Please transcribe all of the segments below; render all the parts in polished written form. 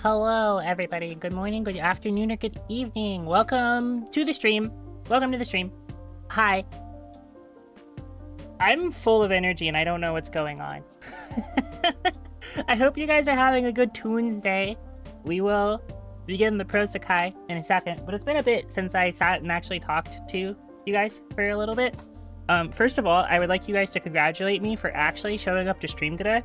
Hello, everybody. Good morning, good afternoon, or good evening. Welcome to the stream. Welcome to the stream. Hi. I'm full of energy and I don't know what's going on. I hope you guys are having a good Tunesday. We will begin the Prosakai in a second, but it's been a bit since I sat and actually talked to you guys for a little bit. First of all, I would like you guys to congratulate me for actually showing up to stream today.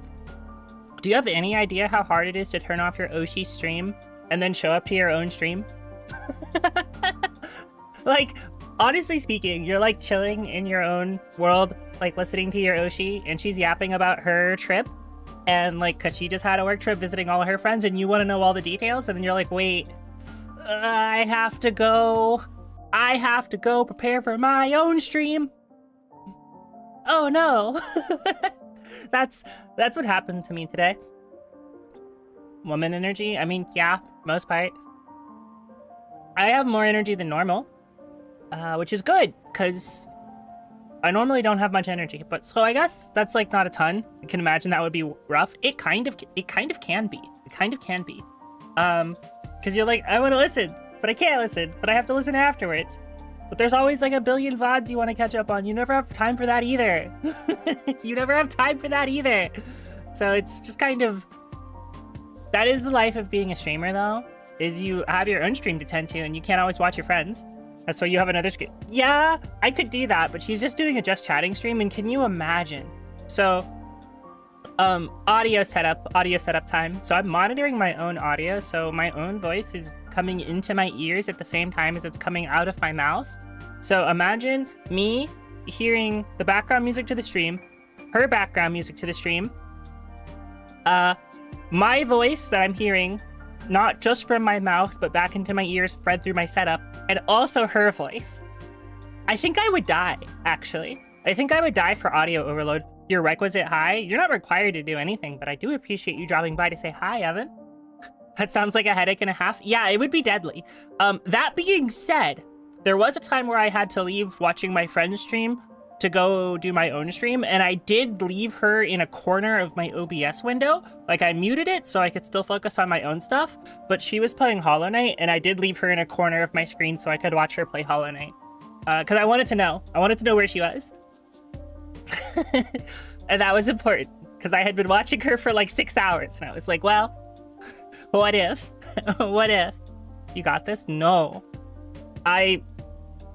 Do you have any idea how hard it is to turn off your Oshi stream and then show up to your own stream? Like, honestly speaking, you're like chilling in your own world, like listening to your Oshi, and she's yapping about her trip, and like, cause she just had a work trip visiting all of her friends, and you want to know all the details, and then you're like, wait, I have to go prepare for my own stream. Oh no. That's what happened to me today. Woman energy? I mean, yeah, most part. I have more energy than normal, which is good, because I normally don't have much energy. But so I guess that's like not a ton. You can imagine that would be rough. It kind of can be. It kind of can be. Because you're like, I want to listen, but I can't listen, but I have to listen afterwards. But there's always like a billion VODs you want to catch up on. You never have time for that either. You never have time for that either. So it's just kind of... That is the life of being a streamer, though. Is you have your own stream to tend to, and you can't always watch your friends. That's why you have another screen. Yeah, I could do that, but she's just doing a just chatting stream, and can you imagine? So, audio setup time. So I'm monitoring my own audio, so my own voice is coming into my ears at the same time as it's coming out of my mouth. So imagine me hearing the background music to the stream, her background music to the stream, my voice that I'm hearing, not just from my mouth, but back into my ears, spread through my setup, and also her voice. I think I would die, actually. I think I would die for audio overload. Your requisite hi, you're not required to do anything, but I do appreciate you dropping by to say hi, Evan. That sounds like a headache and a half. Yeah, it would be deadly. That being said, there was a time where I had to leave watching my friend's stream to go do my own stream, and I did leave her in a corner of my OBS window. Like, I muted it so I could still focus on my own stuff, but she was playing Hollow Knight, and I did leave her in a corner of my screen so I could watch her play Hollow Knight. Because I wanted to know. I wanted to know where she was. And that was important, because I had been watching her for like 6 hours, and I was like, well, what if? What if? You got this? No.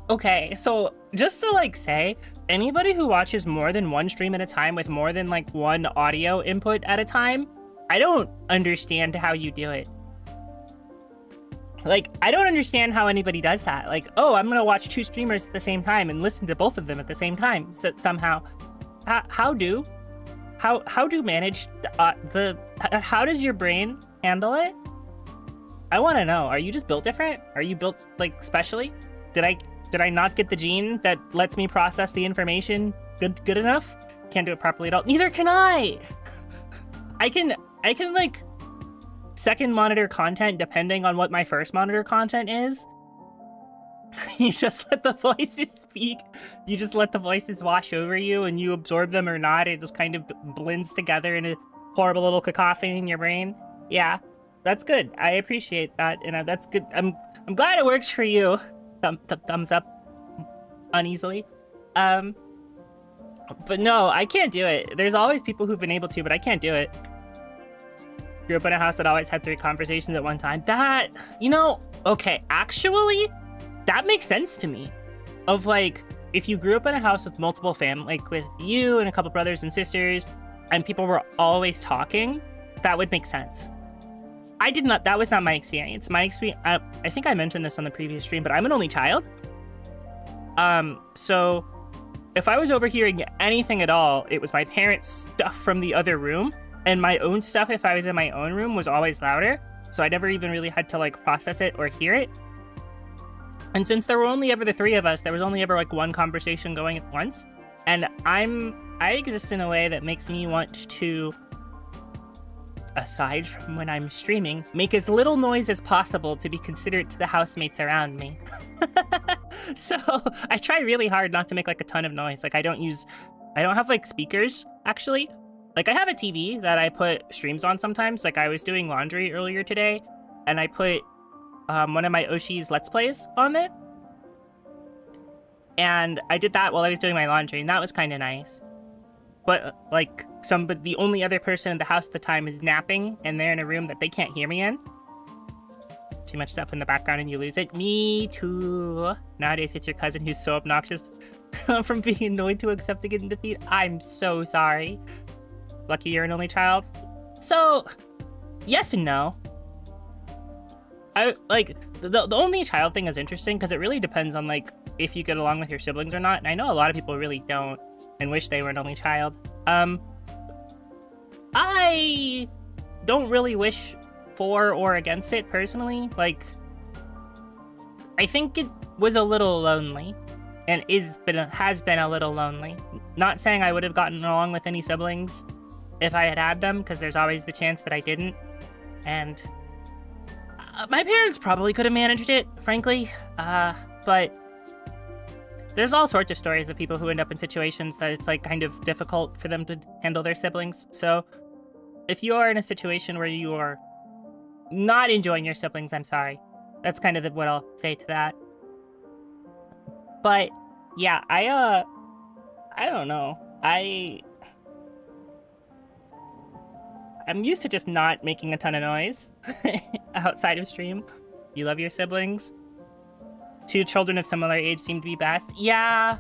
Okay, so just to like say, anybody who watches more than one stream at a time with more than like one audio input at a time, I don't understand how you do it. Like, I don't understand how anybody does that. Like, oh, I'm gonna watch two streamers at the same time and listen to both of them at the same time. So somehow, how do manage how does your brain handle it? I want to know. Are you just built different? Are you built like specially? Did I not get the gene that lets me process the information good enough? Can't do it properly at all. Neither can I. I can like second monitor content depending on what my first monitor content is. You just let the voices speak. You just let the voices wash over you, and you absorb them or not. It just kind of blends together in a horrible little cacophony in your brain. Yeah, that's good. I appreciate that, and that's good. I'm glad it works for you. Thumbs up uneasily. But no, I can't do it. There's always people who've been able to, but I can't do it. Grew up in a house that always had 3 conversations at one time. That, you know, okay, actually, that makes sense to me. Of like, if you grew up in a house with multiple family, like with you and a couple brothers and sisters, and people were always talking, that would make sense. That was not my experience. My experience, I think I mentioned this on the previous stream, but I'm an only child. So if I was overhearing anything at all, it was my parents' stuff from the other room, and my own stuff, if I was in my own room, was always louder. So I never even really had to like process it or hear it. And since there were only ever the 3 of us, there was only ever like one conversation going at once. And I exist in a way that makes me want to, aside from when I'm streaming, make as little noise as possible to be considerate to the housemates around me. So I try really hard not to make like a ton of noise. Like I don't have like speakers, actually. Like I have a TV that I put streams on sometimes. Like I was doing laundry earlier today, and I put one of my Oshi's Let's Plays on it. And I did that while I was doing my laundry, and that was kind of nice. But, like, the only other person in the house at the time is napping, and they're in a room that they can't hear me in. Too much stuff in the background and you lose it. Me too. Nowadays, it's your cousin who's so obnoxious from being annoyed to accepting it in defeat. I'm so sorry. Lucky you're an only child. So, yes and no. The only child thing is interesting because it really depends on, like, if you get along with your siblings or not. And I know a lot of people really don't and wish they were an only child. I don't really wish for or against it personally. Like, I think it was a little lonely and has been a little lonely. Not saying I would have gotten along with any siblings if I had had them, because there's always the chance that I didn't. And my parents probably could have managed it, frankly. But there's all sorts of stories of people who end up in situations that it's like kind of difficult for them to handle their siblings. So if you are in a situation where you are not enjoying your siblings, I'm sorry. That's kind of what I'll say to that. But yeah, I don't know. I'm used to just not making a ton of noise outside of stream. You love your siblings. 2 children of similar age seem to be best. Yeah.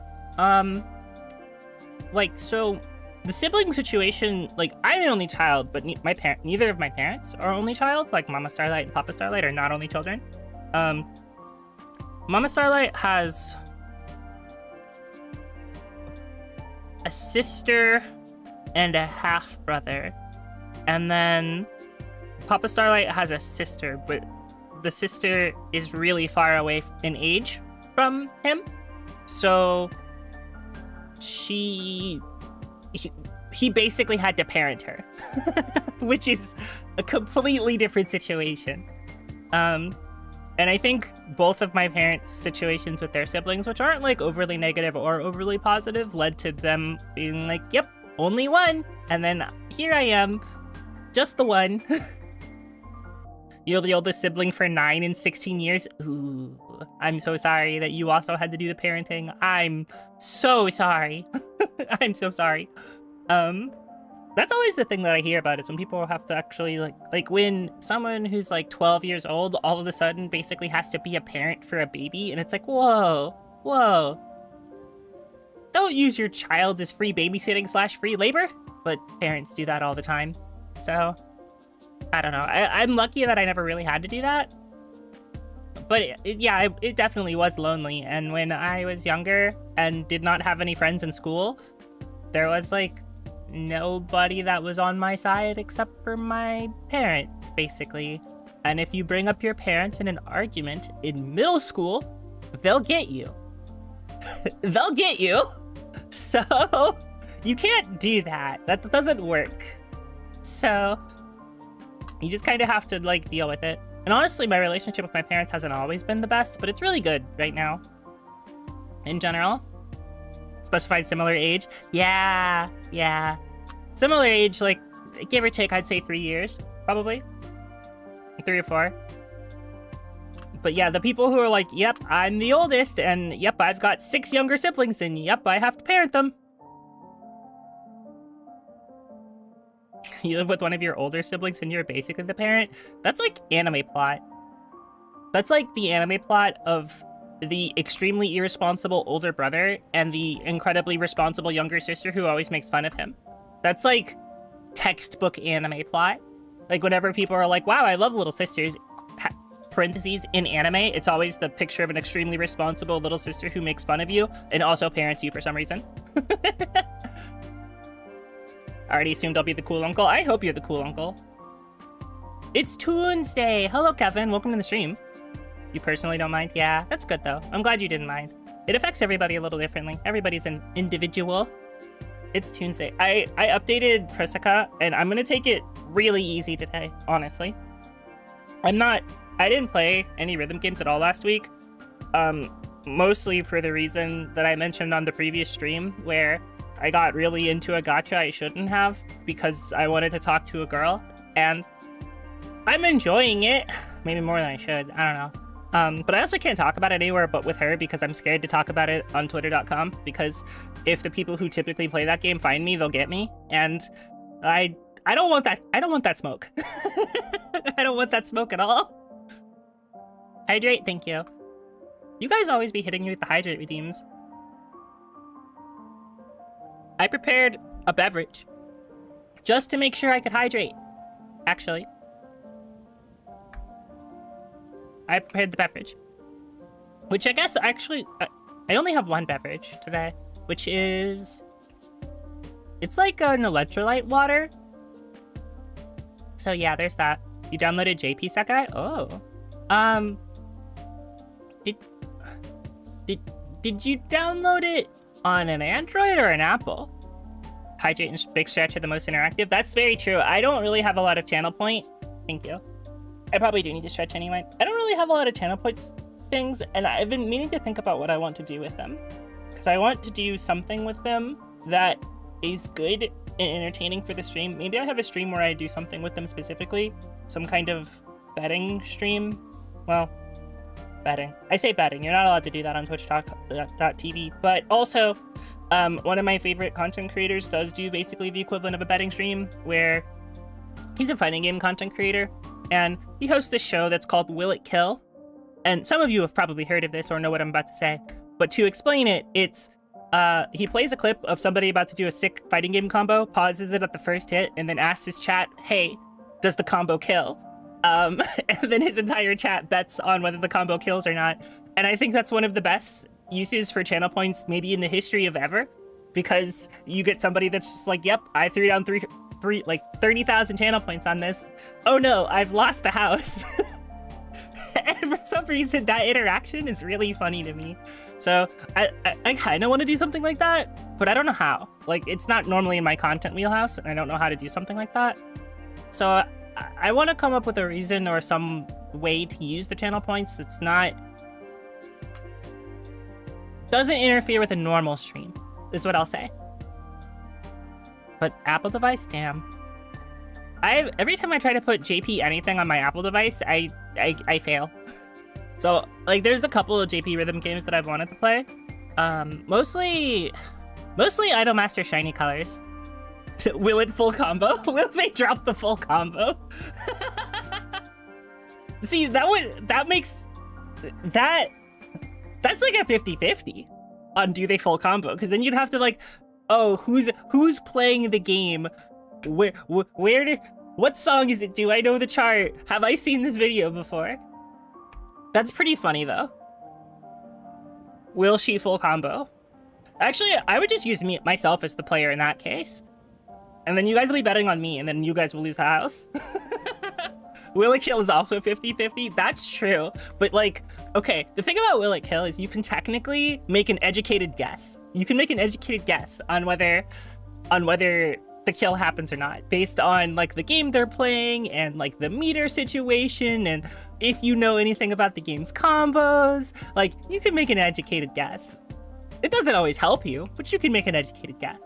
Like, so the sibling situation, like, I'm an only child, but neither of my parents are only child. Like, Mama Starlight and Papa Starlight are not only children. Mama Starlight has a sister and a half-brother. And then Papa Starlight has a sister, but the sister is really far away in age from him. So he basically had to parent her, which is a completely different situation. And I think both of my parents' situations with their siblings, which aren't like overly negative or overly positive, led to them being like, yep, only one. And then here I am, just the one. You're the oldest sibling for 9 and 16 years. Ooh, I'm so sorry that you also had to do the parenting. I'm so sorry. I'm so sorry. That's always the thing that I hear about is when people have to actually like when someone who's like 12 years old all of a sudden basically has to be a parent for a baby, and it's like, whoa. Don't use your child as free babysitting / free labor, but parents do that all the time. So I don't know. I'm lucky that I never really had to do that. But it definitely was lonely. And when I was younger and did not have any friends in school, there was like nobody that was on my side except for my parents, basically. And if you bring up your parents in an argument in middle school, they'll get you. They'll get you. So you can't do that. That doesn't work. So you just kind of have to like deal with it. And honestly, my relationship with my parents hasn't always been the best, but it's really good right now. In general. Specified similar age. Yeah. Similar age, like, give or take, I'd say 3 years, probably. 3 or 4. But yeah, the people who are like, yep, I'm the oldest, and yep, I've got 6 younger siblings, and yep, I have to parent them. You live with one of your older siblings and you're basically the parent. That's like anime plot. That's like the anime plot of the extremely irresponsible older brother and the incredibly responsible younger sister who always makes fun of him. That's like textbook anime plot. Like whenever people are like, wow, I love little sisters, parentheses, in anime, it's always the picture of an extremely responsible little sister who makes fun of you and also parents you for some reason. I already assumed I'll be the cool uncle. I hope you're the cool uncle. It's Tunesday. Hello, Kevin. Welcome to the stream. You personally don't mind? Yeah, that's good, though. I'm glad you didn't mind. It affects everybody a little differently. Everybody's an individual. It's Tunesday. I updated Proseka, and I'm going to take it really easy today, honestly. I didn't play any rhythm games at all last week. Mostly for the reason that I mentioned on the previous stream, where I got really into a gacha I shouldn't have because I wanted to talk to a girl, and I'm enjoying it, maybe more than I should. I don't know. But I also can't talk about it anywhere but with her because I'm scared to talk about it on twitter.com, because if the people who typically play that game find me, they'll get me, and I don't want that. I don't want that smoke. I don't want that smoke at all. Hydrate, thank you. You guys always be hitting me with the hydrate redeems. I prepared a beverage just to make sure I could hydrate, actually. I prepared the beverage, which I guess actually, I only have one beverage today, which is, it's like an electrolyte water. So yeah, there's that. You downloaded JP Sakai? Oh. Did you download it on an Android or an Apple? Hydrate and Big Stretch are the most interactive. That's very true. I don't really have a lot of channel point. Thank you. I probably do need to stretch anyway. I don't really have a lot of channel points things, and I've been meaning to think about what I want to do with them. Because I want to do something with them that is good and entertaining for the stream. Maybe I have a stream where I do something with them specifically. Some kind of betting stream. Well, betting. I say betting. You're not allowed to do that on twitch.tv. But also, one of my favorite content creators does do basically the equivalent of a betting stream, where he's a fighting game content creator, and he hosts this show that's called Will It Kill? And some of you have probably heard of this or know what I'm about to say. But to explain it, it's he plays a clip of somebody about to do a sick fighting game combo, pauses it at the first hit, and then asks his chat, hey, does the combo kill? And then his entire chat bets on whether the combo kills or not. And I think that's one of the best uses for channel points maybe in the history of ever, because you get somebody that's just like, yep, I threw down like 30,000 channel points on this. Oh no, I've lost the house. And for some reason, that interaction is really funny to me. So I kind of want to do something like that, but I don't know how. Like, it's not normally in my content wheelhouse, and I don't know how to do something like that. So I want to come up with a reason or some way to use the channel points that's doesn't interfere with a normal stream, is what I'll say. But Apple device, damn. Every time I try to put JP anything on my Apple device, I fail. So, like, there's a couple of JP rhythm games that I've wanted to play. Mostly Idolmaster Shiny Colors. Will it full combo? Will they drop the full combo? See, that's like a 50-50 on do they full combo, because then you'd have to, like, oh, who's playing the game? What song is it? Do I know the chart? Have I seen this video before? That's pretty funny though. Will she full combo? Actually, I would just use myself as the player in that case. And then you guys will be betting on me, and then you guys will lose the house. Will It Kill is also 50-50. That's true. But, like, okay, the thing about Will It Kill is you can technically make an educated guess. You can make an educated guess on whether the kill happens or not, based on, like, the game they're playing and, like, the meter situation, and if you know anything about the game's combos. Like, you can make an educated guess. It doesn't always help you, but you can make an educated guess.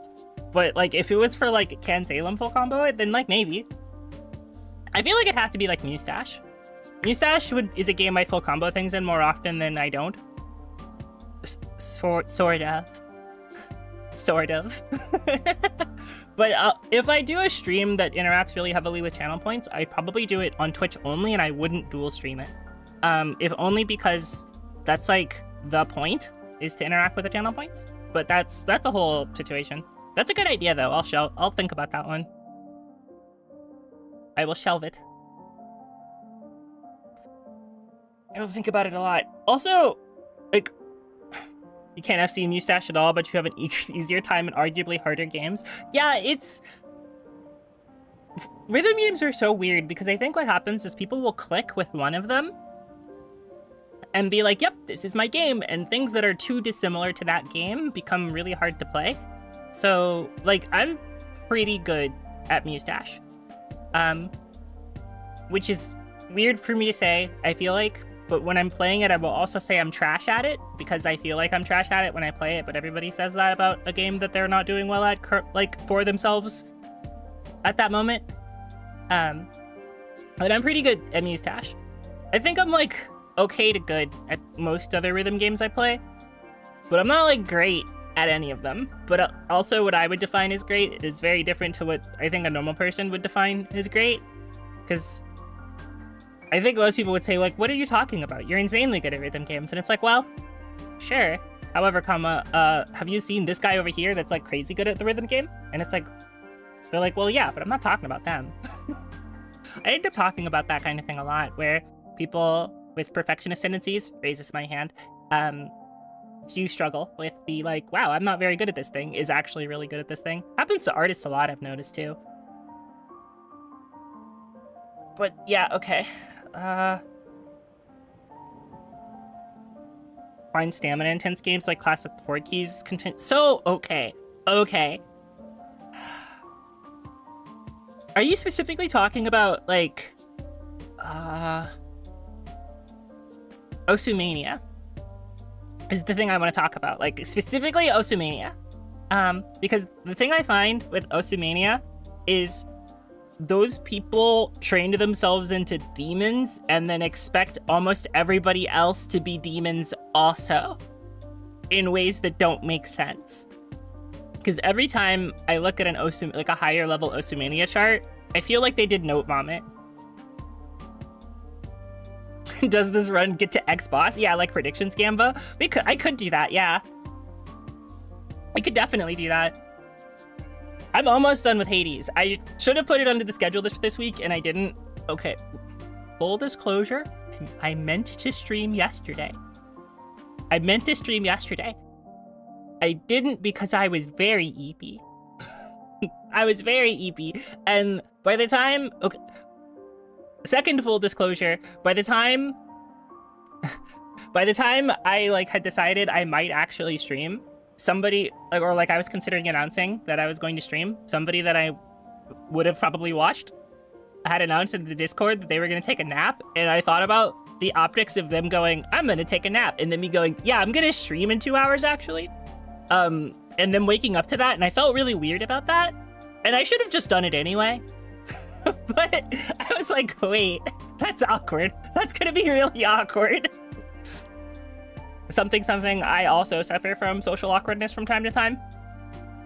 But, like, if it was for, like, Can Salem full combo it, then, like, maybe. I feel like it'd have to be, like, Mustache. Mustache is a game I full combo things in more often than I don't. Sort of. But if I do a stream that interacts really heavily with channel points, I'd probably do it on Twitch only, and I wouldn't dual stream it. If only because that's, like, the point, is to interact with the channel points. But that's a whole situation. That's a good idea, though. I'll think about that one. I will shelve it. I will think about it a lot. Also, like, you can't FC Mustache at all, but you have an easier time in arguably harder games. Yeah, rhythm games are so weird, because I think what happens is people will click with one of them and be like, yep, this is my game, and things that are too dissimilar to that game become really hard to play. So, like, I'm pretty good at Mustache. Which is weird for me to say, I feel like, but when I'm playing it, I will also say I'm trash at it, because I feel like I'm trash at it when I play it, but everybody says that about a game that they're not doing well at, like, for themselves at that moment. But I'm pretty good at Mustache. I think I'm like okay to good at most other rhythm games I play, but I'm not like great at any of them. But also what I would define as great is very different to what I think a normal person would define as great. Because I think most people would say, like, what are you talking about? You're insanely good at rhythm games. And it's like, well, sure. However, have you seen this guy over here that's like crazy good at the rhythm game? And it's like, they're like, well, yeah, but I'm not talking about them. I end up talking about that kind of thing a lot, where people with perfectionist tendencies, raises my hand, do struggle with the like, wow, I'm not very good at this thing, is actually really good at this thing. Happens to artists a lot, I've noticed too. But yeah, okay. Find stamina intense games like classic port keys content. So, okay. Are you specifically talking about, like, Osumania? Is the thing I want to talk about. Like, specifically Osumania. Because the thing I find with Osumania is those people train themselves into demons and then expect almost everybody else to be demons also, in ways that don't make sense. Because every time I look at an like a higher level Osumania chart, I feel like they did note vomit. Does this run get to X boss? Yeah, like predictions Gamba. I could do that, yeah. I could definitely do that. I'm almost done with Hades. I should have put it under the schedule this week, and I didn't. Okay, full disclosure, I meant to stream yesterday. I didn't because I was very eepy. I was very eepy, and by the time, okay, second full disclosure, by the time I like had decided I might actually stream, somebody, or like I was considering announcing that I was going to stream, somebody that I would have probably watched had announced in the Discord that they were going to take a nap, and I thought about the optics of them going, I'm going to take a nap, and then me going, yeah, I'm going to stream in 2 hours actually, and then waking up to that, and I felt really weird about that, and I should have just done it anyway. But I was like, wait, that's awkward. That's going to be really awkward. Something, I also suffer from social awkwardness from time to time.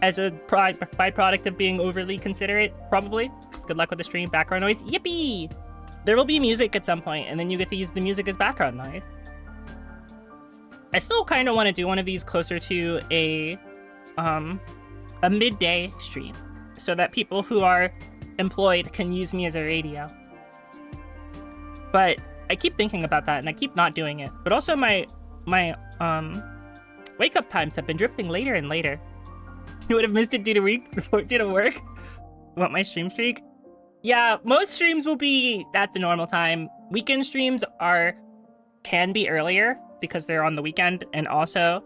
As a byproduct of being overly considerate, probably. Good luck with the stream. Background noise. Yippee! There will be music at some point, and then you get to use the music as background noise. I still kind of want to do one of these closer to a midday stream, so that people who are employed can use me as a radio. But I keep thinking about that, and I keep not doing it. But also my wake up times have been drifting later and later. You would have missed it due to work. Want my stream streak? Yeah, most streams will be at the normal time. Weekend streams can be earlier because they're on the weekend, and also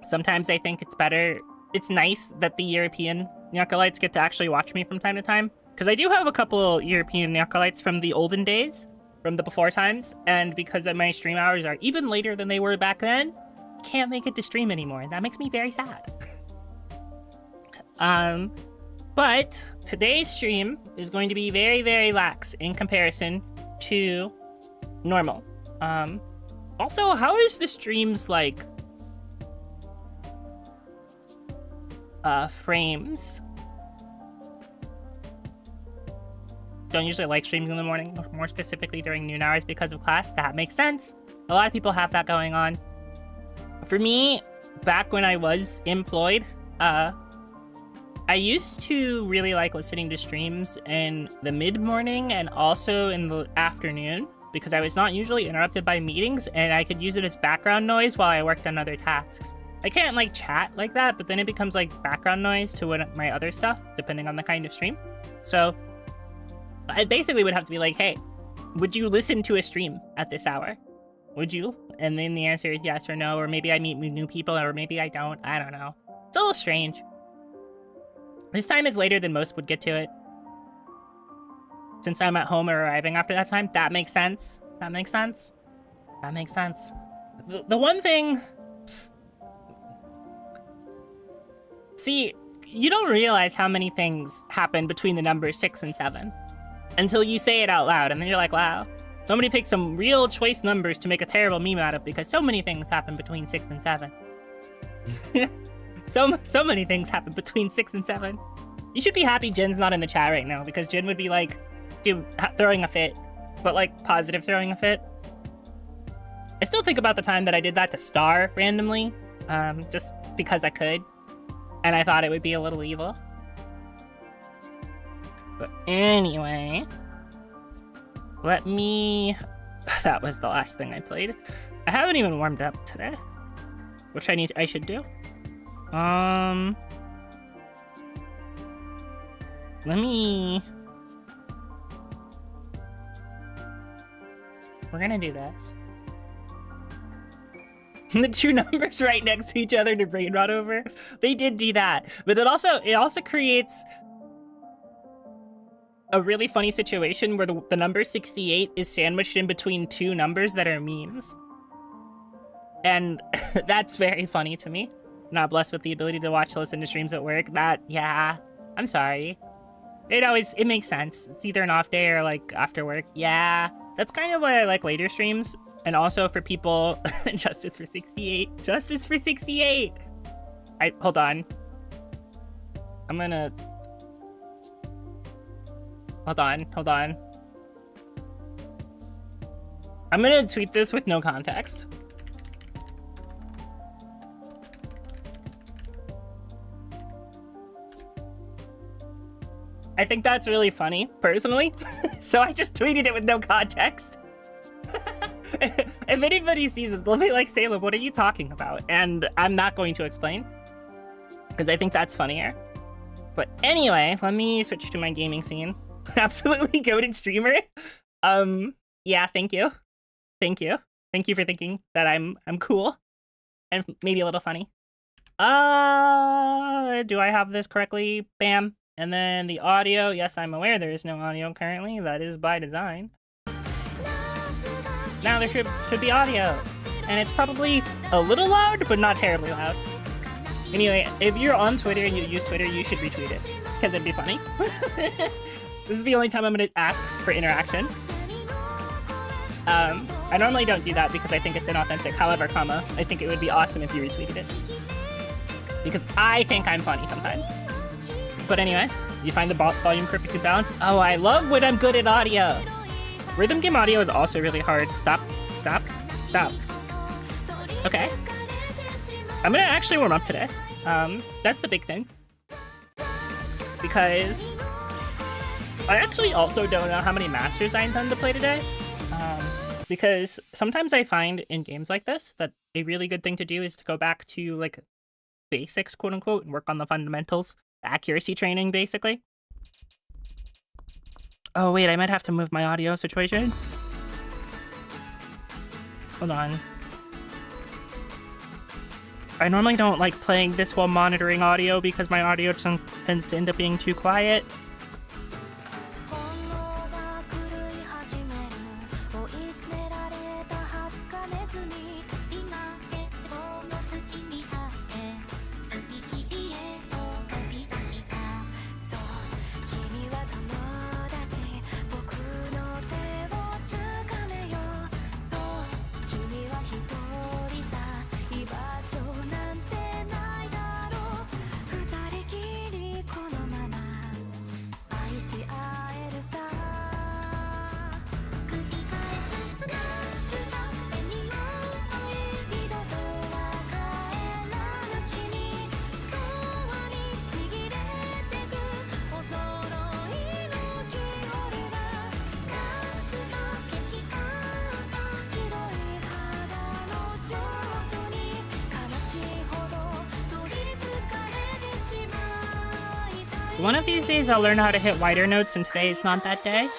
sometimes I think it's nice that the European Nyakalites get to actually watch me from time to time, because I do have a couple European Nyakalites from the olden days, from the before times, and because my stream hours are even later than they were back then, I can't make it to stream anymore, and that makes me very sad. But today's stream is going to be very, very lax in comparison to normal. Also, how is the stream's like frames? Don't usually like streams in the morning, more specifically during noon hours because of class. That makes sense. A lot of people have that going on. For me, back when I was employed, I used to really like listening to streams in the mid-morning and also in the afternoon, because I was not usually interrupted by meetings and I could use it as background noise while I worked on other tasks. I can't like chat like that, but then it becomes like background noise to my other stuff, depending on the kind of stream. So I basically would have to be like, hey, would you listen to a stream at this hour? Would you? And then the answer is yes or no, or maybe I meet new people, or maybe I don't. I don't know. It's a little strange. This time is later than most would get to it. Since I'm at home or arriving after that time, that makes sense. That makes sense. That makes sense. The one thing... See, you don't realize how many things happen between the numbers 6 and 7 until you say it out loud, and then you're like, wow, Somebody picked some real choice numbers to make a terrible meme out of because so many things happen between 6 and 7. so many things happen between 6 and 7. You should be happy Jin's not in the chat right now because Jin would be like, dude, throwing a fit, but like positive throwing a fit. I still think about the time that I did that to Star randomly, just because I could, and I thought it would be a little evil. But anyway, let me... That was the last thing I played. I haven't even warmed up today, which I should do. Let me... We're gonna do this. The two numbers right next to each other to brain rot over. They did do that, but it also creates a really funny situation where the number 68 is sandwiched in between two numbers that are memes. And that's very funny to me. Not blessed with the ability to watch, listen to streams at work. Yeah, I'm sorry. It makes sense. It's either an off day or like after work. Yeah, that's kind of why I like later streams. And also for people, justice for 68. Justice for 68. Hold on. I'm gonna... Hold on. I'm gonna tweet this with no context. I think that's really funny, personally. So I just tweeted it with no context. If anybody sees it, they'll be like, Salem, what are you talking about? And I'm not going to explain, because I think that's funnier. But anyway, let me switch to my gaming scene. Absolutely goated streamer. Yeah, thank you. Thank you for thinking that I'm cool and maybe a little funny. Do I have this correctly? Bam. And then the audio. Yes, I'm aware there is no audio currently. That is by design. Now there should be audio. And it's probably a little loud, but not terribly loud. Anyway, if you're on Twitter and you use Twitter, you should retweet it, because it'd be funny. This is the only time I'm going to ask for interaction. I normally don't do that because I think it's inauthentic. However, I think it would be awesome if you retweeted it. Because I think I'm funny sometimes. But anyway, you find the volume perfectly balanced. Oh, I love when I'm good at audio. Rhythm game audio is also really hard. Stop. Okay. I'm gonna actually warm up today. That's the big thing. Because I actually also don't know how many masters I intend to play today. Because sometimes I find in games like this that a really good thing to do is to go back to like basics, quote unquote, and work on the fundamentals. Accuracy training, basically. Oh wait, I might have to move my audio situation. Hold on. I normally don't like playing this while monitoring audio because my audio tends to end up being too quiet. One of these days I'll learn how to hit wider notes, and today is not that day.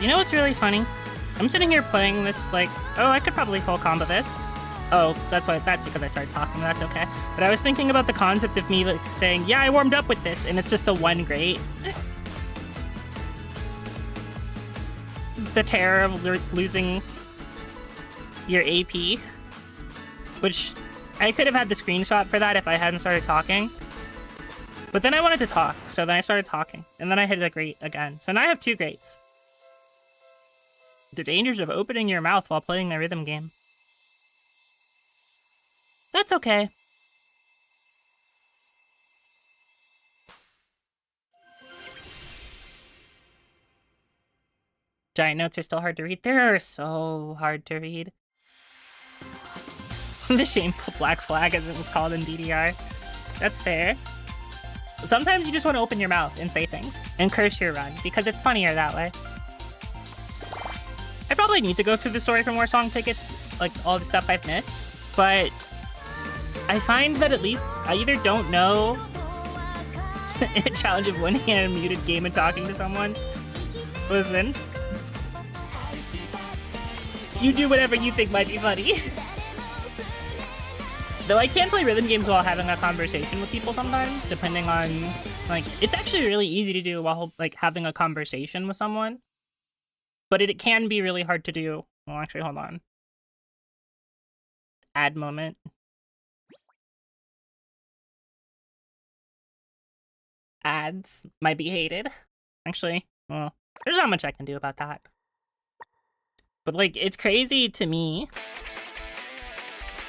You know what's really funny? I'm sitting here playing this like, oh, I could probably full combo this. Oh, that's because I started talking, that's okay. But I was thinking about the concept of me like saying, yeah, I warmed up with this, and it's just the one great. The terror of losing your AP, which I could have had the screenshot for that if I hadn't started talking. But then I wanted to talk, so then I started talking, and then I hit a great again. So now I have 2 greats. The dangers of opening your mouth while playing a rhythm game. That's okay. Giant notes are still hard to read. They're so hard to read. The shameful black flag, as it was called in DDR. That's fair. Sometimes you just want to open your mouth and say things and curse your run because it's funnier that way. I probably need to go through the story for more song tickets, like all the stuff I've missed, but I find that at least I either don't know a challenge of winning in a muted game and talking to someone. Listen. You do whatever you think might be funny. Though I can play rhythm games while having a conversation with people sometimes, depending on, like, it's actually really easy to do while, like, having a conversation with someone. But it can be really hard to do. Well, actually, hold on. Add moment. Ads might be hated. Actually, well, there's not much I can do about that. But, like, it's crazy to me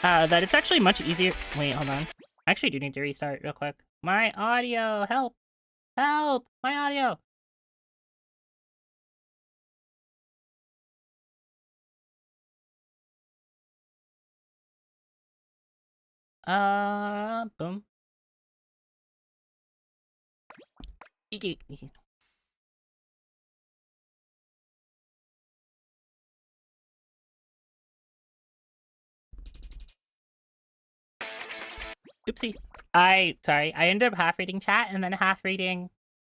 that it's actually much easier. Wait, hold on. I actually do need to restart real quick. My audio, help! Help! My audio! Boom. Oopsie. Sorry, I ended up half reading chat and then half reading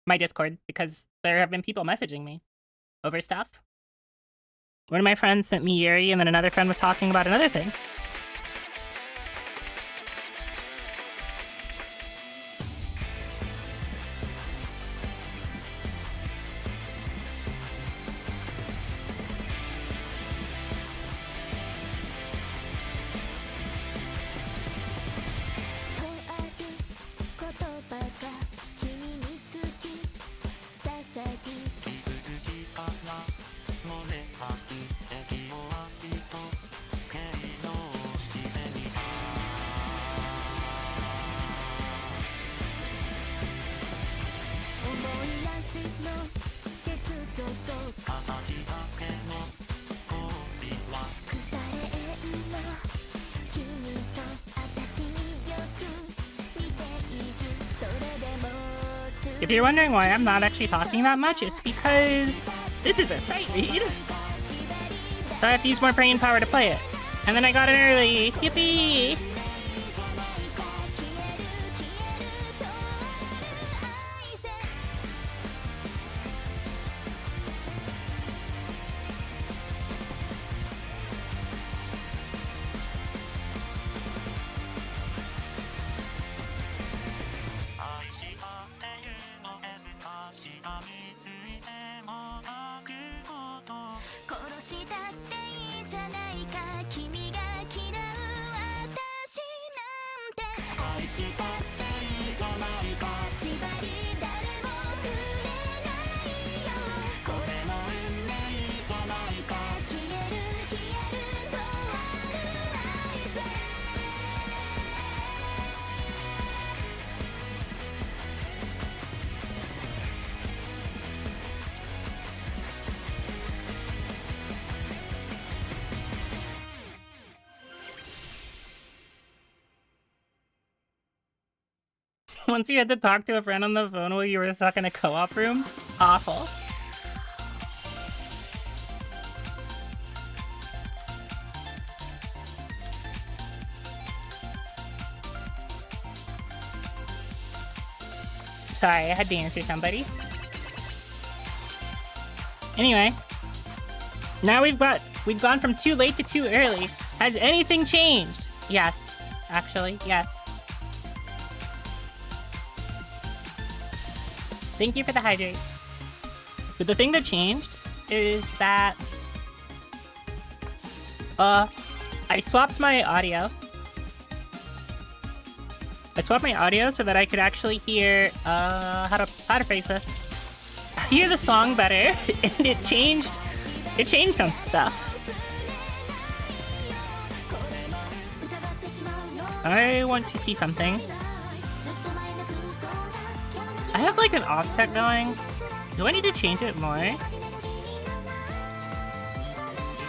my Discord because there have been people messaging me over stuff. One of my friends sent me Yuri and then another friend was talking about another thing. If you're wondering why I'm not actually talking that much, it's because this is a sight read. So I have to use more brain power to play it. And then I got in early. Yippee! Once you had to talk to a friend on the phone while you were stuck in a co-op room? Awful. Sorry, I had to answer somebody. Anyway, Now we've gone from too late to too early. Has anything changed? Yes. Actually, yes. Thank you for the hydrate. But the thing that changed is that I swapped my audio. I swapped my audio so that I could actually hear how to phrase this. Hear the song better, and it changed some stuff. I want to see something. I have like an offset going. Do I need to change it more?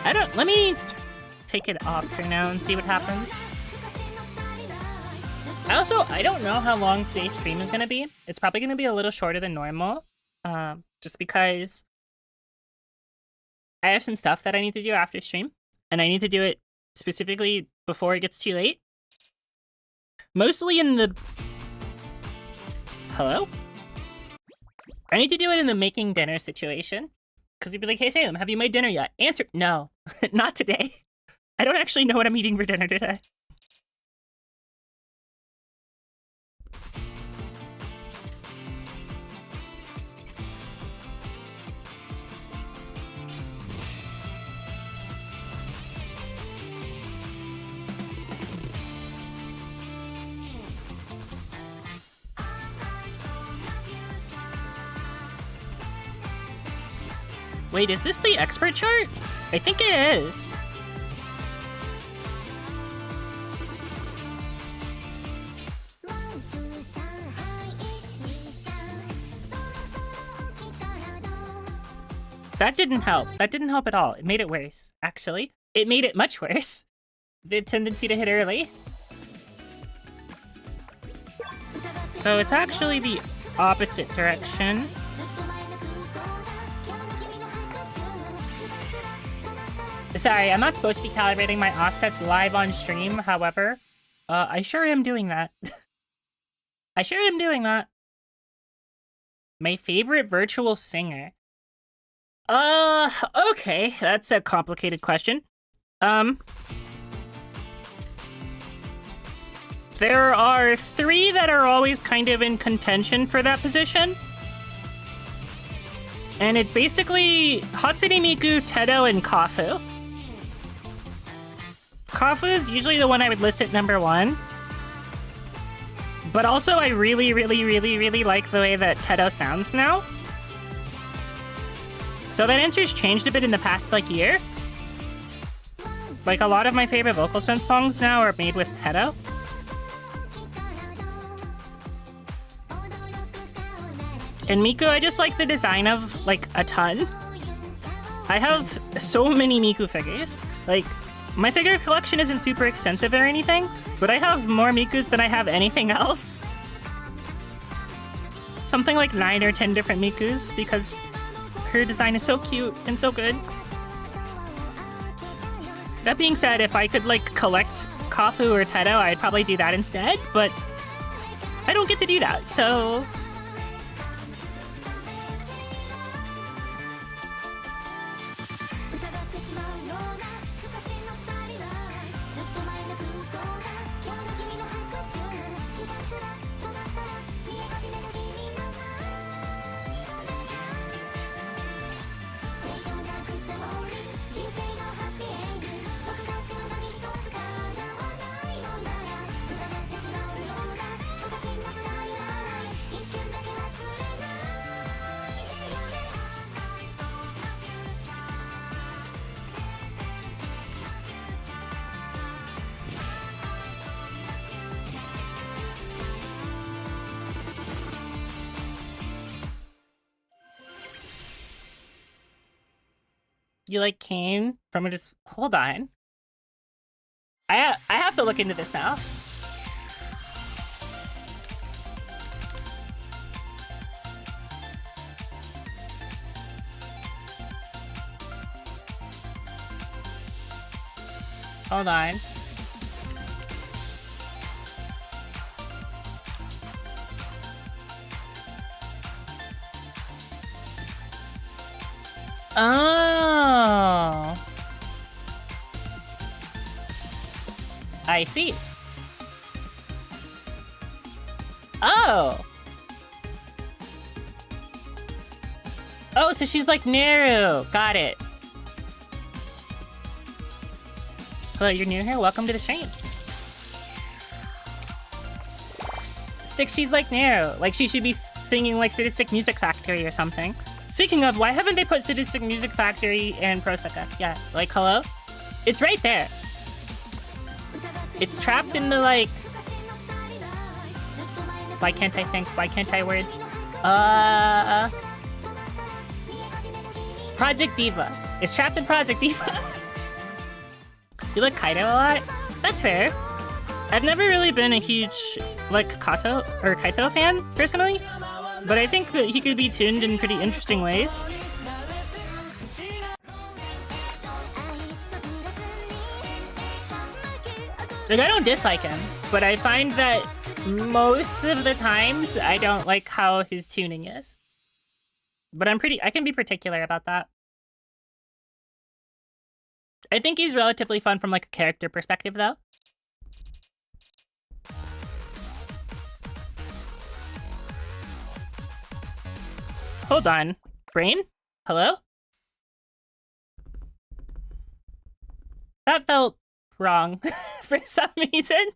Let me take it off for now and see what happens. I don't know how long today's stream is gonna be. It's probably gonna be a little shorter than normal. Just because I have some stuff that I need to do after stream, and I need to do it specifically before it gets too late. Mostly in the... Hello? I need to do it in the making dinner situation. Because you'd be like, hey Salem, have you made dinner yet? Answer, no, not today. I don't actually know what I'm eating for dinner today. Wait, is this the expert chart? I think it is. That didn't help. That didn't help at all. It made it worse, actually. It made it much worse. The tendency to hit early. So it's actually the opposite direction. Sorry, I'm not supposed to be calibrating my offsets live on stream, however. I sure am doing that. I sure am doing that. My favorite virtual singer. Okay, that's a complicated question. There are 3 that are always kind of in contention for that position. And it's basically Hatsune Miku, Tedo, and Kafu. Kafu is usually the one I would list at number 1. But also I really like the way that Tedo sounds now. So that answer's changed a bit in the past, like, year. Like, a lot of my favorite vocal synth songs now are made with Tedo. And Miku, I just like the design of, like, a ton. I have so many Miku figures. Like, my figure collection isn't super extensive or anything, but I have more Mikus than I have anything else. Something like 9 or 10 different Mikus, because her design is so cute and so good. That being said, if I could, like, collect Kafu or Tedo, I'd probably do that instead, but I don't get to do that, so... You like Kane from just hold on. I have to look into this now. Hold on. Oh. I see. Oh! Oh, so she's like Naru. Got it. Hello, you're new here? Welcome to the stream. Stick, she's like Naru. Like, she should be singing like Sadistic Music Factory or something. Speaking of, why haven't they put Sadistic Music Factory in Proseka? Yeah, like, hello? It's right there. It's trapped in the, like... Why can't I think? Why can't I words? Project Diva. It's trapped in Project Diva. You like Kaito a lot? That's fair. I've never really been a huge, like, Kaito fan, personally. But I think that he could be tuned in pretty interesting ways. Like, I don't dislike him, but I find that most of the times I don't like how his tuning is. But I can be particular about that. I think he's relatively fun from, like, a character perspective, though. Hold on. Brain? Hello? That felt wrong for some reason.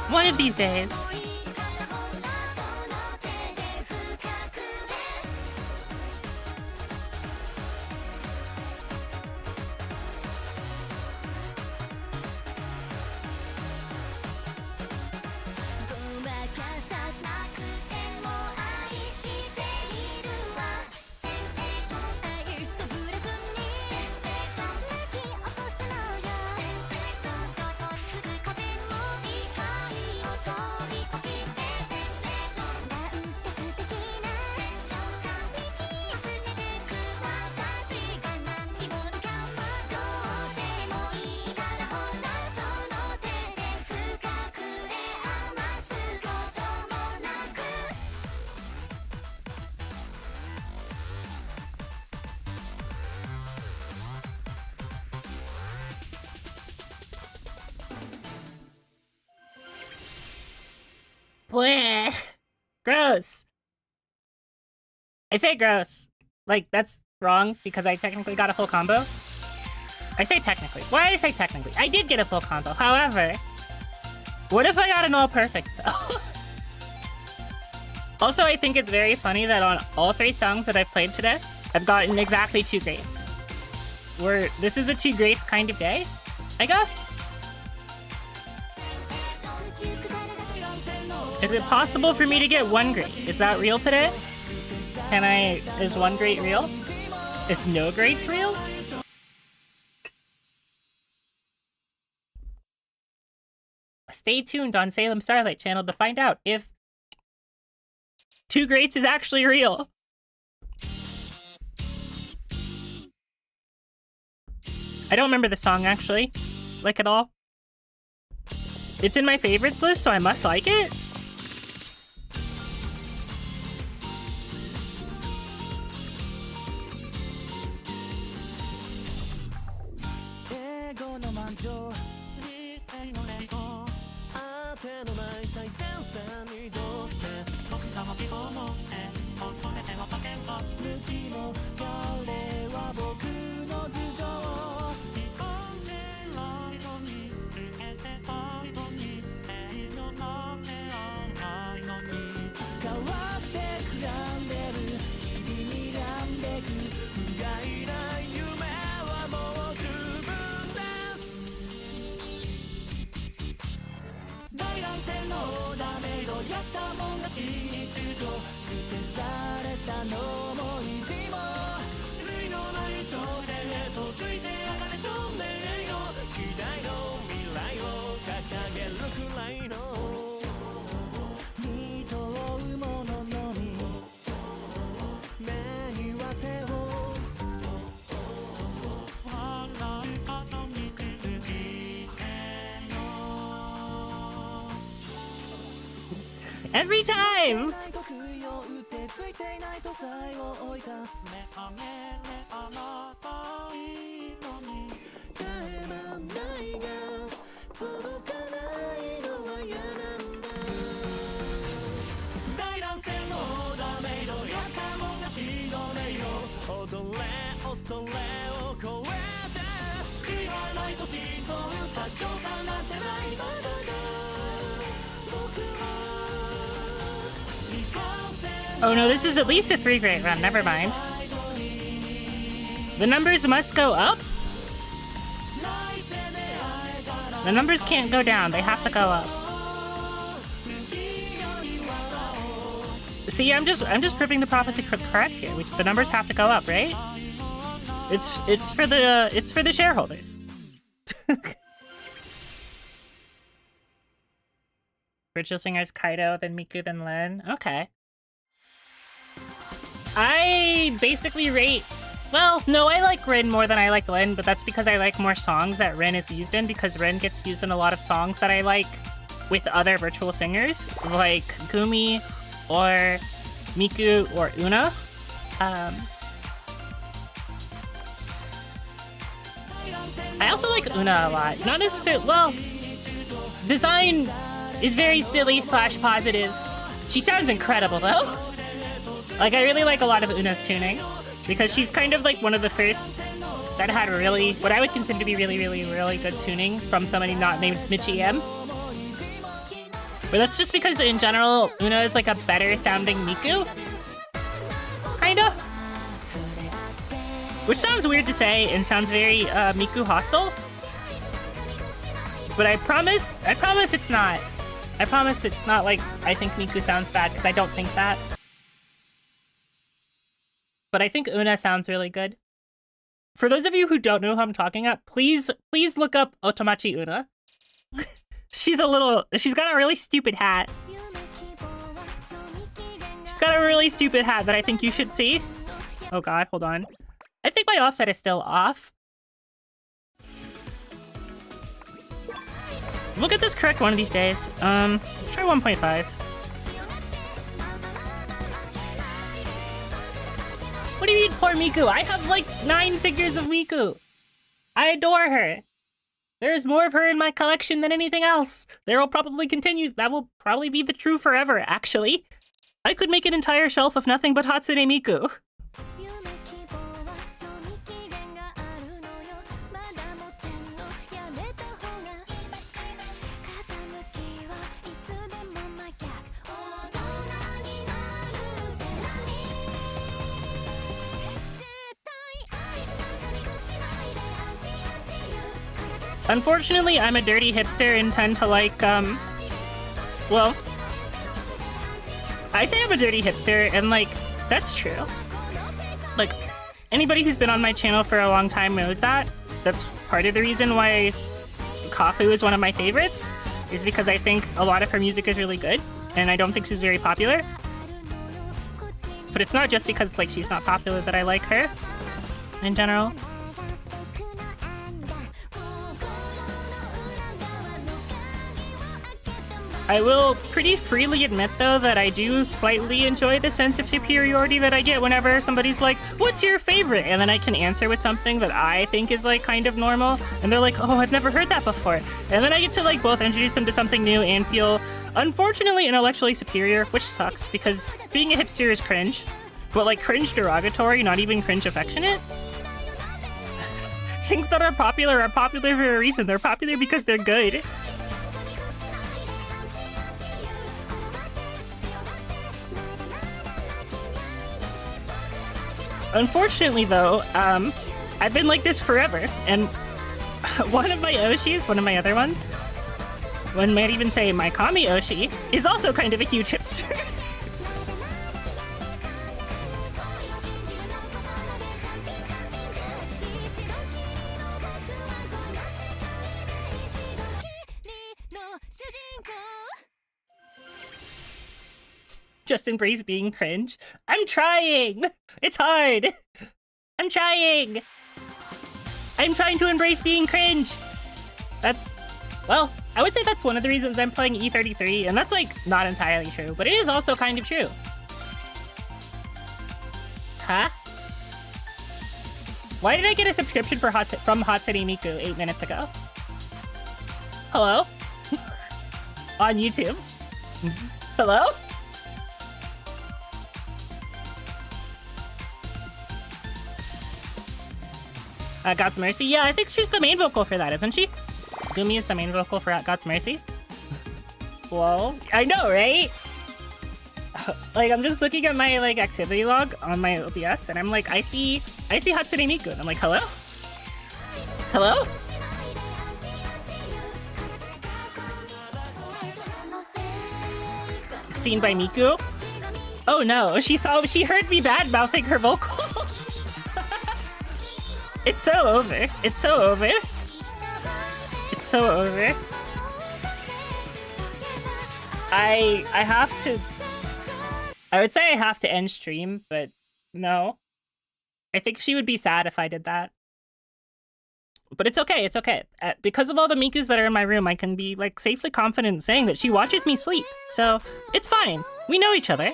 One of these days. Bleh. Gross. I say gross. Like, that's wrong because I technically got a full combo. I say technically. Why do I say technically? I did get a full combo. However, what if I got an all perfect though? Also, I think it's very funny that on all 3 songs that I've played today, I've gotten exactly 2 grades. This is a 2 grades kind of day, I guess? Is it possible for me to get 1 grade? Is that real today? Is 1 grade real? Is no grades real? Stay tuned on Salem Starlight channel to find out if 2 grades is actually real. I don't remember the song actually, like at all. It's in my favorites list, so I must like it. Every time! Oh no, this is at least a 3-grade run, never mind. The numbers must go up? The numbers can't go down, they have to go up. See, I'm just proving the prophecy correct here, which the numbers have to go up, right? It's for the shareholders. Virtual singers Kaido, then Miku, then Len. Okay. I basically rate... Well, no, I like Rin more than I like Len, but that's because I like more songs that Rin is used in, because Rin gets used in a lot of songs that I like with other virtual singers, like Gumi, or Miku, or Una. I also like Una a lot. Not necessarily... Well, design is very silly / positive. She sounds incredible, though. Like, I really like a lot of Una's tuning, because she's kind of like one of the first that had really, what I would consider to be really, really, really good tuning from somebody not named Michi M. But that's just because, in general, Una is like a better sounding Miku. Kinda. Which sounds weird to say and sounds very Miku hostile. But I promise it's not. I promise it's not like I think Miku sounds bad, because I don't think that. But I think Una sounds really good. For those of you who don't know who I'm talking about, please look up Otomachi Una. She's got a really stupid hat. She's got a really stupid hat that I think you should see. Oh god, hold on. I think my offset is still off. We'll get this correct one of these days. Let's try 1.5. What do you mean, poor Miku? I have like 9 figures of Miku. I adore her. There's more of her in my collection than anything else. There will probably continue. That will probably be the true forever, actually. I could make an entire shelf of nothing but Hatsune Miku. Unfortunately, I'm a dirty hipster and tend to like, well, I say I'm a dirty hipster, and like, that's true. Like, anybody who's been on my channel for a long time knows that. That's part of the reason why Kafu is one of my favorites, is because I think a lot of her music is really good, and I don't think she's very popular. But it's not just because, like, she's not popular that I like her, in general. I will pretty freely admit, though, that I do slightly enjoy the sense of superiority that I get whenever somebody's like, what's your favorite? And then I can answer with something that I think is, like, kind of normal. And they're like, oh, I've never heard that before. And then I get to, like, both introduce them to something new and feel unfortunately intellectually superior, which sucks because being a hipster is cringe, but like cringe derogatory, not even cringe affectionate. Things that are popular for a reason. They're popular because they're good. Unfortunately though, I've been like this forever, and one of my Oshis, one of my other ones, one might even say my Kami Oshi, is also kind of a huge hipster. Just embrace being cringe. I'm trying! It's hard! I'm trying! I'm trying to embrace being cringe! That's... well, I would say that's one of the reasons I'm playing E33, and that's, like, not entirely true, but it is also kind of true. Huh? Why did I get a subscription for from Hatsune Miku 8 minutes ago? Hello? On YouTube? Hello? God's Mercy? Yeah, I think she's the main vocal for that, isn't she? Gumi is the main vocal for God's Mercy. Whoa. I know, right? Like, I'm just looking at my, like, activity log on my OBS, and I'm like, I see Hatsune Miku, and I'm like, hello? Hello? Seen by Miku? Oh no, she heard me bad-mouthing her vocals. It's so over. It's so over. It's so over. I have to... I would say I have to end stream, but no. I think she would be sad if I did that. But it's okay, it's okay. Because of all the Mikus that are in my room, I can be, like, safely confident in saying that she watches me sleep. So, it's fine. We know each other.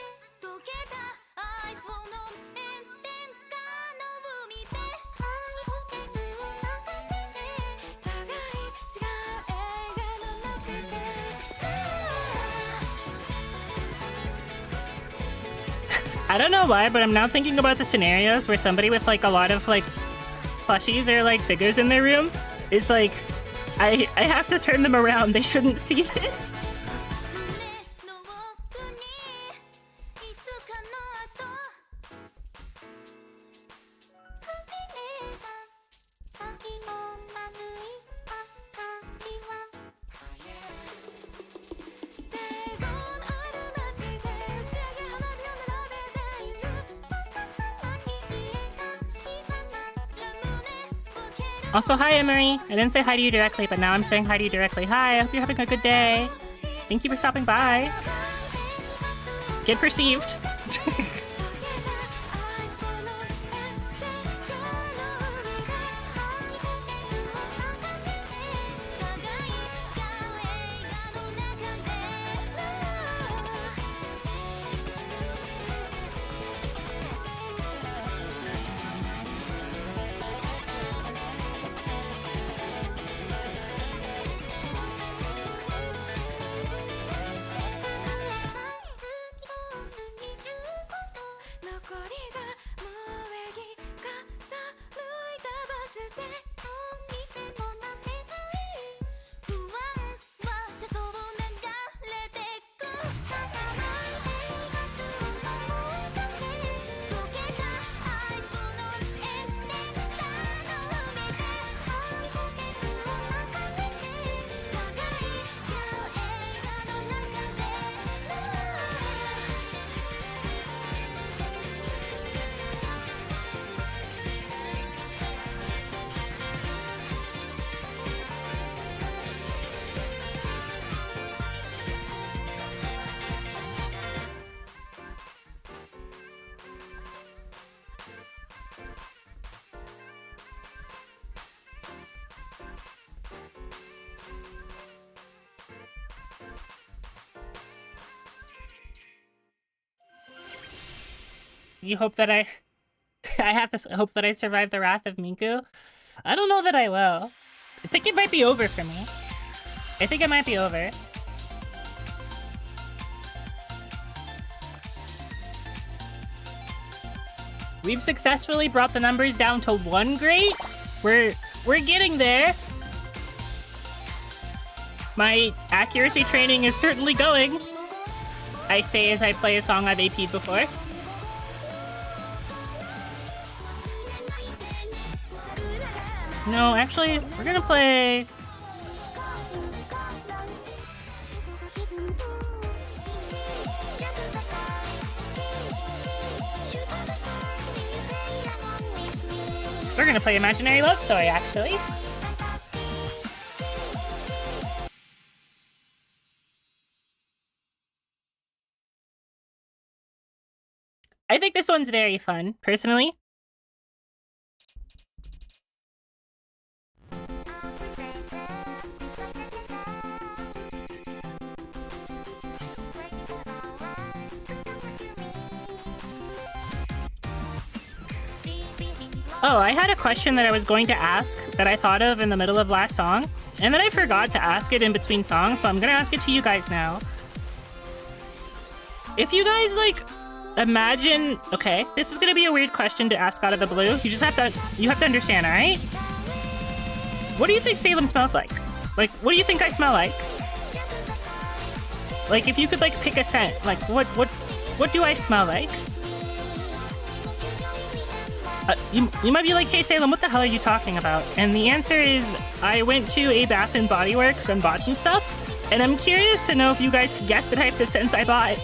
I don't know why, but I'm now thinking about the scenarios where somebody with, like, a lot of, like, plushies or, like, figures in their room is, like, I have to turn them around. They shouldn't see this. Also, hi, Emery. I didn't say hi to you directly, but now I'm saying hi to you directly. Hi, I hope you're having a good day. Thank you for stopping by. Get perceived. You hope that I have to hope that I survive the wrath of Miku? I don't know that I will. I think it might be over for me. I think it might be over. We've successfully brought the numbers down to 1 grade. We're getting there. My accuracy training is certainly going. I say as I play a song I've AP'd before. No, actually, we're gonna play... We're gonna play Imaginary Love Story, actually. I think this one's very fun, personally. Oh, I had a question that I was going to ask that I thought of in the middle of last song, and then I forgot to ask it in between songs, so I'm gonna ask it to you guys now. If you guys, like, imagine... Okay, this is gonna be a weird question to ask out of the blue. You just have to understand, alright? What do you think Salem smells like? Like, what do you think I smell like? Like, if you could, like, pick a scent, like, what do I smell like? You might be like, hey Salem, what the hell are you talking about? And the answer is, I went to a Bath & Body Works and bought some stuff, and I'm curious to know if you guys could guess the types of scents I bought.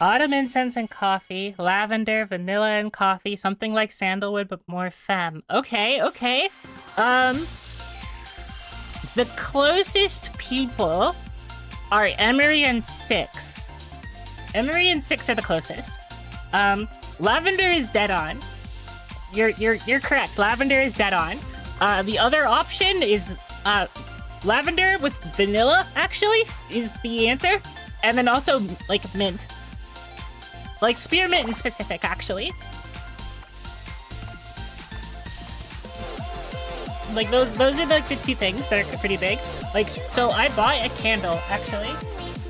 Autumn incense and coffee, lavender, vanilla and coffee, something like sandalwood but more femme. Okay, okay. The closest people are Emery and Styx. Emery and Styx are the closest. Lavender is dead on. You're correct. Lavender is dead on. The other option is lavender with vanilla, actually, is the answer. And then also, like, mint. Like, spearmint in specific, actually. Like, those are, like, the two things that are pretty big. Like, so I bought a candle, actually.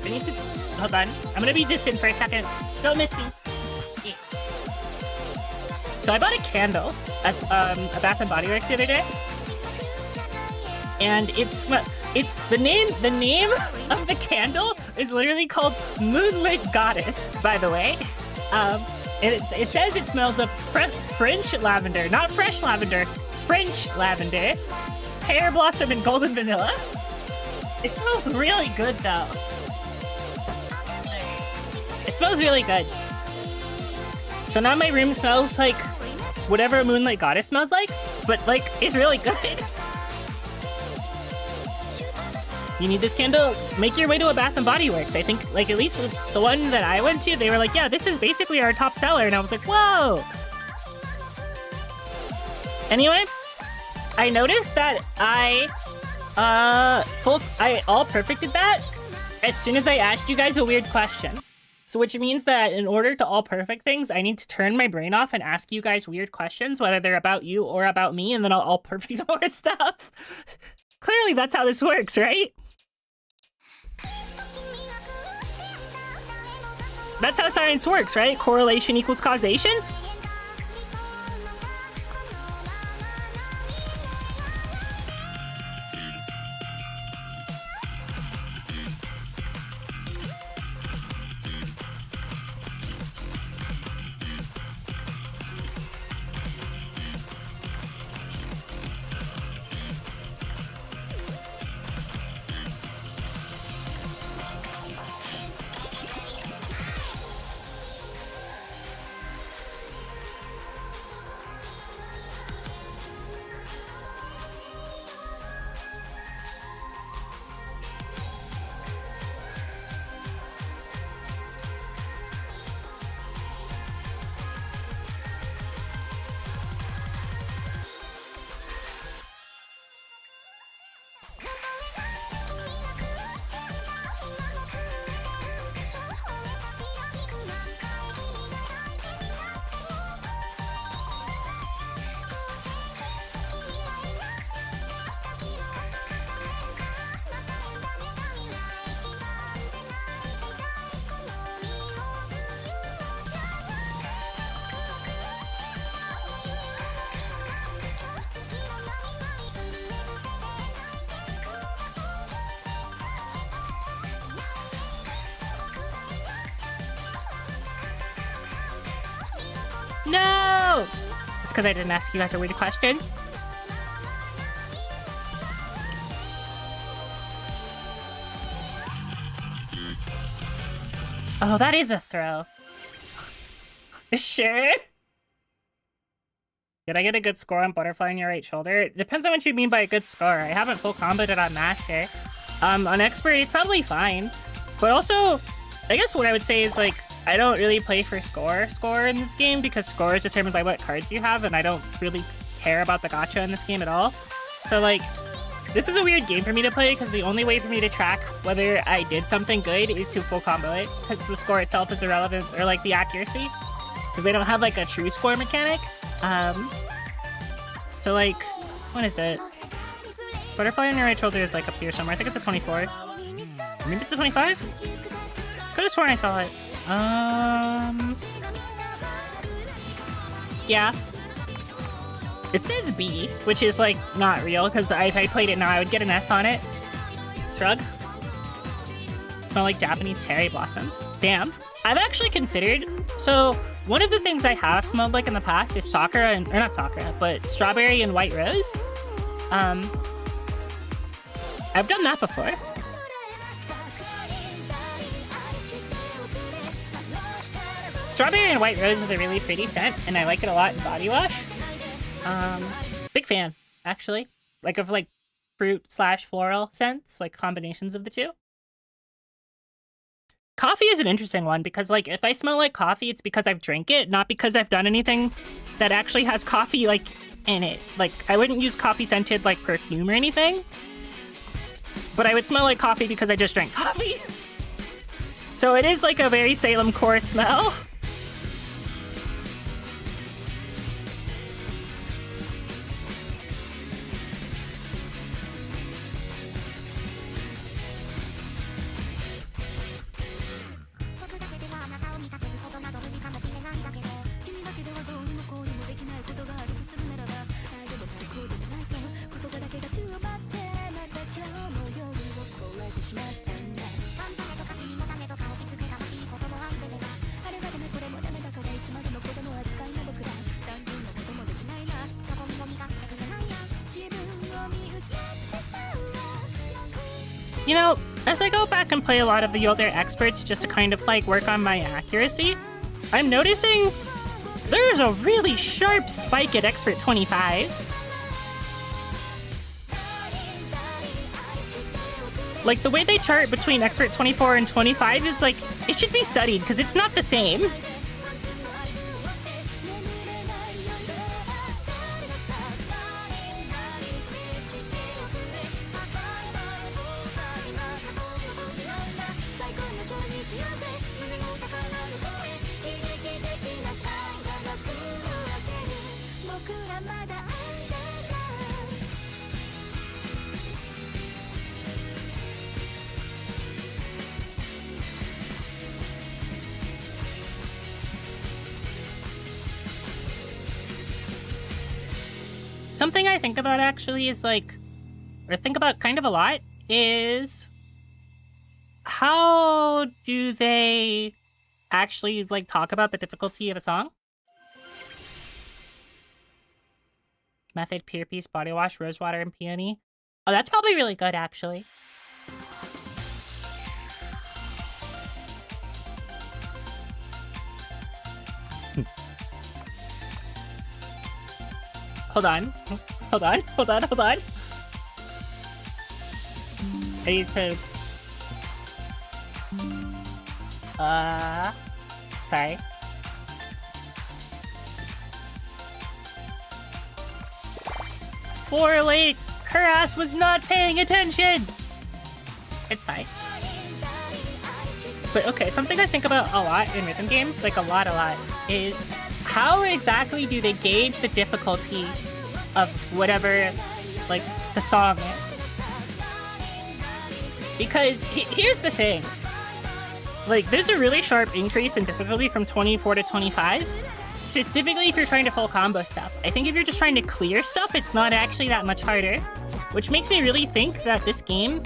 I need to... Hold on. I'm gonna be distant for a second. Don't miss me. Yeah. So I bought a candle at a Bath & Body Works the other day. And it's the name of the candle is literally called Moonlit Goddess, by the way. And it says it smells of French lavender, not fresh lavender, French lavender, pear blossom and golden vanilla. It smells really good though. It smells really good. So now my room smells like whatever a Moonlight Goddess smells like, but like it's really good. You need this candle? Make your way to a Bath & Body Works. I think, like, at least the one that I went to, they were like, yeah, this is basically our top seller. And I was like, whoa! Anyway, I noticed that I all perfected that as soon as I asked you guys a weird question. So which means that in order to all perfect things, I need to turn my brain off and ask you guys weird questions, whether they're about you or about me, and then I'll all perfect more stuff. Clearly that's how this works, right? That's how science works, right? Correlation equals causation? No! It's because I didn't ask you guys a weird question. Oh, that is a throw. Sure. Did I get a good score on butterfly on your right shoulder? It depends on what you mean by a good score. I haven't full comboed it on master. On expert, it's probably fine. But also, I guess what I would say is, like, I don't really play for score in this game because score is determined by what cards you have, and I don't really care about the gacha in this game at all. So, like, this is a weird game for me to play because the only way for me to track whether I did something good is to full combo it, because the score itself is irrelevant, or like the accuracy, because they don't have like a true score mechanic. So like, what is it? Butterfly on your right shoulder is like up here somewhere. I think it's a 24. Maybe it's a 25? Could have sworn I saw it. Yeah. It says B, which is, like, not real, because if I played it now, I would get an S on it. Shrug. Smell like Japanese cherry blossoms. Damn. I've actually considered... So, one of the things I have smelled like in the past is sakura, or not sakura, but strawberry and white rose. I've done that before. Strawberry and white rose is a really pretty scent, and I like it a lot in body wash. Big fan, actually. Like, of, like, fruit/floral scents, like, combinations of the two. Coffee is an interesting one, because, like, if I smell like coffee, it's because I've drank it, not because I've done anything that actually has coffee, like, in it. Like, I wouldn't use coffee-scented, like, perfume or anything, but I would smell like coffee because I just drank coffee. So it is, like, a very Salem core smell. You know, as I go back and play a lot of the older experts just to kind of, like, work on my accuracy, I'm noticing there's a really sharp spike at expert 25. Like, the way they chart between expert 24 and 25 is, like, it should be studied, because it's not the same. Something I think about actually is like, or think about kind of a lot, is how do they actually like talk about the difficulty of a song? Method, Pure Peace, Body Wash, Rosewater, and Peony. Oh, that's probably really good actually. Hold on. Hold on. Hold on. Hold on. I need to... Sorry. Four late! Her ass was not paying attention! It's fine. But okay, something I think about a lot in rhythm games, like a lot, is how exactly do they gauge the difficulty of whatever, like, the song is? Because here's the thing. Like, there's a really sharp increase in difficulty from 24 to 25, specifically if you're trying to full combo stuff. I think if you're just trying to clear stuff, it's not actually that much harder, which makes me really think that this game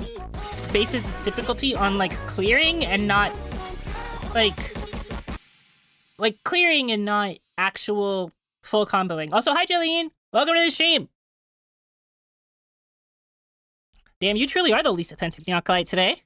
bases its difficulty on, like, clearing and not, like clearing and not actual full comboing. Also, hi, Jillian. Welcome to the stream. Damn, you truly are the least attentive Nyakalite today.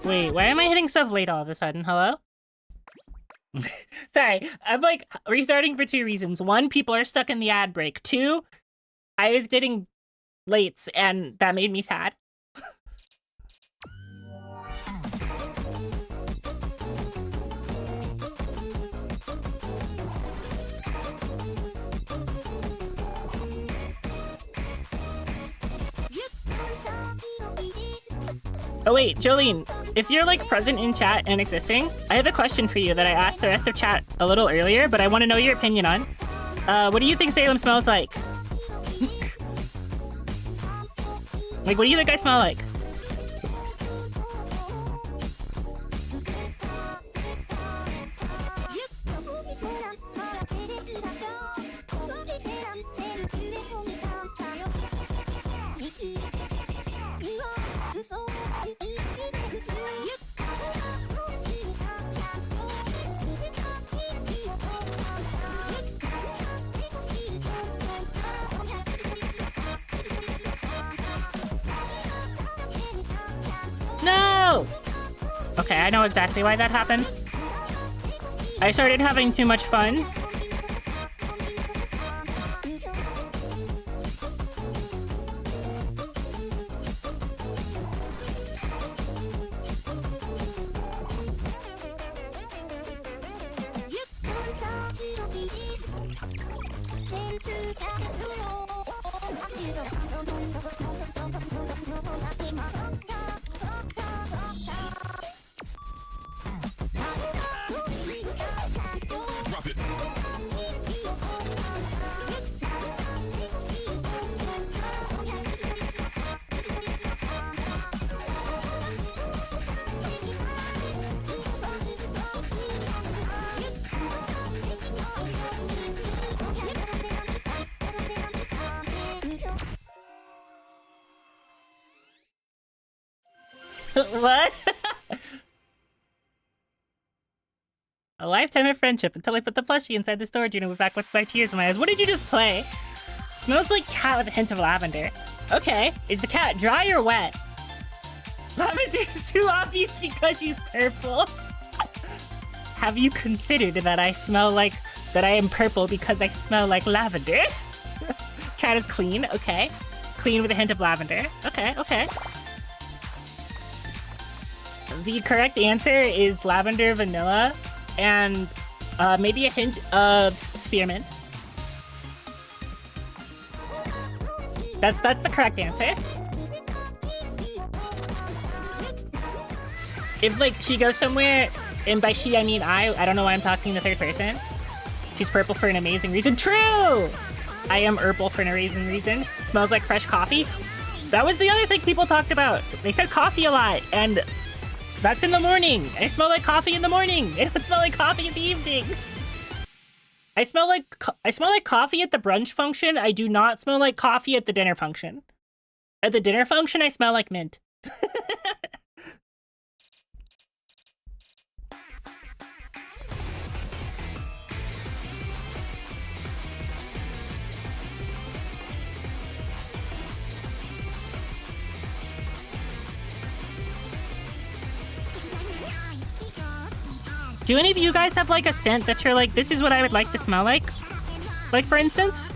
Wait, why am I hitting stuff late all of a sudden? Hello? Sorry, I'm like restarting for 2 reasons. 1, people are stuck in the ad break. 2, I was getting lates and that made me sad. Oh wait, Jolene, if you're like present in chat and existing, I have a question for you that I asked the rest of chat a little earlier, but I want to know your opinion on. What do you think Salem smells like? Like, what do you think I smell like? No! Okay, I know exactly why that happened. I started having too much fun. What? A lifetime of friendship until I put the plushie inside the storage unit with back with my tears in my eyes. What did you just play? Smells like cat with a hint of lavender. Okay, is the cat dry or wet? Lavender's too obvious because she's purple. Have you considered that I am purple because I smell like lavender? Cat is clean, okay. Clean with a hint of lavender. Okay, okay. The correct answer is lavender, vanilla, and maybe a hint of spearmint. That's the correct answer. If like she goes somewhere, and by she I mean I don't know why I'm talking in the third person. She's purple for an amazing reason. True! I am purple for an amazing reason. Smells like fresh coffee. That was the other thing people talked about. They said coffee a lot, and that's in the morning. I smell like coffee in the morning. I don't smell like coffee in the evening. I smell like coffee at the brunch function. I do not smell like coffee at the dinner function. At the dinner function, I smell like mint. Do any of you guys have like a scent that you're like, this is what I would like to smell like? Like for instance?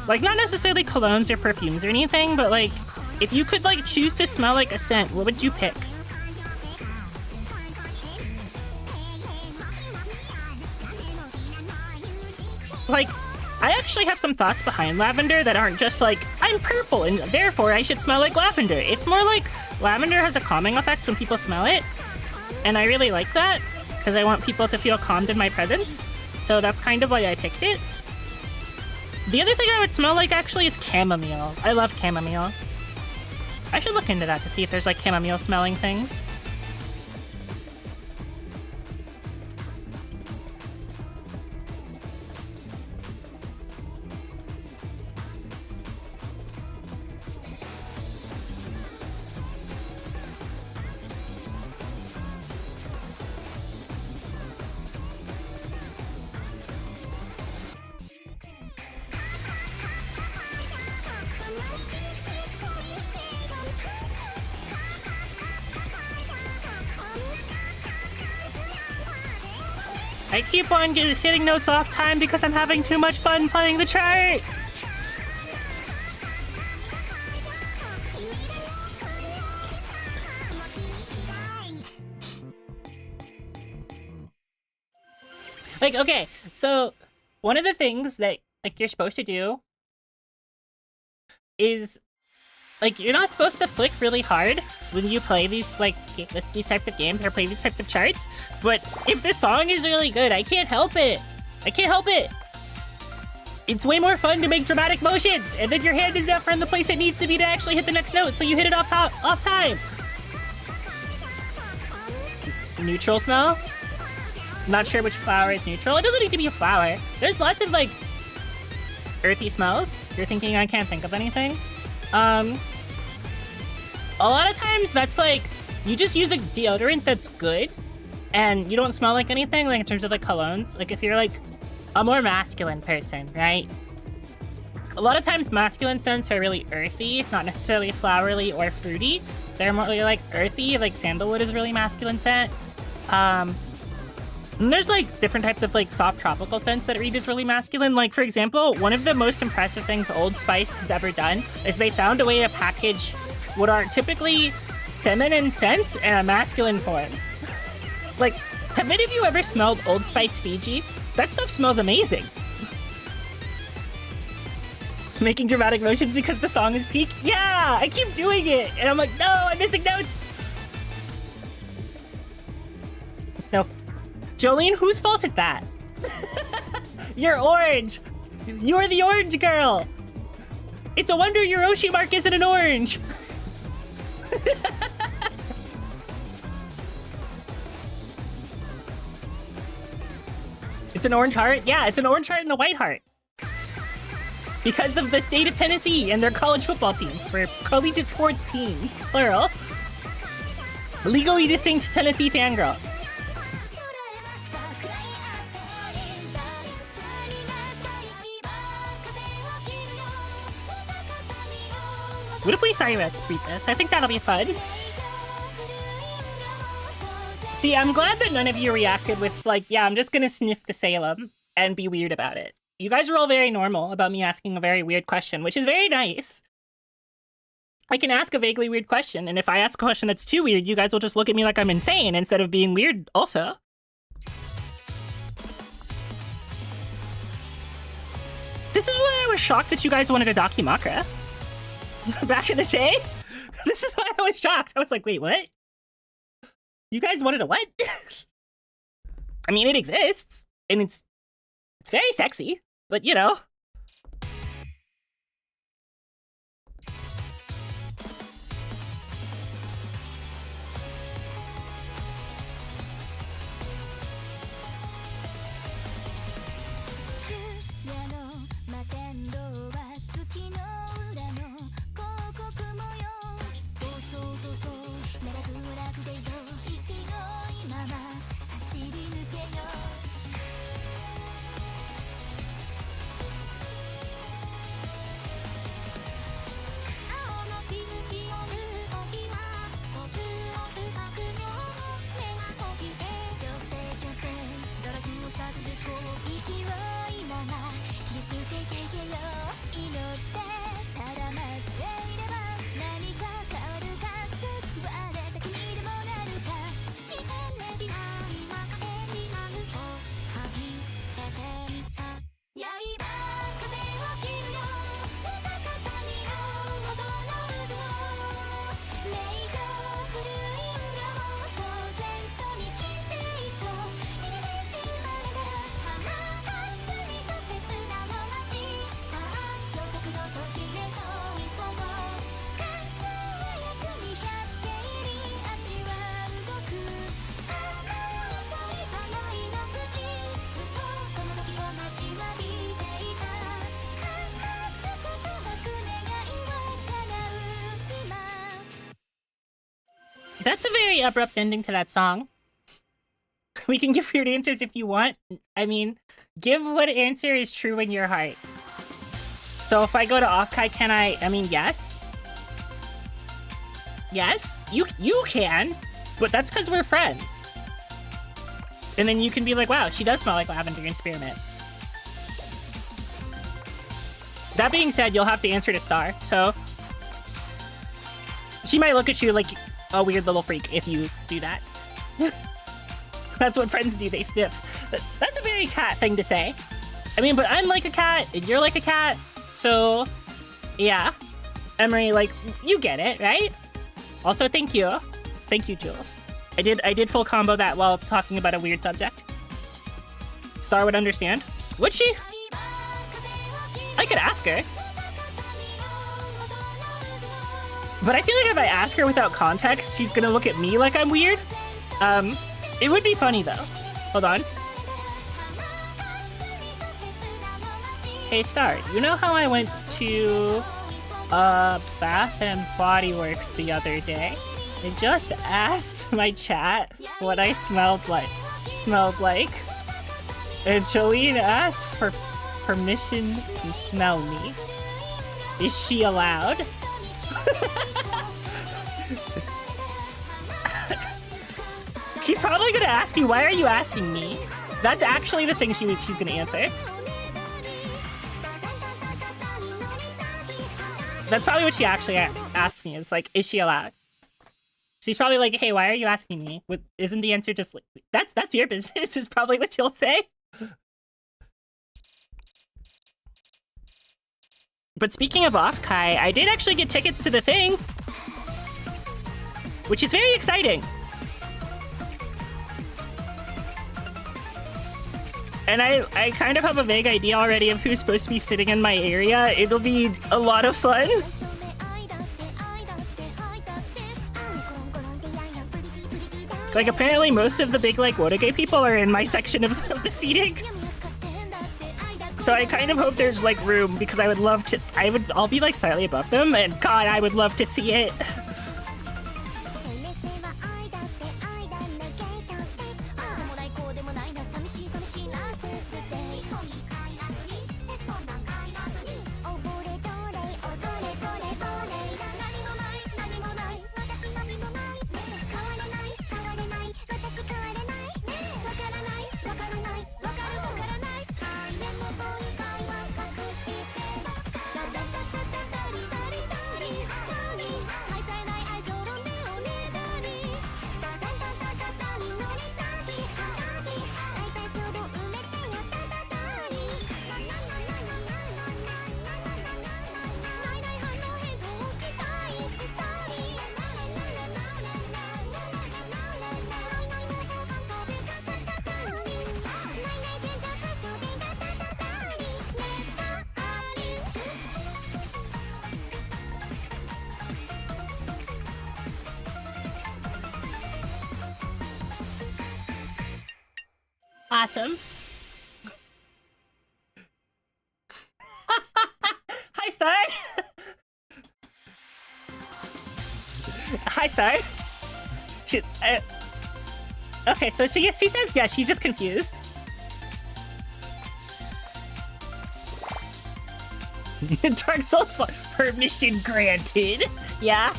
Like not necessarily colognes or perfumes or anything, but like if you could like choose to smell like a scent, what would you pick? Like, I actually have some thoughts behind lavender that aren't just like, I'm purple and therefore I should smell like lavender. It's more like lavender has a calming effect when people smell it, and I really like that because I want people to feel calmed in my presence. So that's kind of why I picked it. The other thing I would smell like actually is chamomile. I love chamomile. I should look into that to see if there's like chamomile smelling things. I keep on hitting notes off time because I'm having too much fun playing the chart! Like, okay, so one of the things that like you're supposed to do is like you're not supposed to flick really hard when you play these like these types of games or play these types of charts, but if this song is really good, I can't help it. I can't help it. It's way more fun to make dramatic motions, and then your hand is never in the place it needs to be to actually hit the next note, so you hit it off time. Neutral smell? Not sure which flower is neutral. It doesn't need to be a flower. There's lots of like earthy smells. You're thinking I can't think of anything? A lot of times that's like, you just use a deodorant that's good and you don't smell like anything, like in terms of like colognes. Like if you're like a more masculine person, right? A lot of times masculine scents are really earthy, not necessarily flowery or fruity. They're more like earthy, like sandalwood is a really masculine scent. And there's like different types of like soft tropical scents that read as really masculine. Like for example, one of the most impressive things Old Spice has ever done is they found a way to package what are typically feminine scents in a masculine form. Like, have any of you ever smelled Old Spice Fiji? That stuff smells amazing. Making dramatic motions because the song is peak? Yeah, I keep doing it. And I'm like, no, I'm missing notes. So, Jolene, whose fault is that? You're orange. You're the orange girl. It's a wonder your Oshi mark isn't an orange. It's an orange heart? Yeah, it's an orange heart and a white heart. Because of the state of Tennessee and their college football team, or collegiate sports teams, plural. Legally distinct Tennessee fangirl. What if we silent read this? I think that'll be fun. See, I'm glad that none of you reacted with like, yeah, I'm just gonna sniff the Salem and be weird about it. You guys are all very normal about me asking a very weird question, which is very nice. I can ask a vaguely weird question, and if I ask a question that's too weird, you guys will just look at me like I'm insane instead of being weird also. This is why I was shocked that you guys wanted a Dakimakura. Back in the day? This is why I was shocked. I was like, wait, what? You guys wanted a what? I mean, it exists, and it's very sexy, but you know. That's a very abrupt ending to that song. We can give weird answers if you want. I mean, give what answer is true in your heart. So if I go to Offkai, can I mean, yes. Yes, you can, but that's because we're friends. And then you can be like, wow, she does smell like lavender and spearmint. That being said, you'll have to answer to Star, so... She might look at you like a weird little freak if you do that. That's what friends do, they sniff. That's a very cat thing to say. I mean, but I'm like a cat, and you're like a cat, so... Yeah. Emery, like, you get it, right? Also, thank you. Thank you, Jules. I did full combo that while talking about a weird subject. Star would understand. Would she? I could ask her. But I feel like if I ask her without context, she's gonna look at me like I'm weird. It would be funny though. Hold on. Hey Star, you know how I went to Bath and Body Works the other day? I just asked my chat what I smelled like. And Jolene asked for permission to smell me. Is she allowed? She's probably gonna ask you, why are you asking me? That's actually the thing she's gonna answer. That's probably what she actually asked me, is like, is she allowed? She's probably like, hey, why are you asking me? Isn't the answer just like, that's your business, is probably what she'll say. But speaking of Offkai, I did actually get tickets to the thing, which is very exciting. And I kind of have a vague idea already of who's supposed to be sitting in my area. It'll be a lot of fun. Like, apparently most of the big, like, Wotoge people are in my section of the seating. So I kind of hope there's, like, room, because I would love to... I'll be, like, slightly above them, and God, I would love to see it. Awesome. Hi, Star. Hi, Star. Okay, so she says yes, she's just confused. Dark Souls permission granted. Yeah.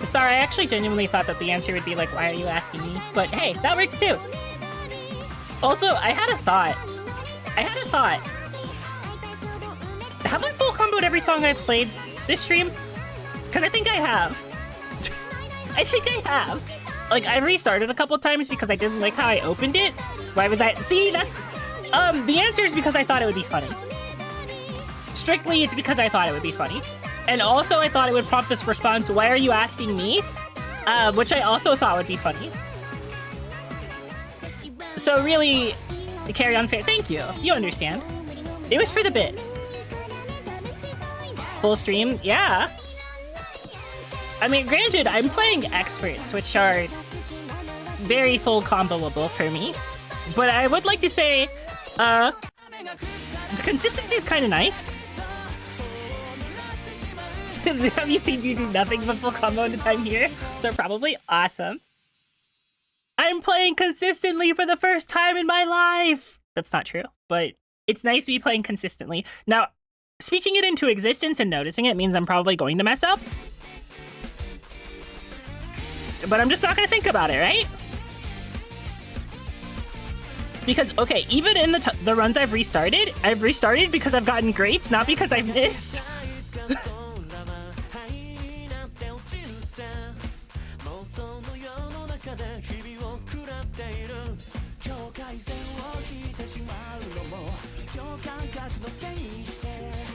Star, I actually genuinely thought that the answer would be like, why are you asking me? But hey, that works too. Also, I had a thought. Have I full comboed every song I've played this stream? Because I think I have. Like, I restarted a couple times because I didn't like how I opened it. Why was I... See, that's... the answer is because I thought it would be funny. Strictly, it's because I thought it would be funny. And also, I thought it would prompt this response, why are you asking me? Which I also thought would be funny. So really, carry on fair. Thank you. You understand. It was for the bit. Full stream? Yeah. I mean, granted, I'm playing experts, which are very full comboable for me. But I would like to say, The consistency is kind of nice. Have you seen you do nothing but full combo in the time here? So probably awesome. I'm playing consistently for the first time in my life. That's not true, but it's nice to be playing consistently. Now, speaking it into existence and noticing it means I'm probably going to mess up. But I'm just not gonna think about it, right? Because, okay, even in the runs I've restarted because I've gotten greats, not because I've missed.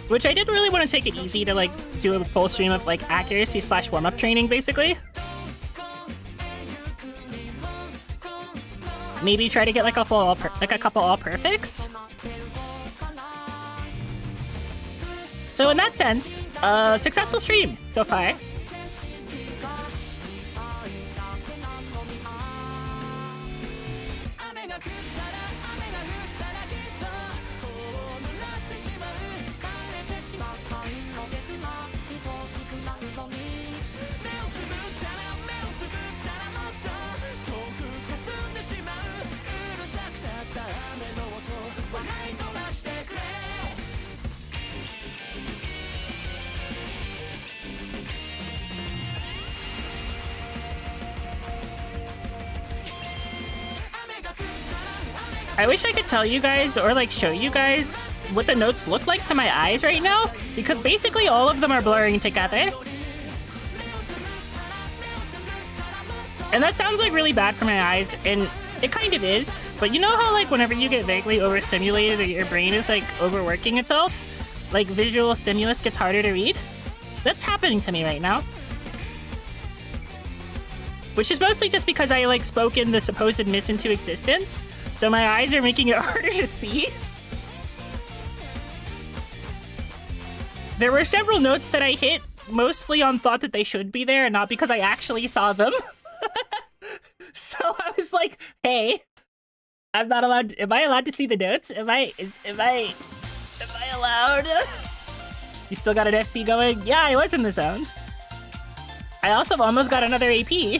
Which I did really want to take it easy to like do a full stream of like accuracy / warm-up training, basically. Maybe try to get like a couple all perfects. So in that sense, successful stream so far. I wish I could tell you guys or like show you guys what the notes look like to my eyes right now, because basically all of them are blurring together. And that sounds like really bad for my eyes, and it kind of is, but you know how like whenever you get vaguely overstimulated or your brain is like overworking itself, like visual stimulus gets harder to read? That's happening to me right now. Which is mostly just because I like spoke in the supposed miss into existence. So my eyes are making it harder to see. There were several notes that I hit, mostly on thought that they should be there, and not because I actually saw them. So I was like, hey, I'm not allowed to, am I allowed to see the notes? Am I allowed? You still got an FC going? Yeah, I was in the zone. I also almost got another AP.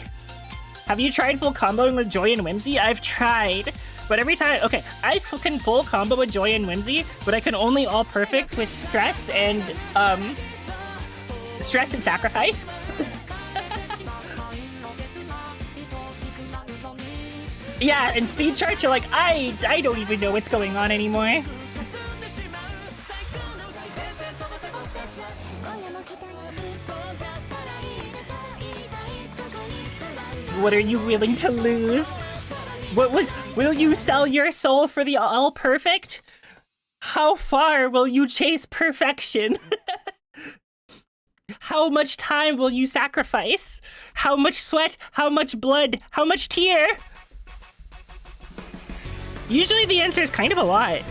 Have you tried full comboing with Joy and Whimsy? I've tried. But every time, okay, I can full combo with Joy and Whimsy, but I can only all perfect with Stress and Sacrifice. Yeah, and Speed Charts, you're like, I don't even know what's going on anymore. What are you willing to lose? Will you sell your soul for the all perfect? How far will you chase perfection? How much time will you sacrifice? How much sweat? How much blood? How much tear? Usually the answer is kind of a lot.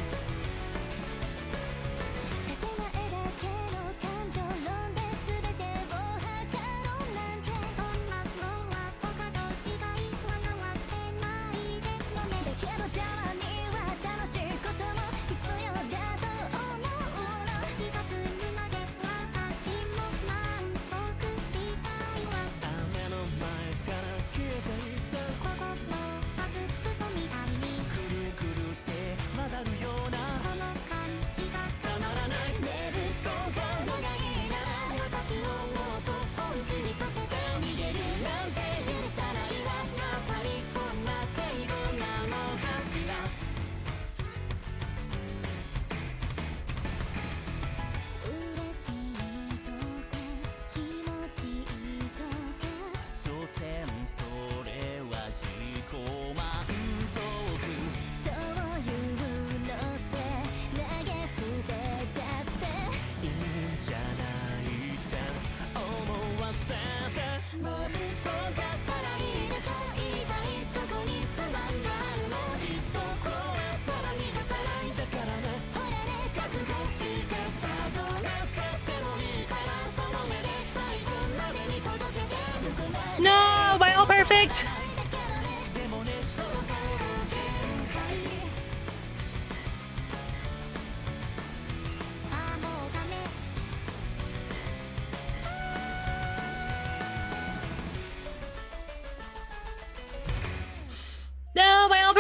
No, my all perfect.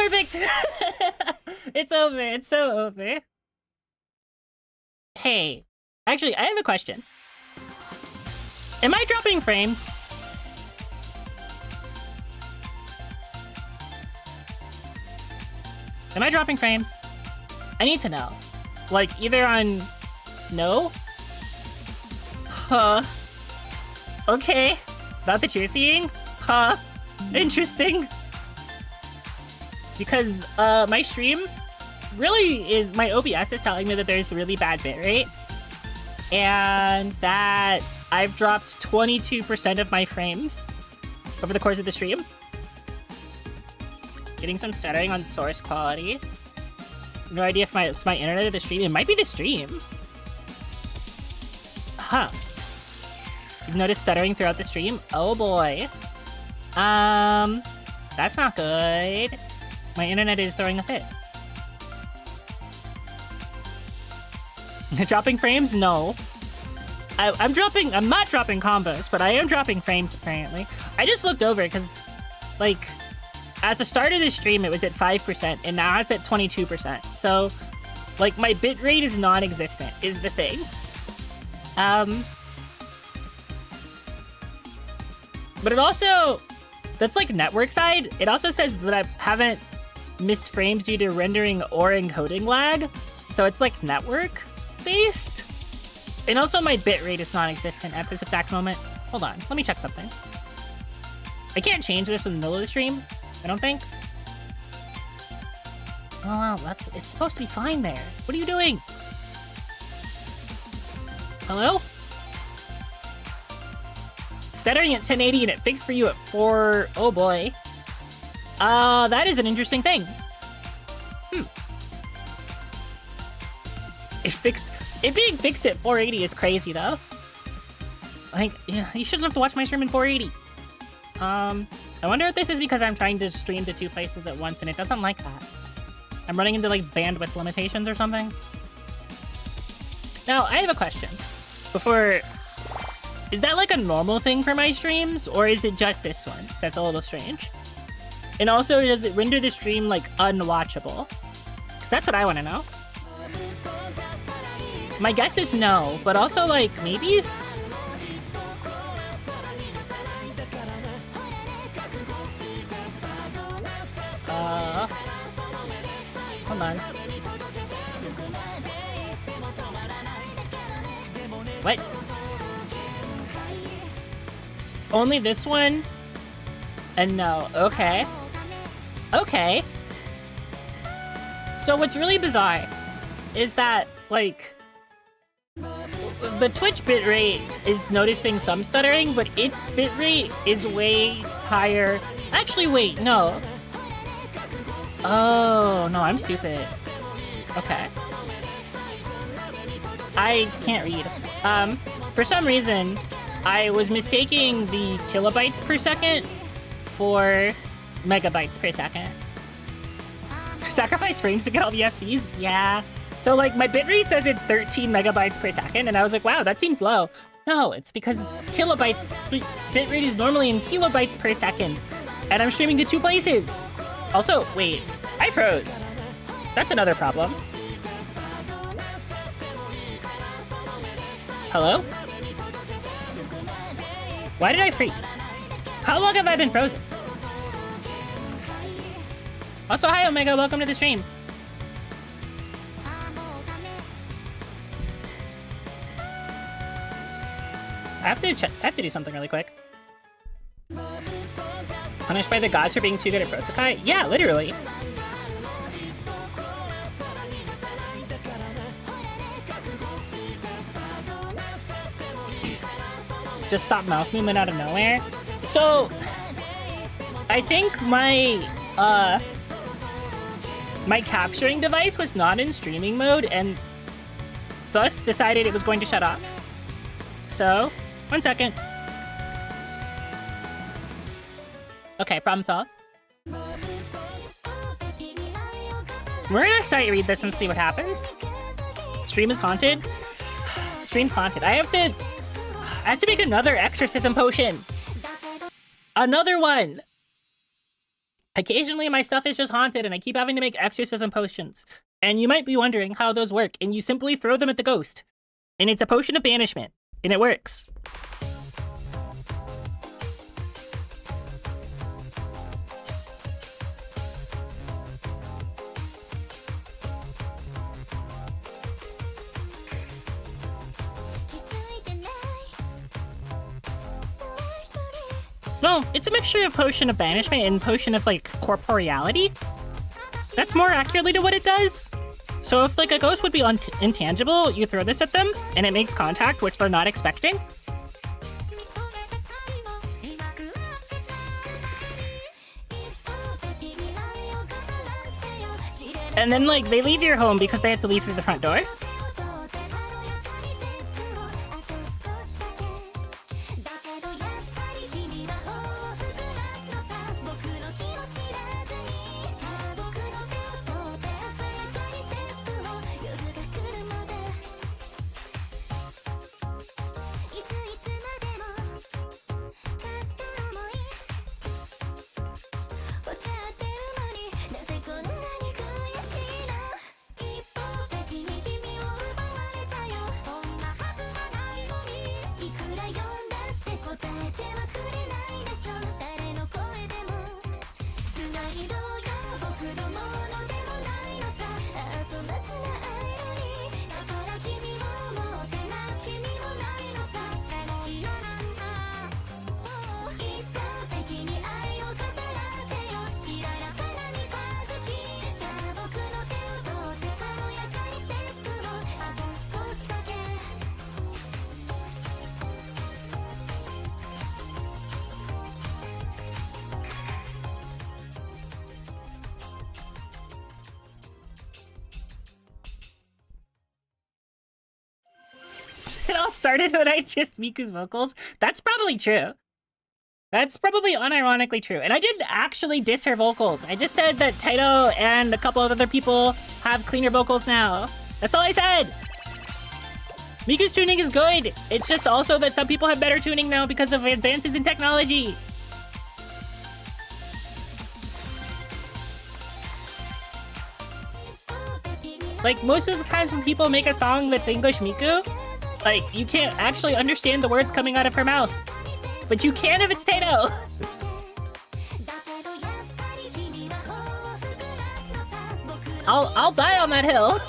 perfect! It's over. It's so over. Hey, actually, I have a question. Am I dropping frames? Am I dropping frames? I need to know. Like, either on... No? Huh. Okay. Not that you're seeing? Huh. Interesting. Because, my stream really is... My OBS is telling me that there's really bad bitrate. And that I've dropped 22% of my frames over the course of the stream. Getting some stuttering on source quality. No idea if it's my internet or the stream. It might be the stream. Huh. You've noticed stuttering throughout the stream? Oh boy. That's not good. My internet is throwing a fit. Dropping frames? No. I'm not dropping combos, but I am dropping frames apparently. I just looked over because, like, at the start of the stream it was at 5%, and now it's at 22%. So, like, my bitrate is non-existent, is the thing. But it also, that's like network side. It also says that I haven't missed frames due to rendering or encoding lag. So it's like network based. And also my bitrate is non-existent at this exact moment. Hold on, let me check something. I can't change this in the middle of the stream, I don't think. Oh, it's supposed to be fine there. What are you doing? Hello? Stuttering at 1080 and it fixed for you at 4... Oh boy. That is an interesting thing. It being fixed at 480 is crazy though. Like, yeah, you shouldn't have to watch my stream in 480. I wonder if this is because I'm trying to stream to 2 places at once and it doesn't like that. I'm running into like bandwidth limitations or something. Now, I have a question. Before... Is that like a normal thing for my streams, or is it just this one that's a little strange? And also, does it render the stream like unwatchable? 'Cause that's what I want to know. My guess is no, but also like maybe? Hold on. What? Only this one? And no. Okay. Okay. So what's really bizarre is that, like, the Twitch bitrate is noticing some stuttering, but its bitrate is way higher. Actually, wait, no. Oh, no, I'm stupid. Okay. I can't read. For some reason, I was mistaking the kilobytes per second for megabytes per second. Sacrifice frames to get all the FCs? Yeah. So, like, my bitrate says it's 13 megabytes per second, and I was like, wow, that seems low. No, it's because kilobytes, bitrate is normally in kilobytes per second, and I'm streaming to 2 places. Also, wait, I froze. That's another problem. Hello? Why did I freeze? How long have I been frozen? Also, hi Omega, welcome to the stream. I have to do something really quick. Punished by the gods for being too good at Prosokai? Yeah, literally. Just stop mouth movement out of nowhere. So, I think my capturing device was not in streaming mode and thus decided it was going to shut off. So, 1 second. Okay, problem solved. We're gonna sight read this and see what happens. Stream is haunted. Stream's haunted. I have to make another exorcism potion. Another one. Occasionally, my stuff is just haunted and I keep having to make exorcism potions. And you might be wondering how those work, and you simply throw them at the ghost. And it's a potion of banishment, and it works. No, it's a mixture of potion of banishment and potion of, like, corporeality. That's more accurately to what it does. So if, like, a ghost would be intangible, you throw this at them, and it makes contact, which they're not expecting. And then, like, they leave your home because they have to leave through the front door. It all started when I dissed Miku's vocals. That's probably true. That's probably unironically true. And I didn't actually diss her vocals. I just said that Taito and a couple of other people have cleaner vocals now. That's all I said. Miku's tuning is good. It's just also that some people have better tuning now because of advances in technology. Like, most of the times when people make a song that's English Miku, like, you can't actually understand the words coming out of her mouth. But you can if it's Taito. I'll die on that hill.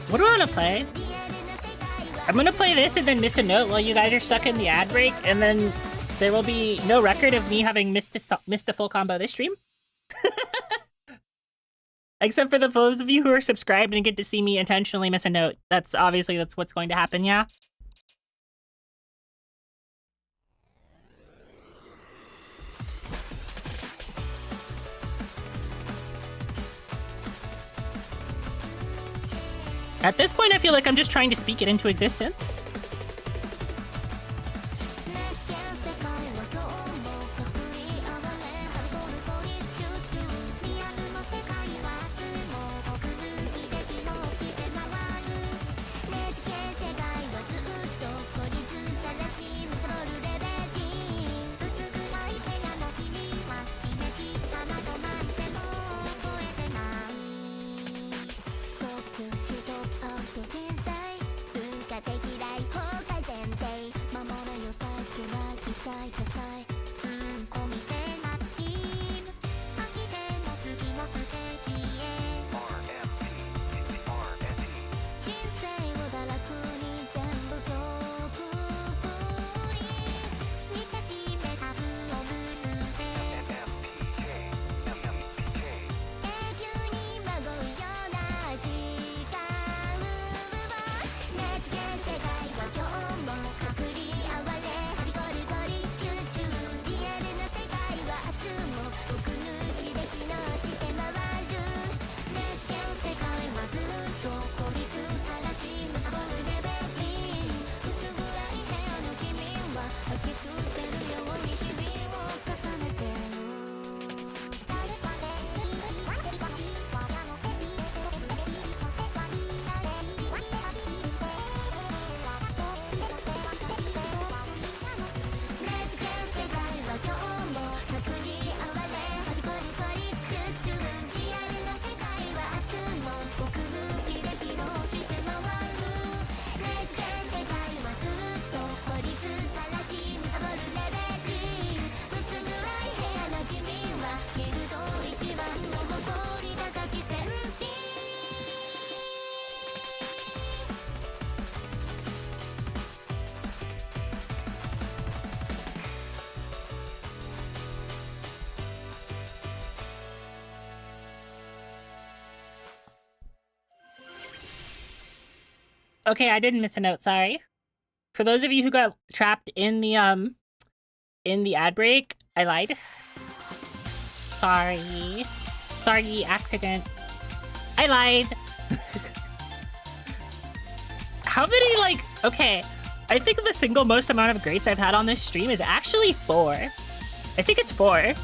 What do I want to play? I'm gonna play this and then miss a note while you guys are stuck in the ad break, and then there will be no record of me having missed a full combo this stream. Except for those of you who are subscribed and get to see me intentionally miss a note. That's what's going to happen, yeah? At this point, I feel like I'm just trying to speak it into existence. Okay, I didn't miss a note, sorry. For those of you who got trapped in the ad break, I lied. Sorry. Sorry, accident. I lied. How many, like, okay. I think the single most amount of greats I've had on this stream is actually 4. I think it's 4.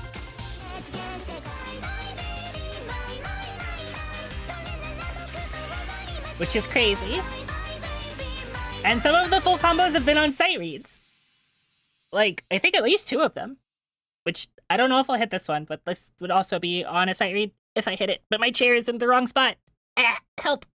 Which is crazy. And some of the full combos have been on sight reads. Like, I think at least 2 of them. Which, I don't know if I'll hit this one, but this would also be on a sight read if I hit it. But my chair is in the wrong spot. Ah, help.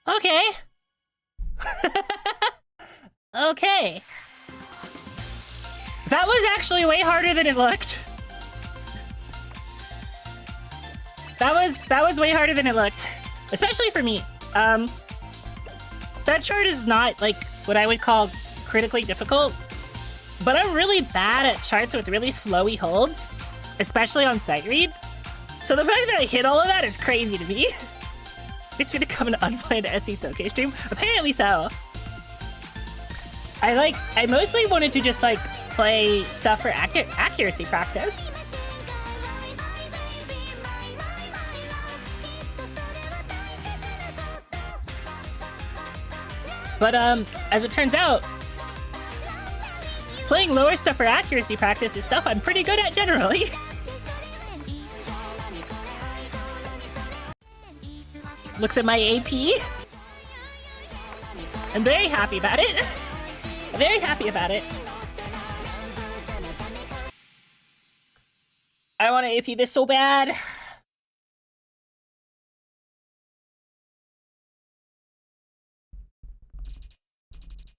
Okay. Okay. That was actually way harder than it looked. That was way harder than it looked. Especially for me. That chart is not, like, what I would call critically difficult. But I'm really bad at charts with really flowy holds. Especially on sight read. So the fact that I hit all of that is crazy to me. It's gonna come an unplanned SE Soke stream? Apparently so. I mostly wanted to just, like, play stuff for accuracy practice. But, as it turns out, playing lower stuff for accuracy practice is stuff I'm pretty good at generally. Looks at my AP. I'm very happy about it. Very happy about it. I want to AP this so bad.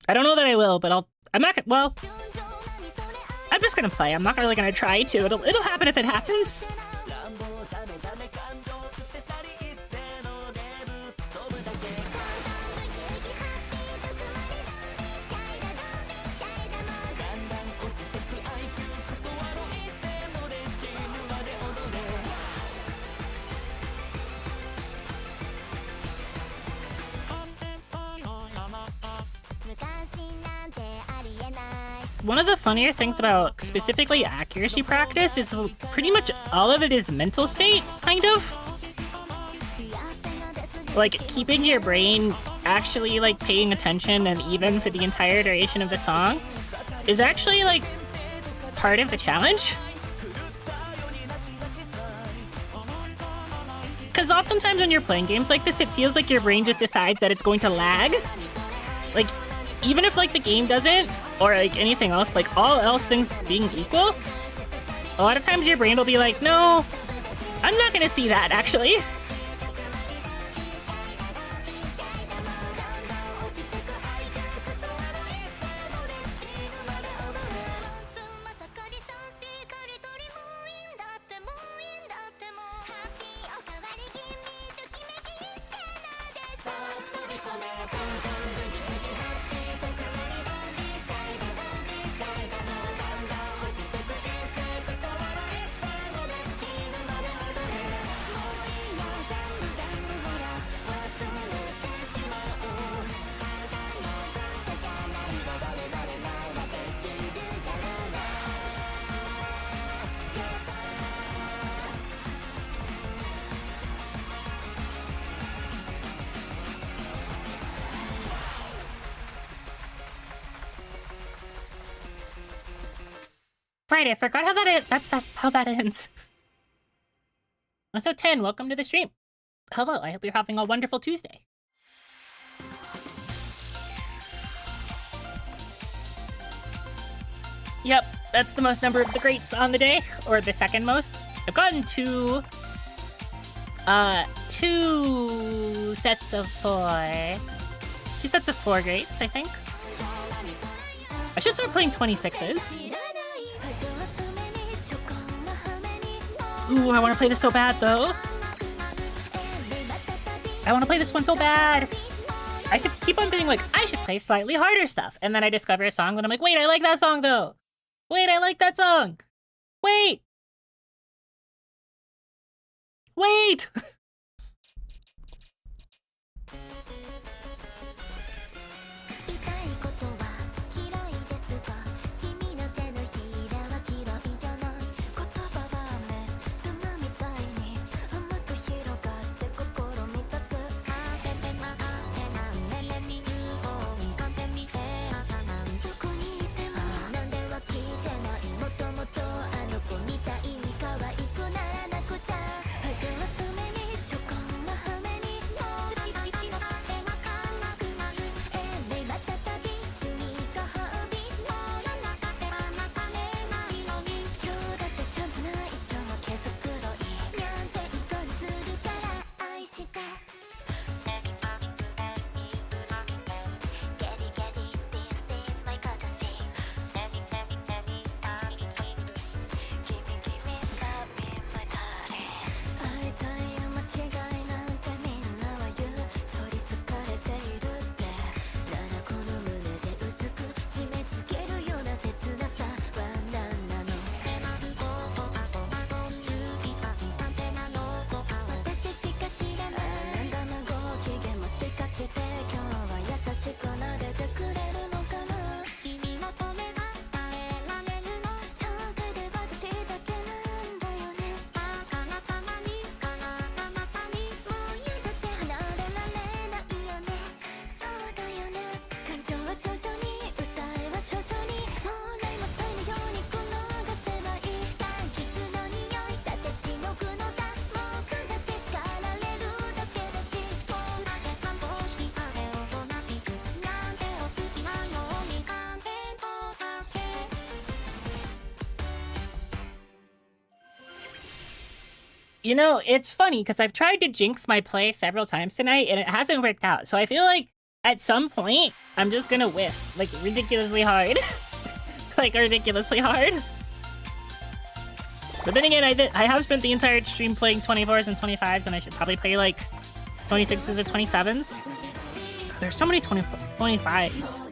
I don't know that I will, but I'm not gonna, well, I'm just gonna play. I'm not really gonna try to. It'll happen if it happens. one of the funnier things about specifically accuracy practice is pretty much all of it is mental state, kind of. Like, keeping your brain actually, like, paying attention and even for the entire duration of the song is actually, like, part of the challenge. Because oftentimes when you're playing games like this, it feels like your brain just decides that it's going to lag. Like, even if, like, the game doesn't, or, like, anything else, like, all else things being equal, a lot of times your brain will be like, no, I'm not gonna see that, actually. Right, I forgot how how that ends. So 10, welcome to the stream. Hello, I hope you're having a wonderful Tuesday. Yep, that's the most number of the greats on the day, or the second most. I've gotten two sets of four greats, I think. I should start playing 26s. Ooh, I want to play this so bad, though. I want to play this one so bad. I could keep on being like, I should play slightly harder stuff. And then I discover a song, and I'm like, wait, I like that song, though. Wait, I like that song. Wait. Wait. You know, it's funny because I've tried to jinx my play several times tonight and it hasn't worked out. So I feel like at some point, I'm just gonna whiff, like, ridiculously hard. Like, ridiculously hard. But then again, I have spent the entire stream playing 24s and 25s, and I should probably play, like, 26s or 27s. There's so many 25s.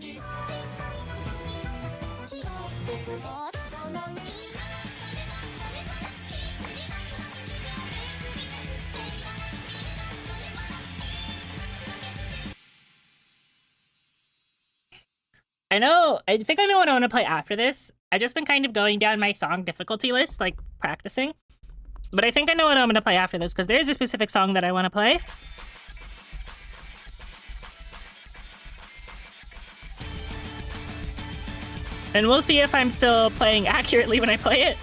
I think I know what I want to play after this. I've just been kind of going down my song difficulty list, like practicing. But I think I know what I'm going to play after this, because there's a specific song that I want to play. And we'll see if I'm still playing accurately when I play it.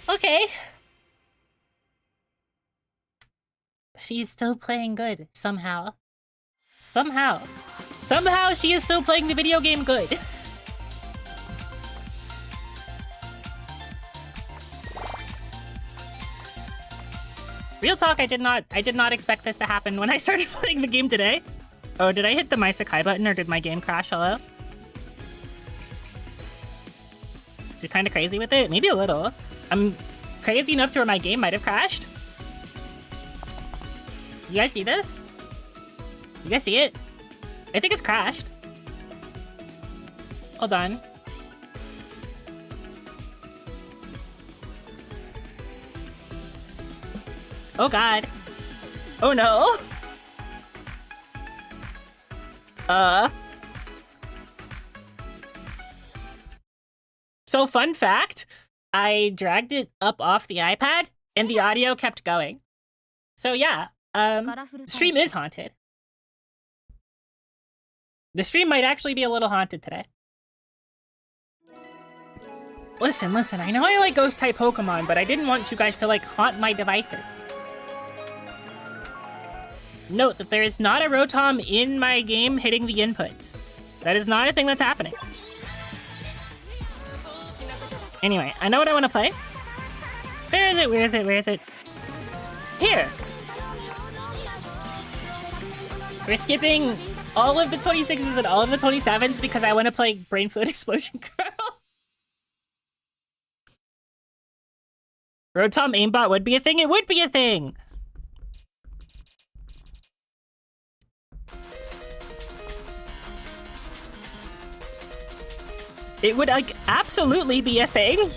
Okay. She's still playing good, somehow. Somehow she is still playing the video game good. Real talk, I did not expect this to happen when I started playing the game today. Oh, did I hit the My Sakai button or did my game crash? Hello? Is it kind of crazy with it? Maybe a little. I'm crazy enough to where my game might have crashed. You guys see this? You guys see it? I think it's crashed. Hold on. Oh god. Oh no. So fun fact, I dragged it up off the iPad and the audio kept going. So yeah, stream is haunted. The stream might actually be a little haunted today. Listen, I know I like ghost type Pokemon, but I didn't want you guys to like haunt my devices. Note that there is not a Rotom in my game hitting the inputs. That is not a thing that's happening. Anyway, I know what I want to play. Where is it? Where is it? Where is it? Here! We're skipping all of the 26s and all of the 27s because I want to play Brain Fluid Explosion Girl. Rotom aimbot would be a thing? It would be a thing! It would, like, absolutely be a thing.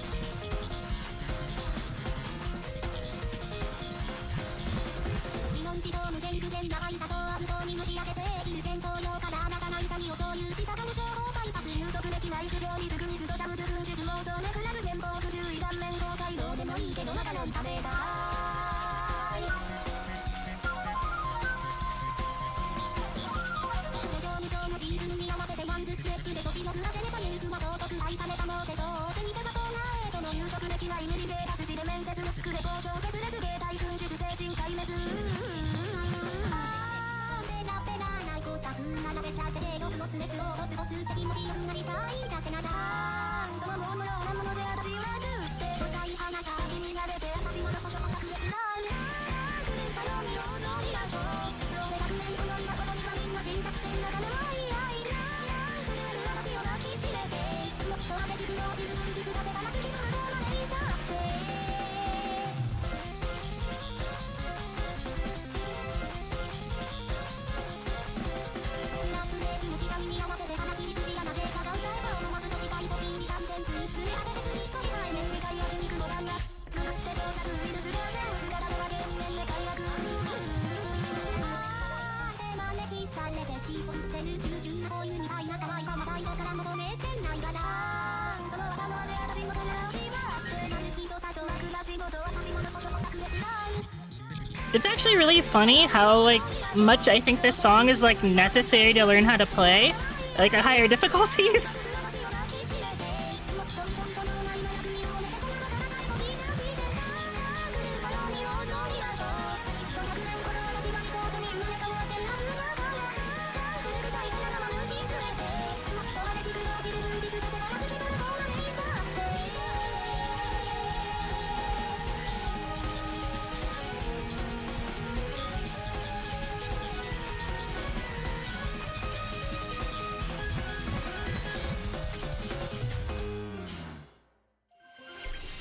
It's actually really funny how, like, much I think this song is, like, necessary to learn how to play, like, at higher difficulties.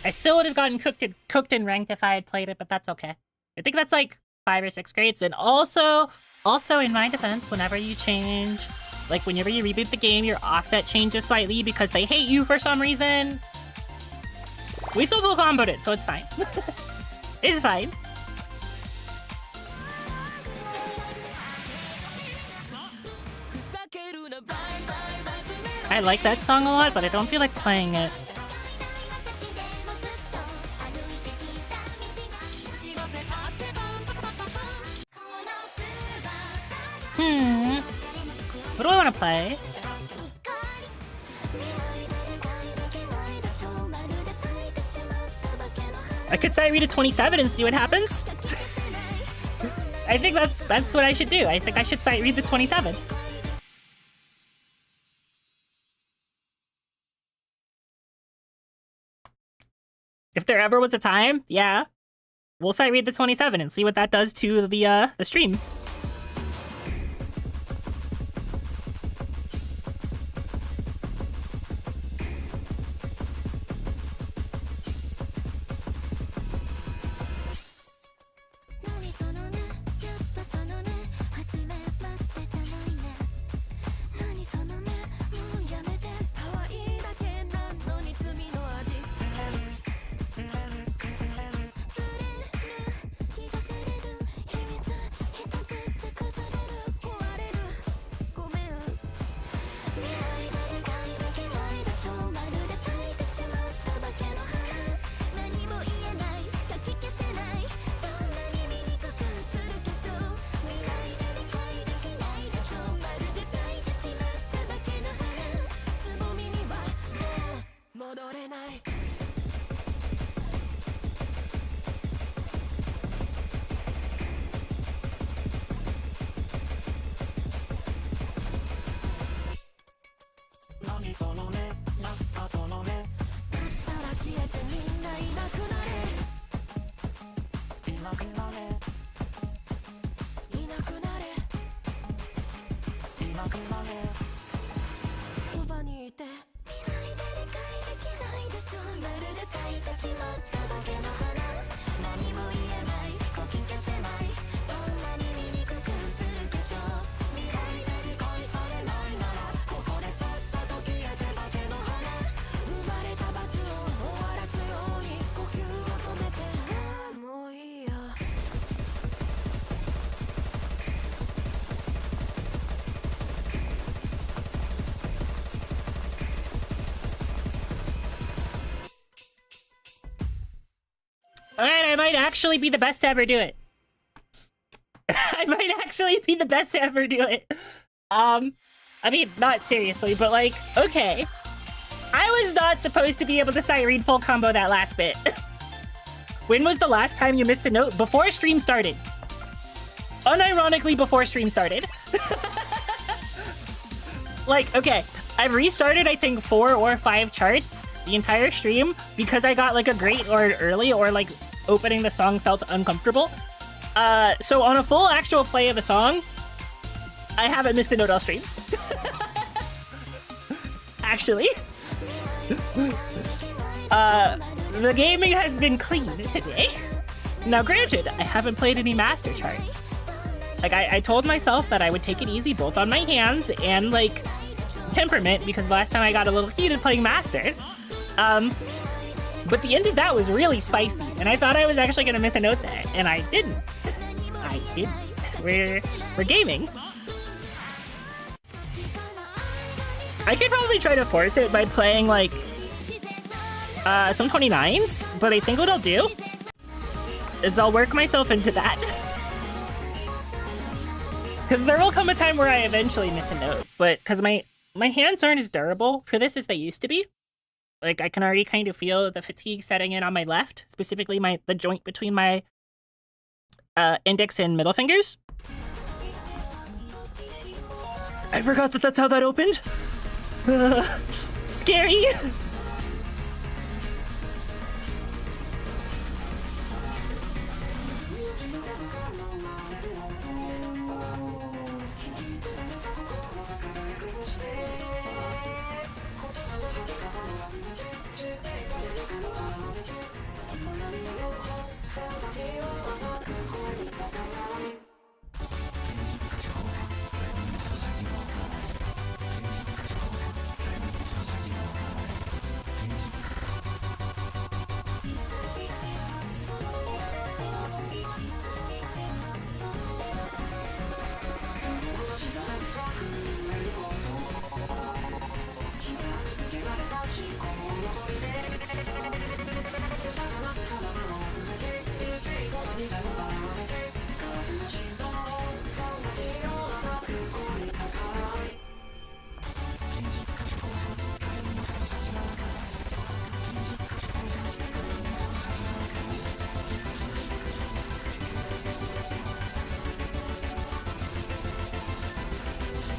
I still would have gotten cooked and ranked if I had played it, but that's okay. I think that's like 5 or 6 grades. And also in my defense, whenever you change, like whenever you reboot the game, your offset changes slightly because they hate you for some reason. We still full comboed it, so it's fine. It's fine. I like that song a lot, but I don't feel like playing it. What do I want to play? I could say read a 27 and see what happens. I think that's what I should do. I think I should sight read the 27. If there ever was a time, yeah, we'll sight read the 27 and see what that does to the stream. Alright, I might actually be the best to ever do it. I might actually be the best to ever do it. I mean, not seriously, but like, okay. I was not supposed to be able to sight read full combo that last bit. When was the last time you missed a note? Before stream started. Unironically, before stream started. Like, okay, I've restarted, I think, 4 or 5 charts the entire stream because I got like a great or early or like opening the song felt uncomfortable. So on a full actual play of a song, I haven't missed a note all stream. Actually. The gaming has been clean today. Now granted, I haven't played any master charts. Like, I told myself that I would take it easy both on my hands and, like, temperament, because last time I got a little heated playing masters. But the end of that was really spicy, and I thought I was actually gonna miss a note there, and I didn't. I didn't. We're gaming. I could probably try to force it by playing, like, some 29s, but I think what I'll do is I'll work myself into that. Because there will come a time where I eventually miss a note, but because my hands aren't as durable for this as they used to be. Like, I can already kind of feel the fatigue setting in on my left, specifically the joint between my index and middle fingers. I forgot that that's how that opened. Scary.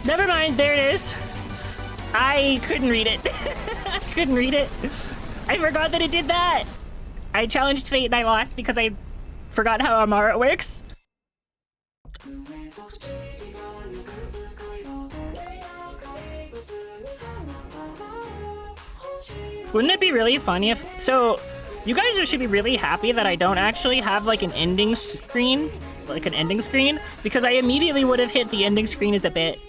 Never mind, there it is. I couldn't read it. I couldn't read it. I forgot that it did that. I challenged fate and I lost because I forgot how Amara works. Wouldn't it be really funny if... So, you guys should be really happy that I don't actually have like an ending screen. Like an ending screen. Because I immediately would have hit the ending screen as a bit.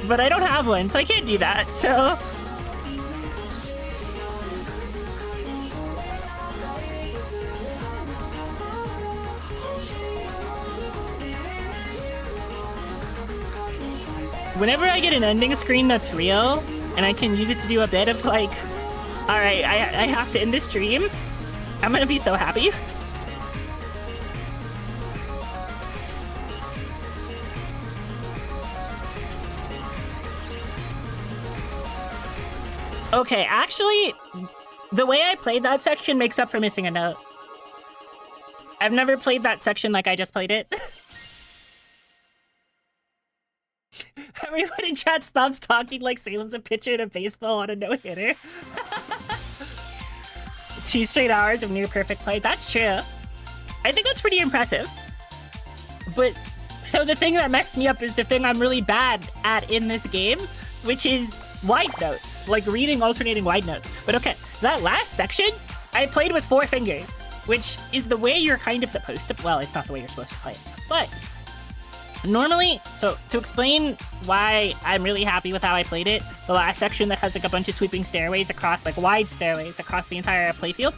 But I don't have one, so I can't do that, so... Whenever I get an ending screen that's real, and I can use it to do a bit of like, alright, I have to end this stream, I'm gonna be so happy. Okay, actually, the way I played that section makes up for missing a note. I've never played that section like I just played it. Everyone in chat stops talking like Salem's a pitcher in a baseball on a no-hitter. 2 straight hours of near perfect play. That's true. I think that's pretty impressive. But, so the thing that messed me up is the thing I'm really bad at in this game, which is wide notes, like reading alternating wide notes. But okay, that last section, I played with 4 fingers, which is the way you're kind of supposed to, well, it's not the way you're supposed to play it, but normally, so to explain why I'm really happy with how I played it, the last section that has like a bunch of sweeping stairways across, like wide stairways across the entire playfield,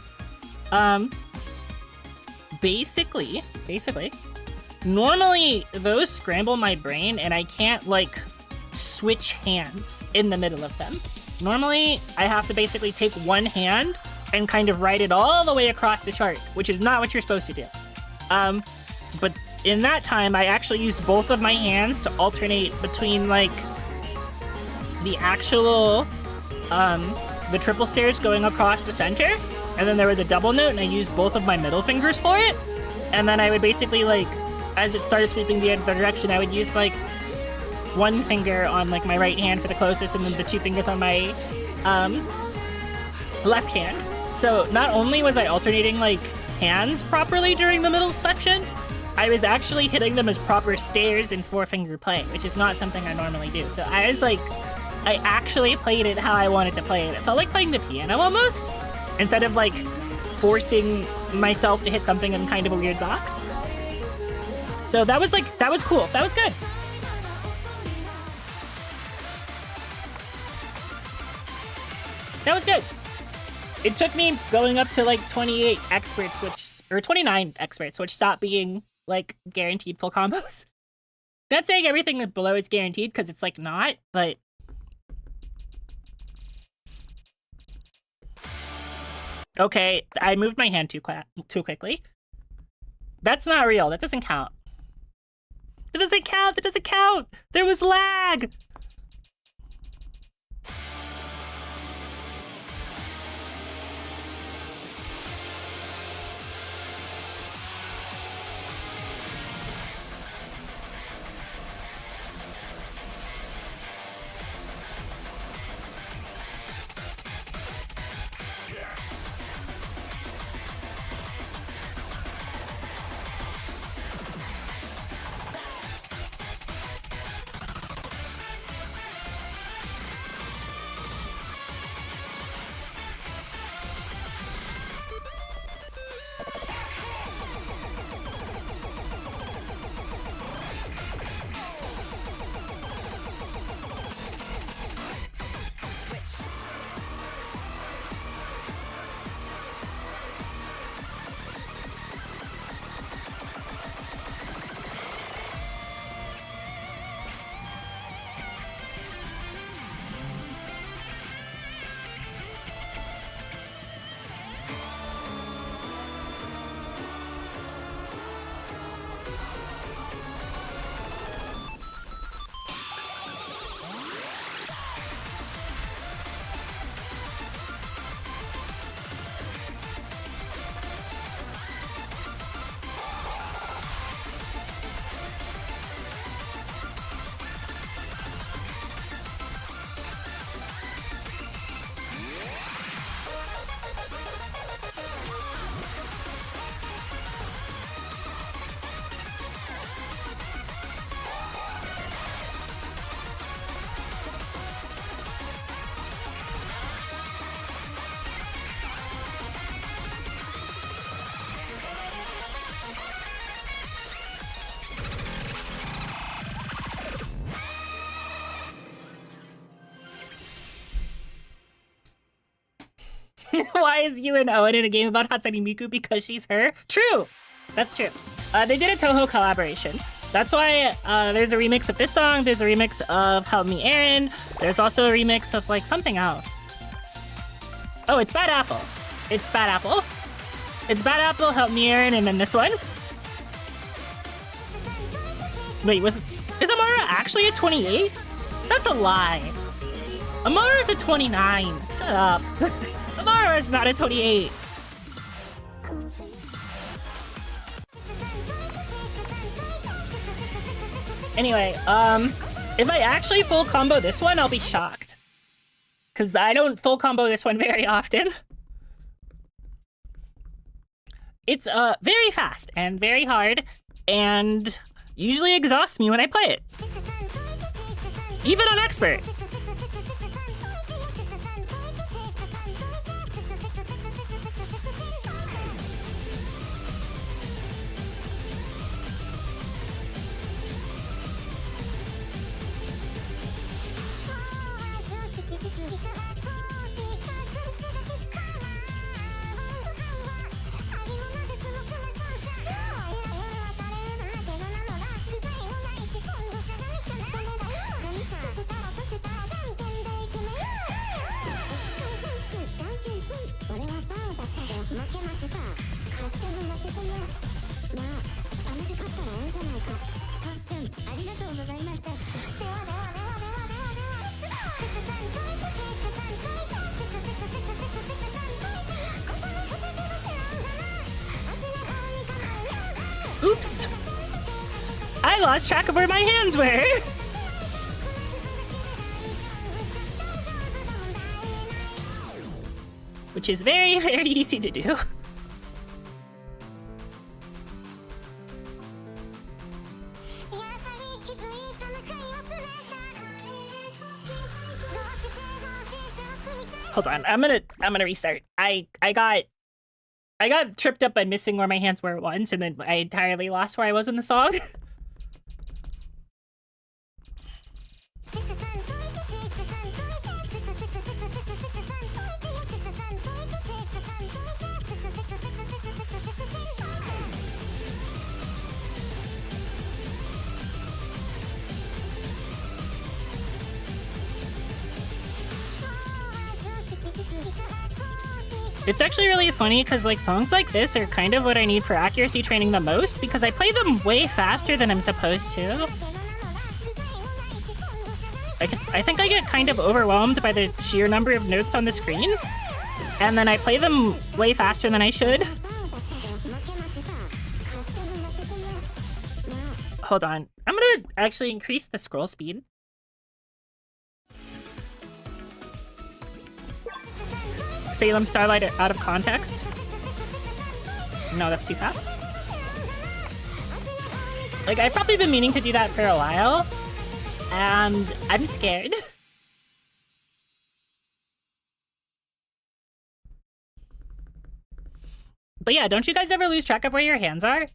basically, normally those scramble my brain and I can't like switch hands in the middle of them. Normally, I have to basically take one hand and kind of write it all the way across the chart, which is not what you're supposed to do. But in that time, I actually used both of my hands to alternate between, like, the actual, the triple stairs going across the center, and then there was a double note, and I used both of my middle fingers for it, and then I would basically, like, as it started sweeping the other direction, I would use like one finger on like my right hand for the closest, and then the two fingers on my left hand. So not only was I alternating like hands properly during the middle section, I was actually hitting them as proper stairs in 4-finger play, which is not something I normally do. So I was like, I actually played it how I wanted to play it. It felt like playing the piano almost, instead of like forcing myself to hit something in kind of a weird box. So that was like, that was cool. That was good. That was good. It took me going up to like 28 experts, or 29 experts, which stopped being like guaranteed full combos. Not saying everything below is guaranteed, because it's like not, but okay, I moved my hand too quickly. That's not real. That doesn't count. That doesn't count. That doesn't count. There was lag. Why is you and Owen in a game about Hatsune Miku? Because she's her? True! That's true. They did a Toho collaboration. That's why there's a remix of this song, there's a remix of Help Me Aaron, there's also a remix of like something else. Oh, it's Bad Apple. It's Bad Apple. It's Bad Apple, Help Me Aaron, and then this one. Wait, is Amara actually a 28? That's a lie. Amara's a 29. Shut up. Amara's not a 28. Anyway, if I actually full combo this one, I'll be shocked. Because I don't full combo this one very often. It's very fast and very hard, and usually exhausts me when I play it. Even on expert. Oops. I lost track of where my hands were. Which is very, very easy to do. Hold on, I'm gonna restart. I got tripped up by missing where my hands were once, and then I entirely lost where I was in the song. It's actually really funny because like songs like this are kind of what I need for accuracy training the most because I play them way faster than I'm supposed to. I think I get kind of overwhelmed by the sheer number of notes on the screen, and then I play them way faster than I should. Hold on, I'm gonna actually increase the scroll speed. Salem Starlight out of context. No, that's too fast. Like, I've probably been meaning to do that for a while, and I'm scared. But yeah, don't you guys ever lose track of where your hands are?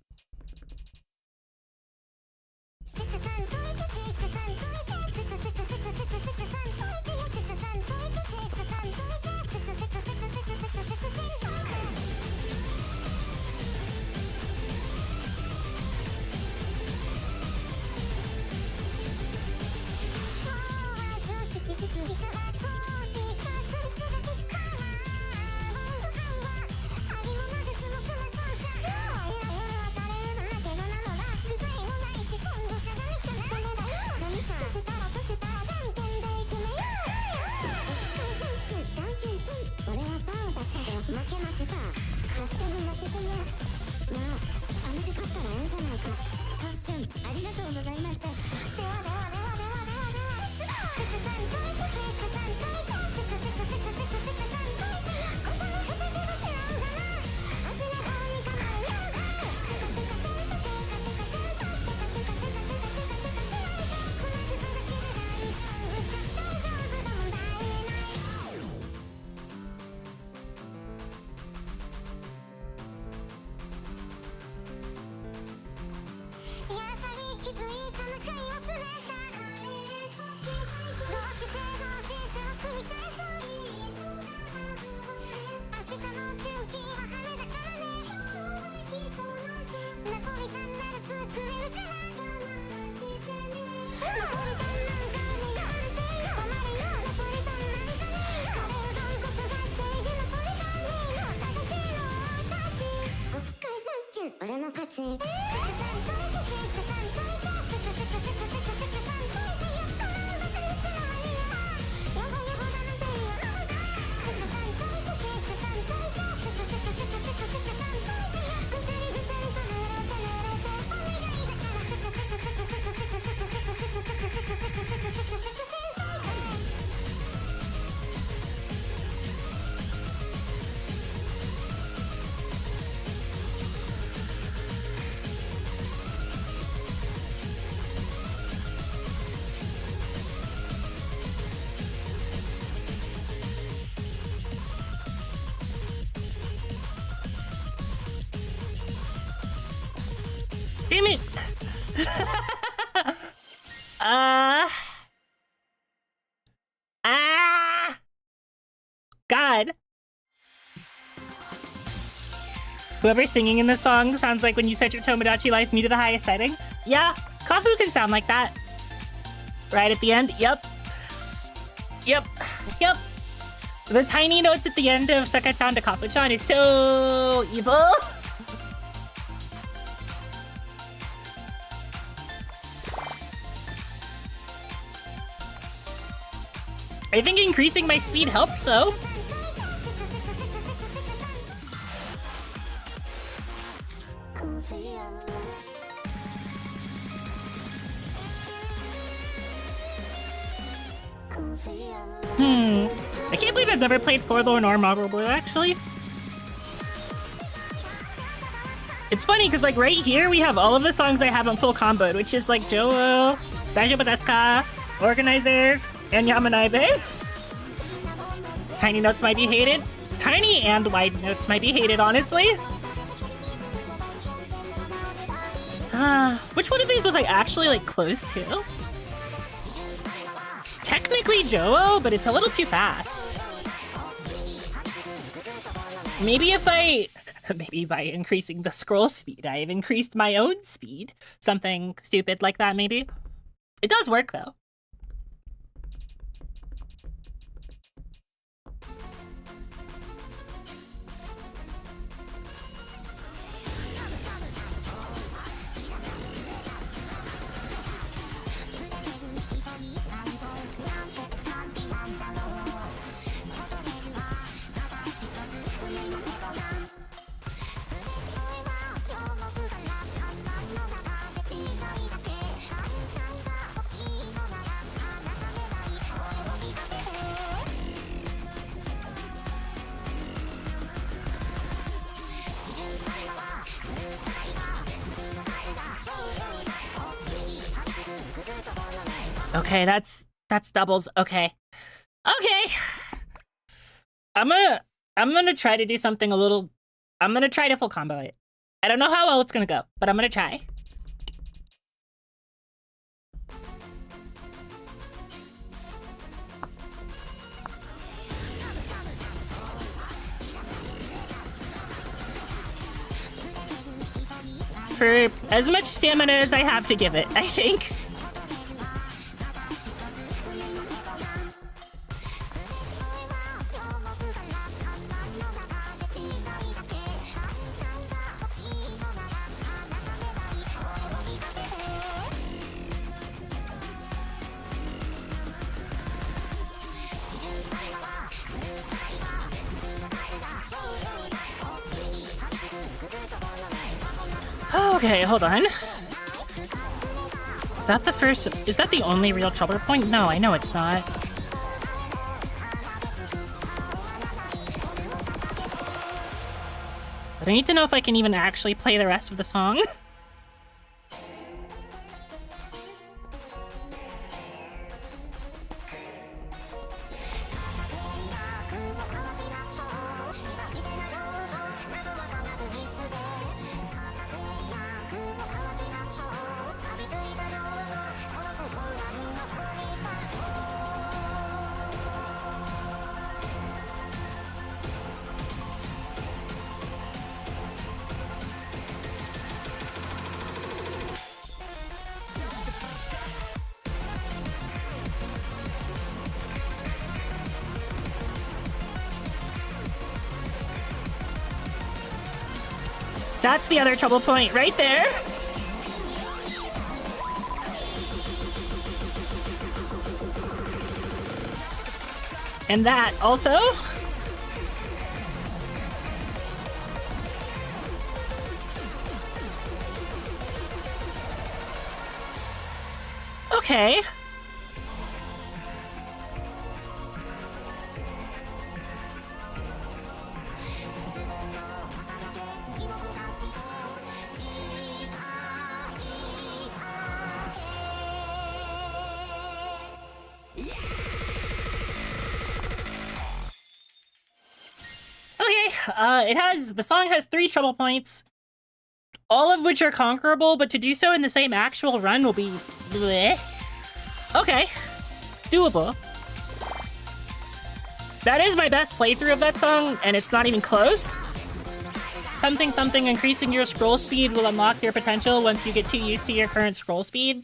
Damn it! God. Whoever's singing in this song sounds like when you set your Tomodachi Life Me to the highest setting. Yeah, Kafu can sound like that. Right at the end, yep. Yep, yep. The tiny notes at the end of Sakatan to Kafu-chan is so evil. I think increasing my speed helped, though. I can't believe I've never played Forlorn or Marble Blue, actually. It's funny, because, like, right here, we have all of the songs I haven't full comboed, which is, like, Joe, Daijoubu Desu Ka, Organizer, and Yamanaibe. Tiny notes might be hated. Tiny and wide notes might be hated, honestly. Which one of these was I actually, like, close to? Technically Joe, but it's a little too fast. Maybe if maybe by increasing the scroll speed, I have increased my own speed. Something stupid like that, maybe. It does work, though. Okay, that's doubles. Okay. Okay. I'm gonna try to do something a little. I'm gonna try to full combo it. I don't know how well it's gonna go, but I'm gonna try. For as much stamina as I have to give it, I think. Okay, hold on. Is that the first? Is that the only real trouble point? No, I know it's not. But I need to know if I can even actually play the rest of the song. That's the other trouble point right there. And that also. Okay. The song has 3 trouble points, all of which are conquerable, but to do so in the same actual run will be bleh. Okay, doable. That is my best playthrough of that song, and it's not even close. Something increasing your scroll speed will unlock your potential once you get too used to your current scroll speed.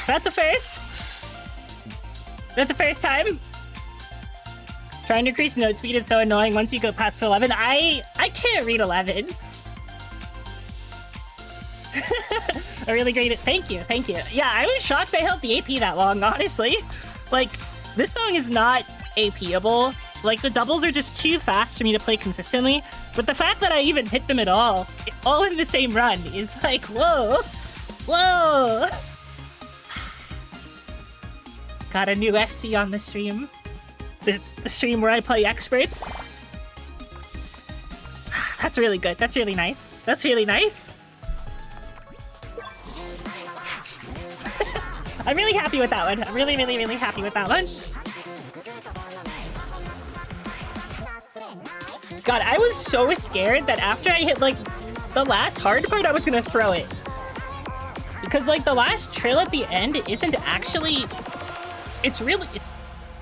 That's a first. That's the first time. Trying to increase note speed is so annoying once you go past 11. I can't read 11. A really great... Thank you, thank you. Yeah, I was shocked they held the AP that long, honestly. Like, this song is not AP-able. Like, the doubles are just too fast for me to play consistently. But the fact that I even hit them at all in the same run, is like, whoa. Whoa. Got a new FC on the stream. The stream where I play experts. That's really good. That's really nice. That's really nice. Yes. I'm really happy with that one. I'm really, really, really happy with that one. God, I was so scared that after I hit, like, the last hard part, I was gonna throw it. Because, like, the last trill at the end isn't actually...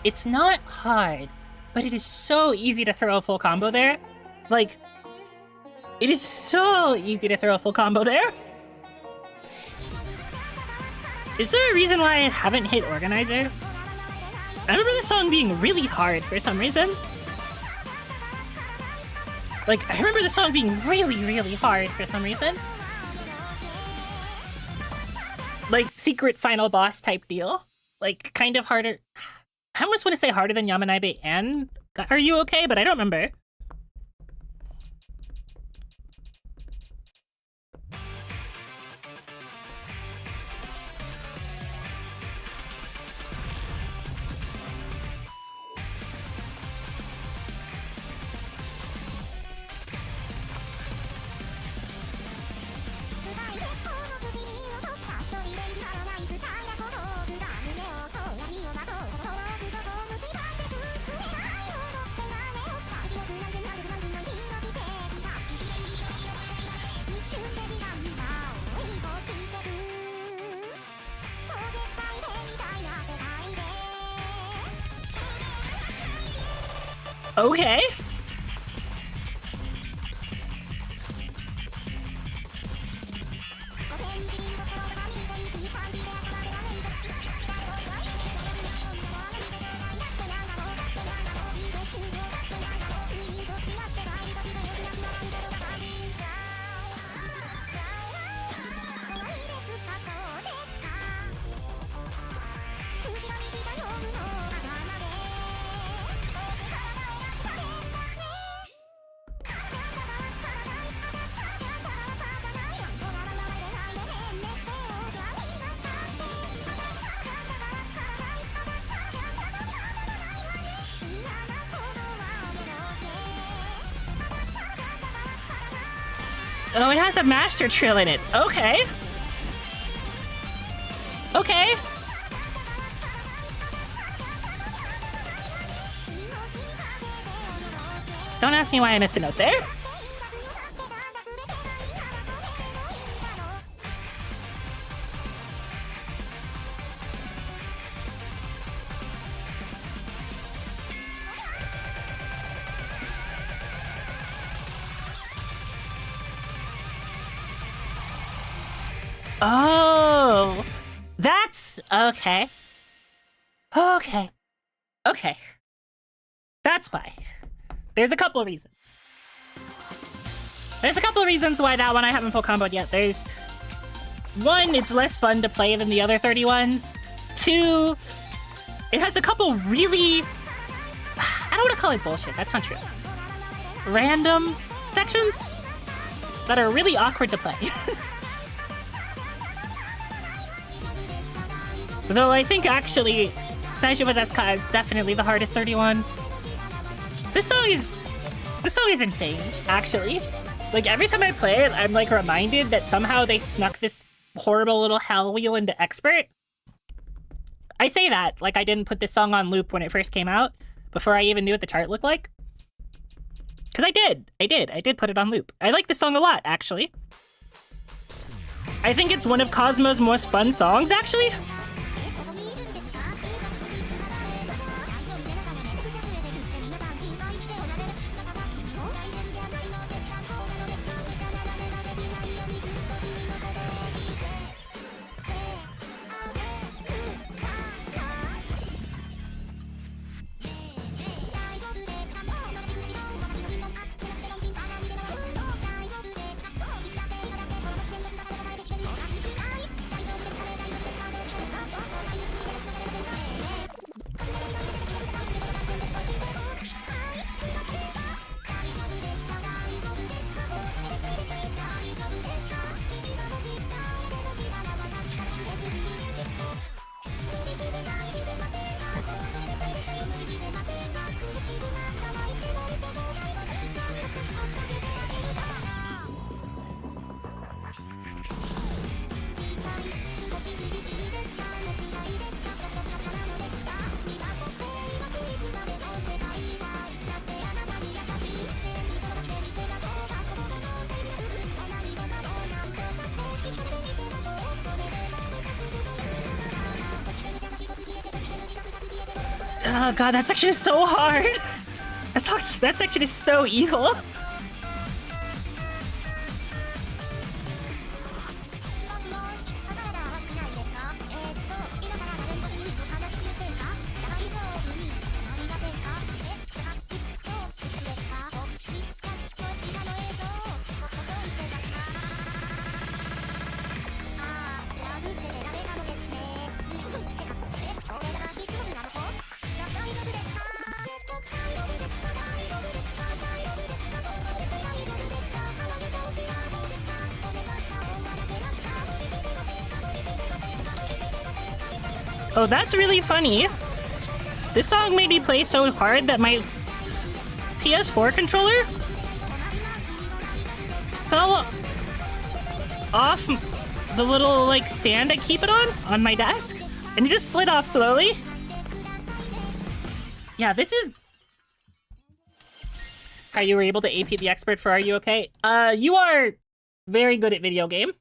It's not hard, but it is so easy to throw a full combo there. Like, it is so easy to throw a full combo there. Is there a reason why I haven't hit Organizer? I remember the song being really hard for some reason. Like, I remember the song being really, really hard for some reason. Like, secret final boss type deal. Like, kind of harder. I almost want to say harder than Yamanaibe and Are You Okay? But I don't remember. Okay. Oh, it has a master trill in it. Okay. Okay. Don't ask me why I missed a note there. Oh, that's okay. Okay. Okay. That's why. There's a couple of reasons. There's a couple of reasons why that one I haven't full comboed yet. There's one, it's less fun to play than the other 31s. Two, it has a couple really, I don't want to call it bullshit, that's not true. Random sections that are really awkward to play. Though I think actually, Daijoubu Desu Ka is definitely the hardest 31. This song is insane, actually. Like, every time I play it, I'm like reminded that somehow they snuck this horrible little hell wheel into expert. I say that, like I didn't put this song on loop when it first came out, before I even knew what the chart looked like. Because I did put it on loop. I like this song a lot, actually. I think it's one of Cosmo's most fun songs, actually. Oh god, that section is so hard. That section is so evil. Oh, that's really funny. This song made me play so hard that my PS4 controller fell off the little, like, stand I keep it on my desk, and it just slid off slowly. Yeah, this is... How you were able to AP the expert for Are You Okay? You are very good at video game.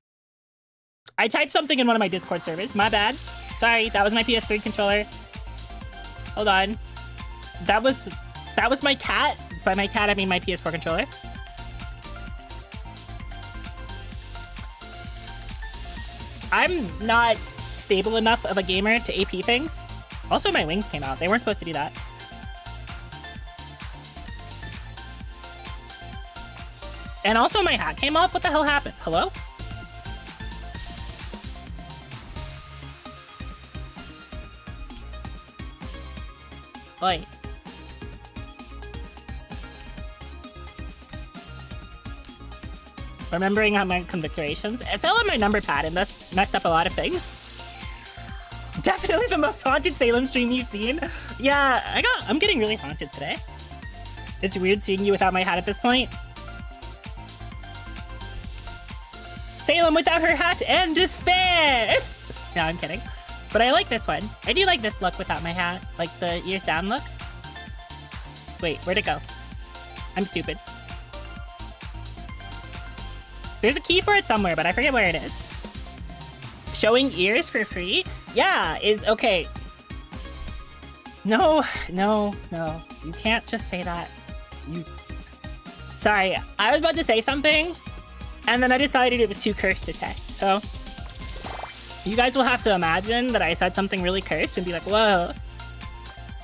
I typed something in one of my Discord servers. My bad. Sorry, that was my PS3 controller. Hold on. That was my cat. By my cat, I mean my PS4 controller. I'm not stable enough of a gamer to AP things. Also, my wings came out. They weren't supposed to do that. And also, my hat came off. What the hell happened? Hello? Oi. Remembering on my convictions. It fell on my number pad and thus messed up a lot of things. Definitely the most haunted Salem stream you've seen. Yeah, I'm getting really haunted today. It's weird seeing you without my hat at this point. Salem without her hat and despair! No, I'm kidding. But I like this one. I do like this look without my hat. Like the ear sound look. Wait, where'd it go? I'm stupid. There's a key for it somewhere, but I forget where it is. Showing ears for free? Yeah, is okay. No. You can't just say that. Sorry, I was about to say something, and then I decided it was too cursed to say. So, you guys will have to imagine that I said something really cursed and be like, whoa.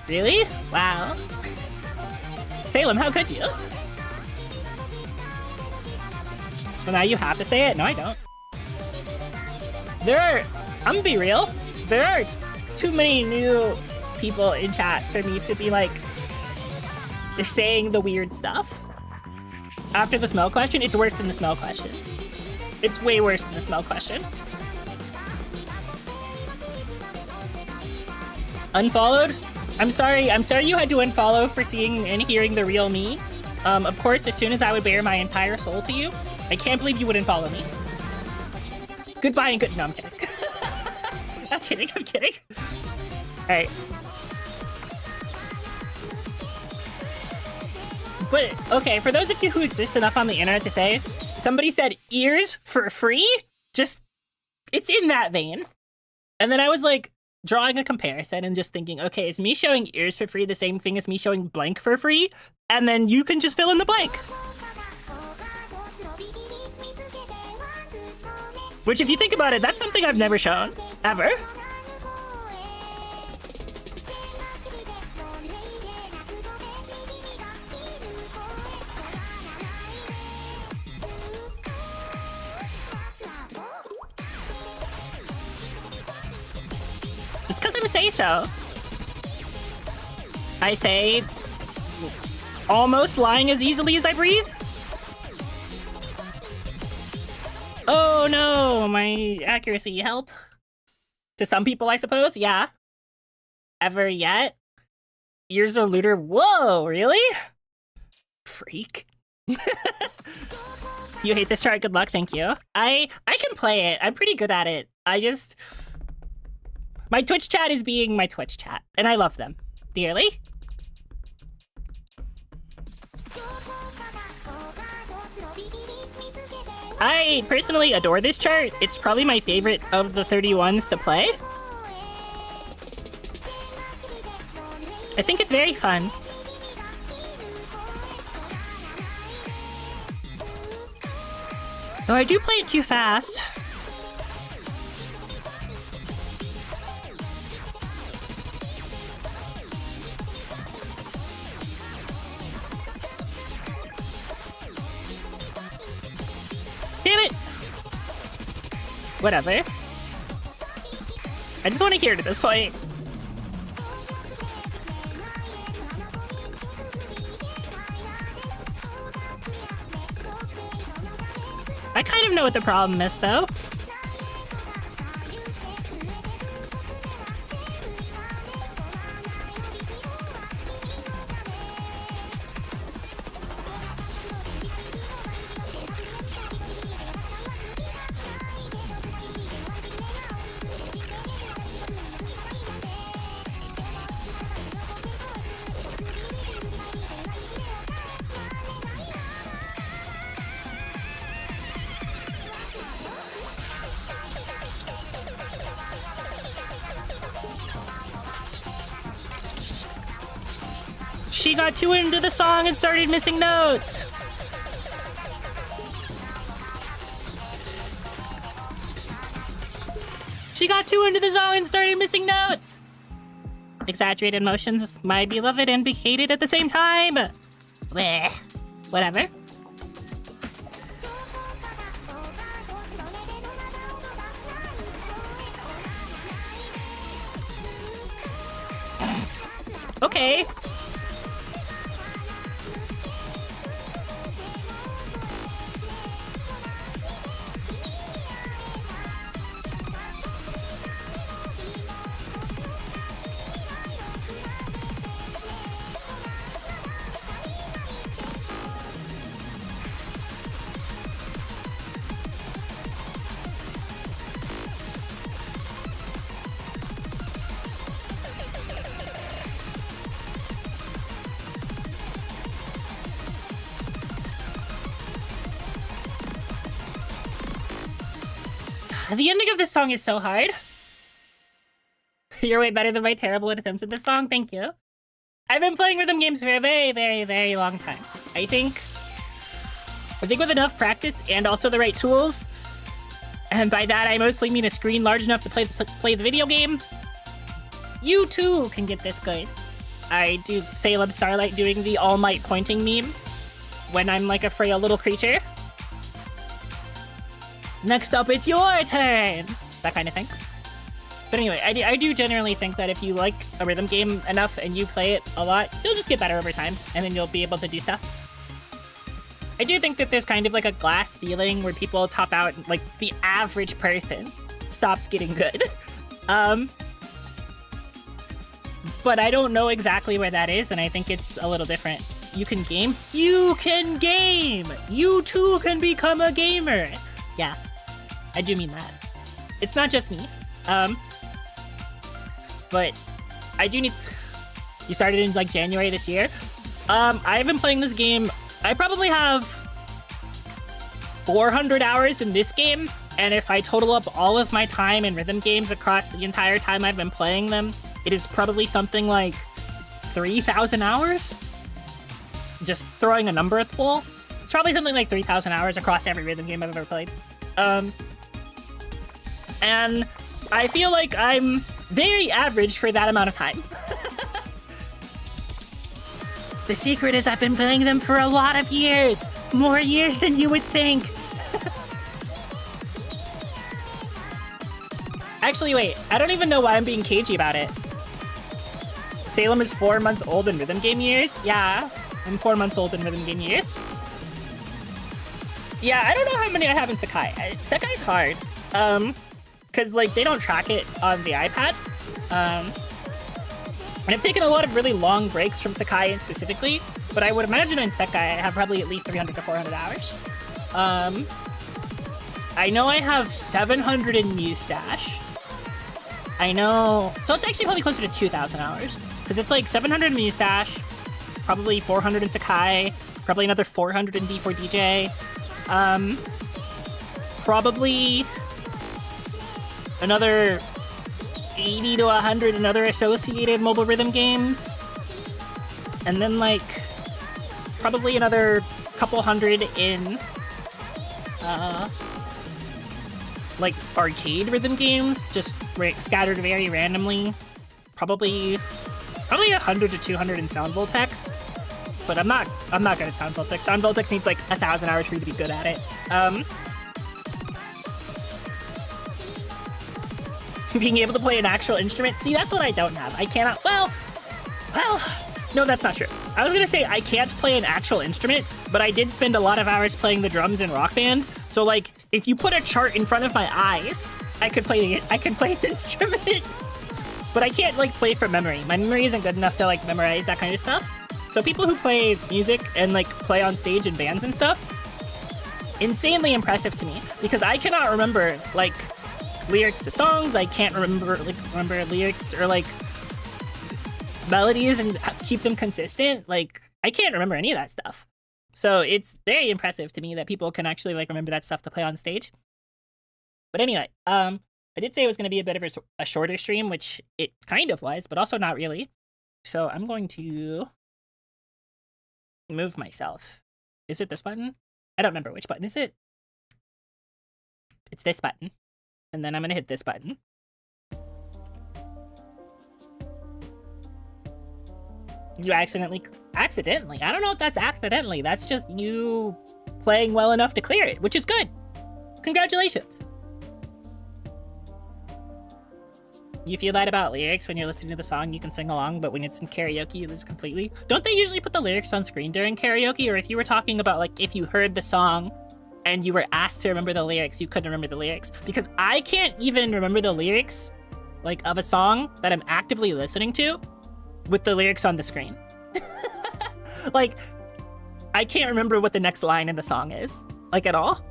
Really? Wow. Salem, how could you? Well, now you have to say it? No, I don't. I'm gonna be real, there are too many new people in chat for me to be like, they're saying the weird stuff. After the smell question, it's worse than the smell question. It's way worse than the smell question. Unfollowed? I'm sorry you had to unfollow for seeing and hearing the real me. Of course, as soon as I would bare my entire soul to you, I can't believe you wouldn't follow me. Goodbye and good- No, I'm kidding. I'm kidding. Alright. But, okay, for those of you who exist enough on the internet to say, somebody said ears for free? Just, it's in that vein. And then I was like, drawing a comparison and just thinking, okay, is me showing ears for free the same thing as me showing blank for free? And then you can just fill in the blank. Which, if you think about it, that's something I've never shown. Ever. It's because I'm say-so. I say almost lying as easily as I breathe. Oh no, my accuracy help. To some people, I suppose, yeah. Ever yet? Ears are looter. Whoa, really? Freak. You hate this chart, good luck, thank you. I can play it, I'm pretty good at it. My Twitch chat is being my Twitch chat, and I love them dearly. I personally adore this chart. It's probably my favorite of the 31s to play. I think it's very fun. Though I do play it too fast. Damn it! Whatever. I just want to hear it at this point. I kind of know what the problem is, though. She got too into the song and started missing notes. She got too into the song and started missing notes. Exaggerated motions, my beloved and be hated at the same time. Bleh. Whatever. Okay. The ending of this song is so hard. You're way better than my terrible attempts at this song, thank you. I've been playing rhythm games for a very, very, very long time. I think with enough practice and also the right tools, and by that I mostly mean a screen large enough to play the video game, you too can get this good. I do Salem Starlight doing the All Might pointing meme when I'm like a frail little creature. Next up, it's your turn! That kind of thing. But anyway, I do generally think that if you like a rhythm game enough and you play it a lot, you'll just get better over time, and then you'll be able to do stuff. I do think that there's kind of like a glass ceiling where people top out, like the average person stops getting good. But I don't know exactly where that is, and I think it's a little different. You can game? You can game! You too can become a gamer! Yeah. I do mean that. It's not just me. But I do need... You started in like January this year. I've been playing this game. I probably have 400 hours in this game, and if I total up all of my time in rhythm games across the entire time I've been playing them, it is probably something like 3,000 hours? Just throwing a number at the wall. It's probably something like 3,000 hours across every rhythm game I've ever played. And I feel like I'm very average for that amount of time. The secret is I've been playing them for a lot of years. More years than you would think. Actually, wait. I don't even know why I'm being cagey about it. Salem is 4 months old in rhythm game years? Yeah, I'm 4 months old in rhythm game years. Yeah, I don't know how many I have in Sakai. Sakai's hard. Cause like they don't track it on the iPad. And I've taken a lot of really long breaks from Sakai specifically, but I would imagine in Sakai I have probably at least 300 to 400 hours. I know I have 700 in Mustache. I know, so it's actually probably closer to 2,000 hours. Cause it's like 700 in Mustache, probably 400 in Sakai, probably another 400 in D4DJ. Probably another 80 to 100 in other associated mobile rhythm games. And then like probably another couple hundred in like arcade rhythm games, just scattered very randomly. Probably 100 to 200 in Sound Voltex. But I'm not good at Sound Voltex. Sound Voltex needs like 1,000 hours for you to be good at it. Being able to play an actual instrument, see, that's what I don't have. I cannot, well, no, that's not true. I was gonna say I can't play an actual instrument, but I did spend a lot of hours playing the drums in Rock Band. So like, if you put a chart in front of my eyes, I could play an instrument. But I can't like play from memory. My memory isn't good enough to like memorize that kind of stuff. So people who play music and like play on stage in bands and stuff, insanely impressive to me, because I cannot remember like lyrics to songs. I can't remember lyrics or like melodies and keep them consistent. Like I can't remember any of that stuff. So it's very impressive to me that people can actually like remember that stuff to play on stage. But anyway, I did say it was going to be a bit of a shorter stream, which it kind of was, but also not really. So I'm going to move myself. Is it this button? I don't remember which button is it. It's this button. And then I'm going to hit this button. You accidentally, I don't know if that's accidentally. That's just you playing well enough to clear it, which is good. Congratulations. You feel that about lyrics when you're listening to the song, you can sing along, but when it's in karaoke, you lose completely. Don't they usually put the lyrics on screen during karaoke? Or if you were talking about like if you heard the song and you were asked to remember the lyrics, you couldn't remember the lyrics? Because I can't even remember the lyrics like of a song that I'm actively listening to with the lyrics on the screen. Like, I can't remember what the next line in the song is, like at all.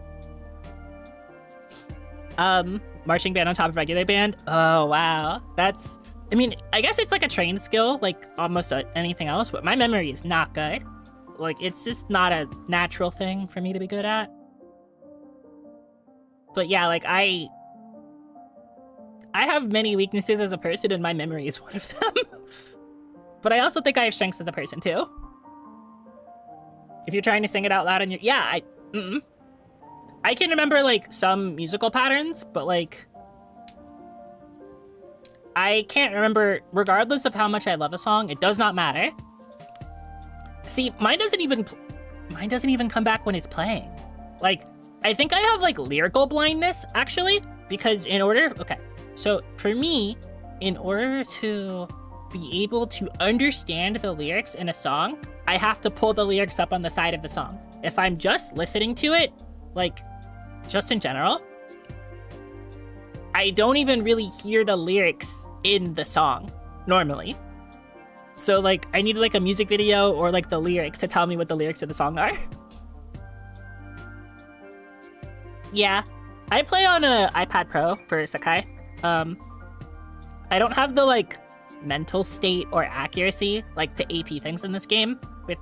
Marching band on top of regular band. Oh, wow. That's, I mean, I guess it's like a trained skill, like almost anything else, but my memory is not good. Like, it's just not a natural thing for me to be good at. But yeah, like, I have many weaknesses as a person, and my memory is one of them. But I also think I have strengths as a person, too. If you're trying to sing it out loud and you're, yeah, I can remember, like, some musical patterns, but, like, I can't remember, regardless of how much I love a song, it does not matter. See, mine doesn't even come back when it's playing. Like, I think I have, like, lyrical blindness, actually, because okay, so for me, in order to be able to understand the lyrics in a song, I have to pull the lyrics up on the side of the song. If I'm just listening to it, like, just in general, I don't even really hear the lyrics in the song, normally. So, like, I need, like, a music video or, like, the lyrics to tell me what the lyrics of the song are. Yeah, I play on a iPad Pro for Sakai. I don't have the, like, mental state or accuracy, like, to AP things in this game with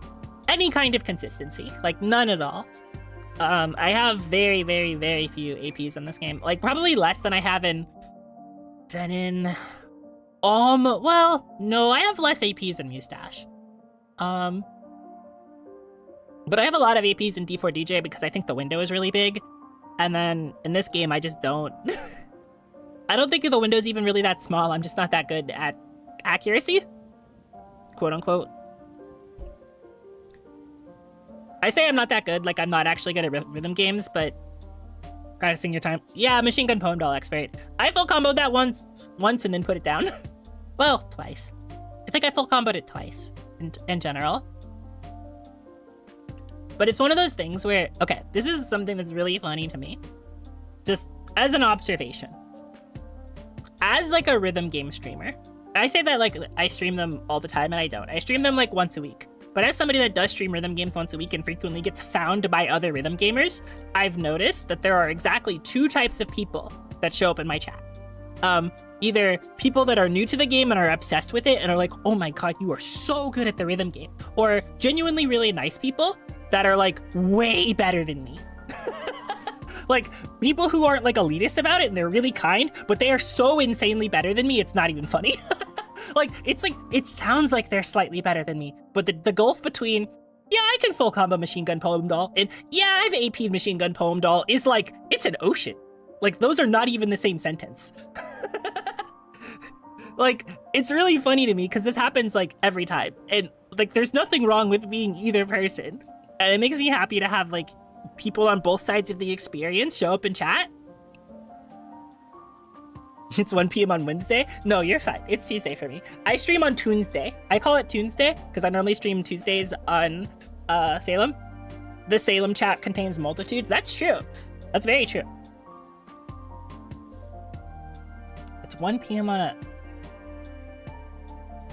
any kind of consistency. Like, none at all. I have very, very, very few APs in this game. Like, probably less than I have in... well, no, I have less APs in Mustache. But I have a lot of APs in D4DJ because I think the window is really big. And then in this game, I just don't... I don't think the window's even really that small. I'm just not that good at accuracy, quote unquote. I say I'm not that good, like I'm not actually good at rhythm games, but practicing your time. Yeah, Machine Gun Poem Doll expert. I full comboed that once and then put it down. Well, twice. I think I full comboed it twice in general. But it's one of those things where, okay, this is something that's really funny to me. Just as an observation. As like a rhythm game streamer, I say that like I stream them all the time and I don't. I stream them like once a week. But as somebody that does stream rhythm games once a week and frequently gets found by other rhythm gamers, I've noticed that there are exactly two types of people that show up in my chat. Either people that are new to the game and are obsessed with it and are like, oh my god, you are so good at the rhythm game. Or genuinely really nice people that are like way better than me. Like, people who aren't like elitist about it and they're really kind, but they are so insanely better than me, it's not even funny. it sounds like they're slightly better than me, but the gulf between, yeah, I can full combo Machine Gun Poem Doll, and yeah, I've AP'd Machine Gun Poem Doll, is like, it's an ocean. Like, those are not even the same sentence. Like, it's really funny to me because this happens like every time, and like, there's nothing wrong with being either person, and it makes me happy to have like people on both sides of the experience show up in chat. It's 1 p.m. on Wednesday? No, you're fine. It's Tuesday for me. I stream on Tunesday. I call it Tuesday because I normally stream Tuesdays on Salem. The Salem chat contains multitudes. That's true. That's very true. It's 1 p.m. on a...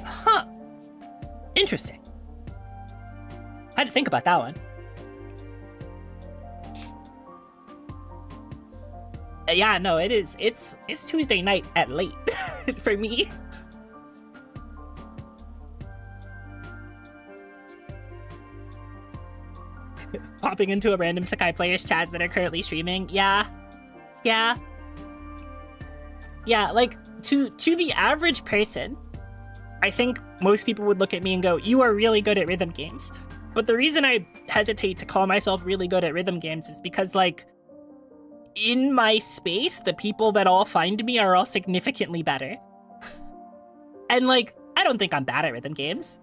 Huh. Interesting. I had to think about that one. Yeah, no, it is. It's Tuesday night at late for me. Popping into a random Sakai players chats that are currently streaming. Yeah. Like to the average person, I think most people would look at me and go, "You are really good at rhythm games." But the reason I hesitate to call myself really good at rhythm games is because, like, in my space, the people that all find me are all significantly better. And, like, I don't think I'm bad at rhythm games.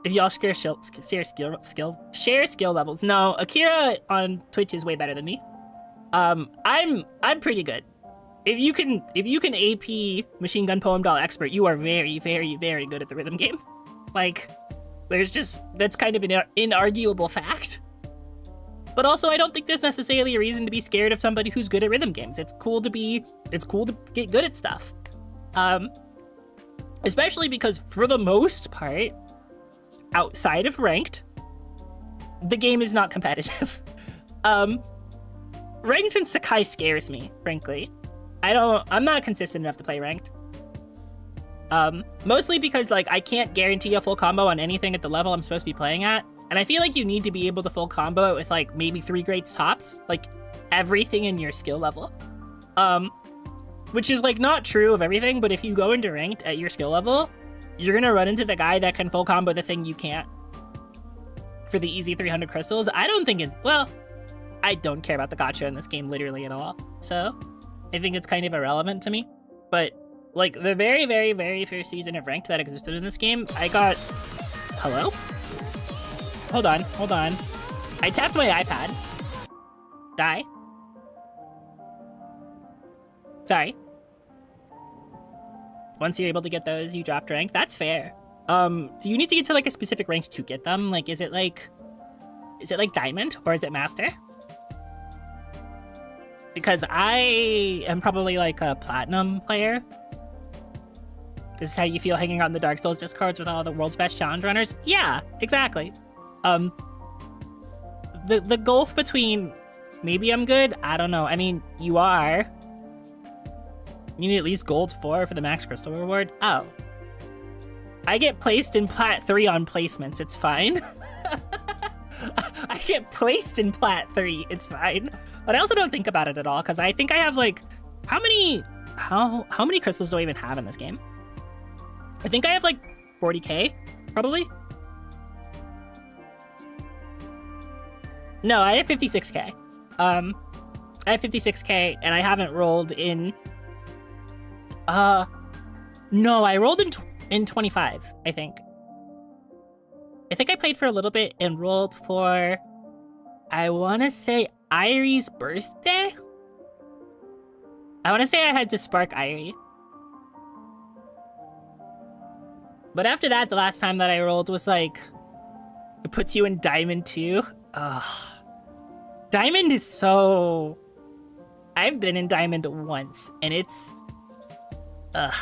If y'all share skill levels. No, Akira on Twitch is way better than me. I'm pretty good. If you can AP Machine Gun Poem Doll Expert, you are very, very, very good at the rhythm game. Like, that's kind of an inarguable fact. But also, I don't think there's necessarily a reason to be scared of somebody who's good at rhythm games. It's cool to get good at stuff. Especially because for the most part, outside of ranked, the game is not competitive. Ranked and Sakai scares me, frankly. I'm not consistent enough to play ranked. Mostly because, like, I can't guarantee a full combo on anything at the level I'm supposed to be playing at. And I feel like you need to be able to full combo it with, like, maybe 3 grades tops. Like, everything in your skill level. Which is, like, not true of everything, but if you go into ranked at your skill level, you're gonna run into the guy that can full combo the thing you can't. For the easy 300 crystals, I don't think it's... Well, I don't care about the gacha in this game literally at all. So, I think it's kind of irrelevant to me. But, like, the very, very, very first season of ranked that existed in this game, I got... Hello? Hold on. I tapped my iPad. Die. Sorry. Once you're able to get those, you dropped rank. That's fair. Do you need to get to, like, a specific rank to get them? Like, is it like diamond or is it master? Because I am probably like a platinum player. This is how you feel hanging out in the Dark Souls discords with all the world's best challenge runners? Yeah, exactly. The gulf between maybe I'm good, I don't know. I mean, you are. You need at least gold 4 for the max crystal reward. Oh. I get placed in plat 3 on placements, it's fine. I get placed in plat 3, it's fine. But I also don't think about it at all, because I think I have, like, how many crystals do I even have in this game? I think I have, like, 40k, probably? No, I have 56k. I have 56k, and I haven't rolled in... No, I rolled in 25, I think. I think I played for a little bit and rolled for, I want to say, Irie's birthday? I want to say I had to spark Irie. But after that, the last time that I rolled was like, it puts you in Diamond 2. Ugh. Diamond is so... I've been in Diamond once, and it's... Ugh.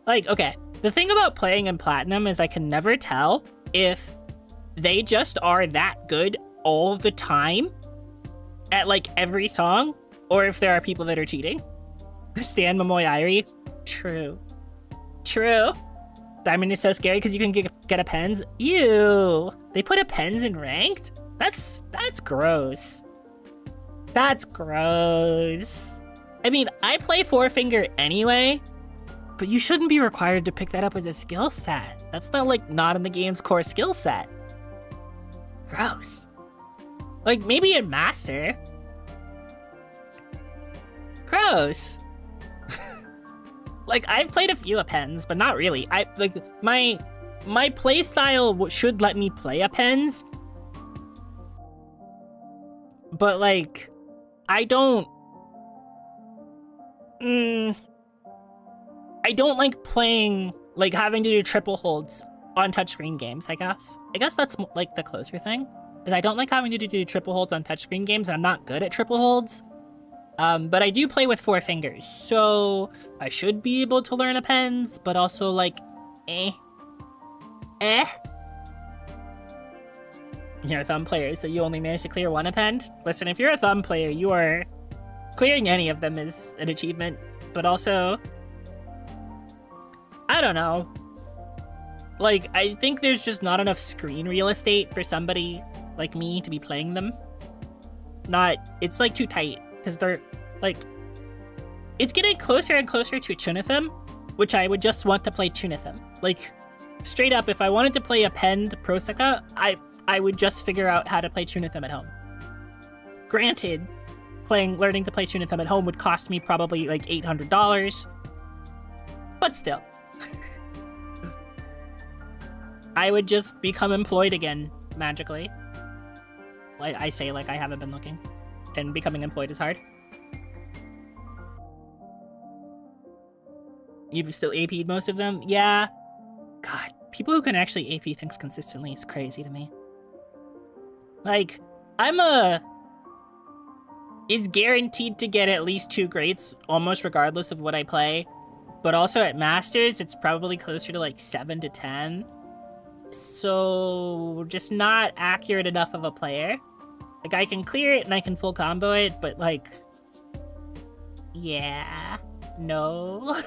Like, okay, the thing about playing in Platinum is I can never tell if they just are that good all the time at, like, every song, or if there are people that are cheating. Stan Momoy Irie. True. Diamond is so scary because you can get a pens. Ew. They put a pens in ranked? That's gross. That's gross. I mean, I play 4-finger anyway, But you shouldn't be required to pick that up as a skill set. That's not like not in the game's core skill set. Gross. Like maybe in Master. Gross. Like I've played a few Appends, but not really. I like my play style should let me play Appends. But like I don't like playing, like having to do triple holds on touchscreen games, I guess. I guess that's like the closer thing, is I don't like having to do triple holds on touchscreen games, and I'm not good at triple holds. But I do play with 4 fingers, so I should be able to learn Appends, but also like, You're a thumb player, so you only managed to clear 1 append? Listen, if you're a thumb player, you are... clearing any of them is an achievement, but also... I don't know. Like, I think there's just not enough screen real estate for somebody like me to be playing them. It's like too tight, because they're, like... It's getting closer and closer to Tunithim, which I would just want to play Tunithim. Like, straight up, if I wanted to play Append Proseka, I would just figure out how to play Tunithim at home. Granted, learning to play Tunithim at home would cost me probably like $800, but still. I would just become employed again, magically. I say like I haven't been looking, and becoming employed is hard. You've still AP'd most of them? Yeah. God, people who can actually AP things consistently is crazy to me. Like, is guaranteed to get at least 2 grades, almost regardless of what I play. But also at Masters, it's probably closer to like 7 to 10. So, just not accurate enough of a player. Like, I can clear it and I can full combo it, but like... yeah... no...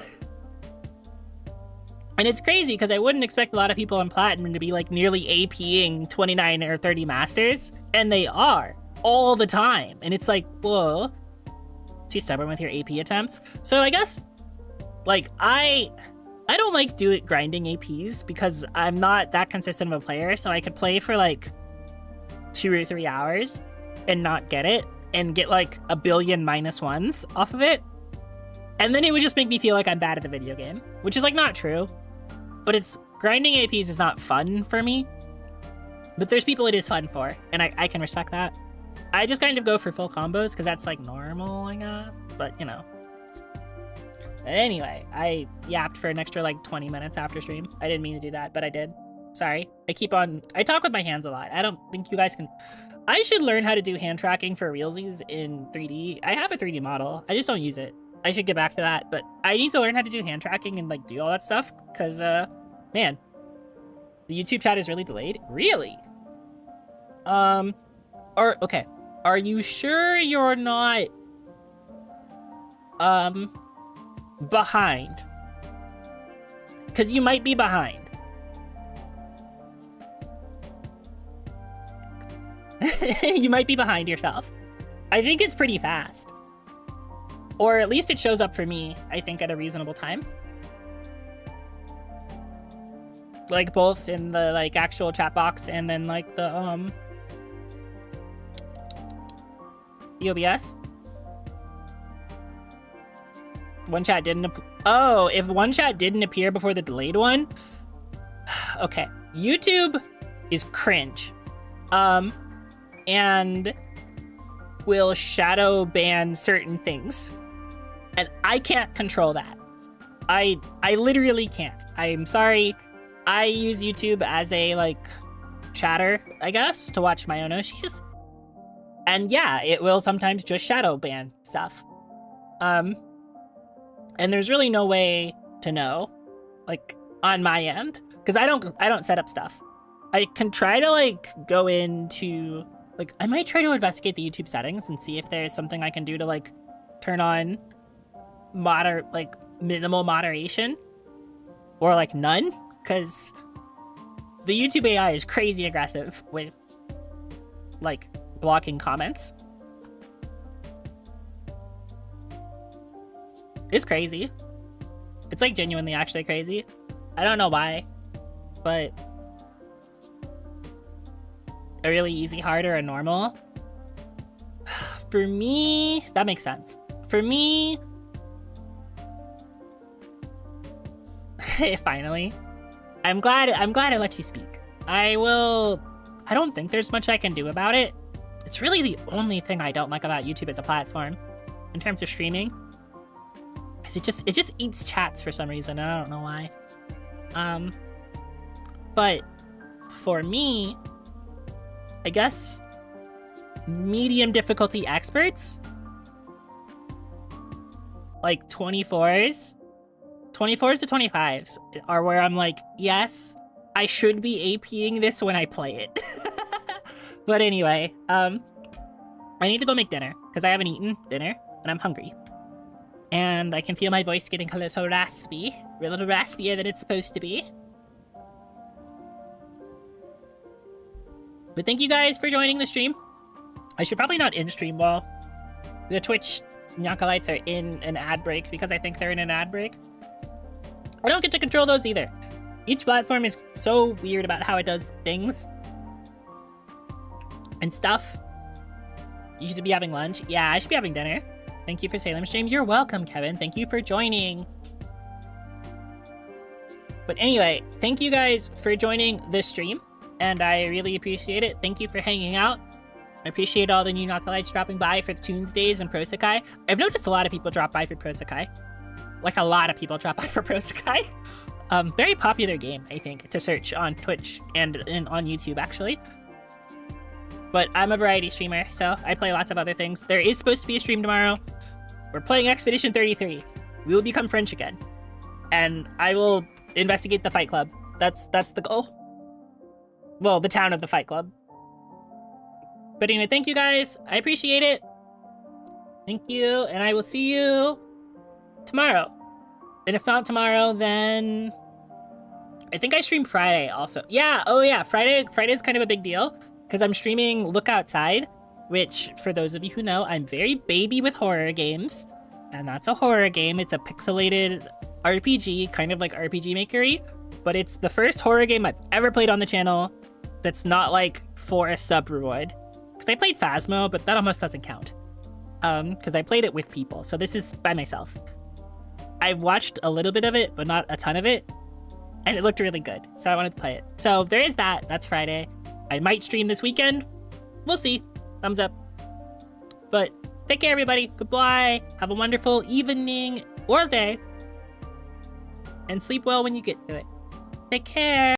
And it's crazy, because I wouldn't expect a lot of people on Platinum to be like nearly APing 29 or 30 Masters, and they are, all the time. And it's like, whoa, too stubborn with your AP attempts. So I guess, like, I don't like grinding APs, because I'm not that consistent of a player, so I could play for like 2 or 3 hours and not get it, and get like a billion -1s off of it. And then it would just make me feel like I'm bad at the video game, which is like not true. But grinding APs is not fun for me. But there's people it is fun for, and I can respect that. I just kind of go for full combos, because that's like normal, I guess. But, you know. Anyway, I yapped for an extra like 20 minutes after stream. I didn't mean to do that, but I did. Sorry. I talk with my hands a lot. I don't think you guys can... I should learn how to do hand tracking for realsies in 3D. I have a 3D model. I just don't use it. I should get back to that, but I need to learn how to do hand tracking and like do all that stuff, because man, the YouTube chat is really delayed. Really? Okay. Are you sure you're not behind? Because you might be behind. You might be behind yourself. I think it's pretty fast. Or at least it shows up for me, I think, at a reasonable time. Like, both in the, like, actual chat box and then, like, the OBS. One chat didn't... Oh, if one chat didn't appear before the delayed one? Okay. YouTube is cringe. And will shadow ban certain things. And I can't control that. I literally can't. I'm sorry. I use YouTube as a, like, chatter, I guess, to watch my own Oshis. And yeah, it will sometimes just shadow ban stuff. And there's really no way to know, like, on my end, because I don't set up stuff. I can try to, like, go into, like, I might try to investigate the YouTube settings and see if there's something I can do to, like, turn on minimal moderation, or like none, because the YouTube AI is crazy aggressive with like blocking comments. It's crazy. It's like genuinely actually crazy. I don't know why, but a really easy, hard, or a normal. For me, that makes sense. For me, finally, I'm glad I let you speak. I don't think there's much I can do about it. It's really the only thing I don't like about YouTube as a platform in terms of streaming. Is it just eats chats for some reason, and I don't know why. But for me, I guess medium difficulty experts, like 24s to 25s are where I'm like, yes, I should be APing this when I play it. But anyway, I need to go make dinner because I haven't eaten dinner and I'm hungry. And I can feel my voice getting a little raspy, a little raspier than it's supposed to be. But thank you guys for joining the stream. I should probably not end stream while the Twitch Nyakalites are in an ad break because I think they're in an ad break. I don't get to control those either. Each platform is so weird about how it does things and stuff. You should be having lunch. Yeah, I should be having dinner. Thank you for Salem stream. You're welcome, Kevin. Thank you for joining. But anyway, thank you guys for joining this stream, and I really appreciate it. Thank you for hanging out. I appreciate all the new Nakalites dropping by for the Tunesdays and Prosakai. I've noticed a lot of people drop by for Prosakai. Like, a lot of people drop by for Prosakai. Very popular game, I think, to search on Twitch and on YouTube, actually. But I'm a variety streamer, so I play lots of other things. There is supposed to be a stream tomorrow. We're playing Expedition 33. We will become French again. And I will investigate the Fight Club. That's the goal. Well, the town of the Fight Club. But anyway, thank you guys. I appreciate it. Thank you, and I will see you tomorrow. And if not tomorrow, then I think I stream Friday also. Yeah, oh yeah, Friday's kind of a big deal because I'm streaming Look Outside, which, for those of you who know, I'm very baby with horror games, and that's a horror game. It's a pixelated RPG, kind of like RPG Maker-y, but it's the first horror game I've ever played on the channel that's not like for a sub reward. Because I played Phasmo, but that almost doesn't count. Because I played it with people, so this is by myself. I've watched a little bit of it, but not a ton of it, and it looked really good, so I wanted to play it. So there is that. That's Friday. I might stream this weekend. We'll see. Thumbs up. But take care, everybody. Goodbye. Have a wonderful evening or day, and sleep well when you get to it. Take care.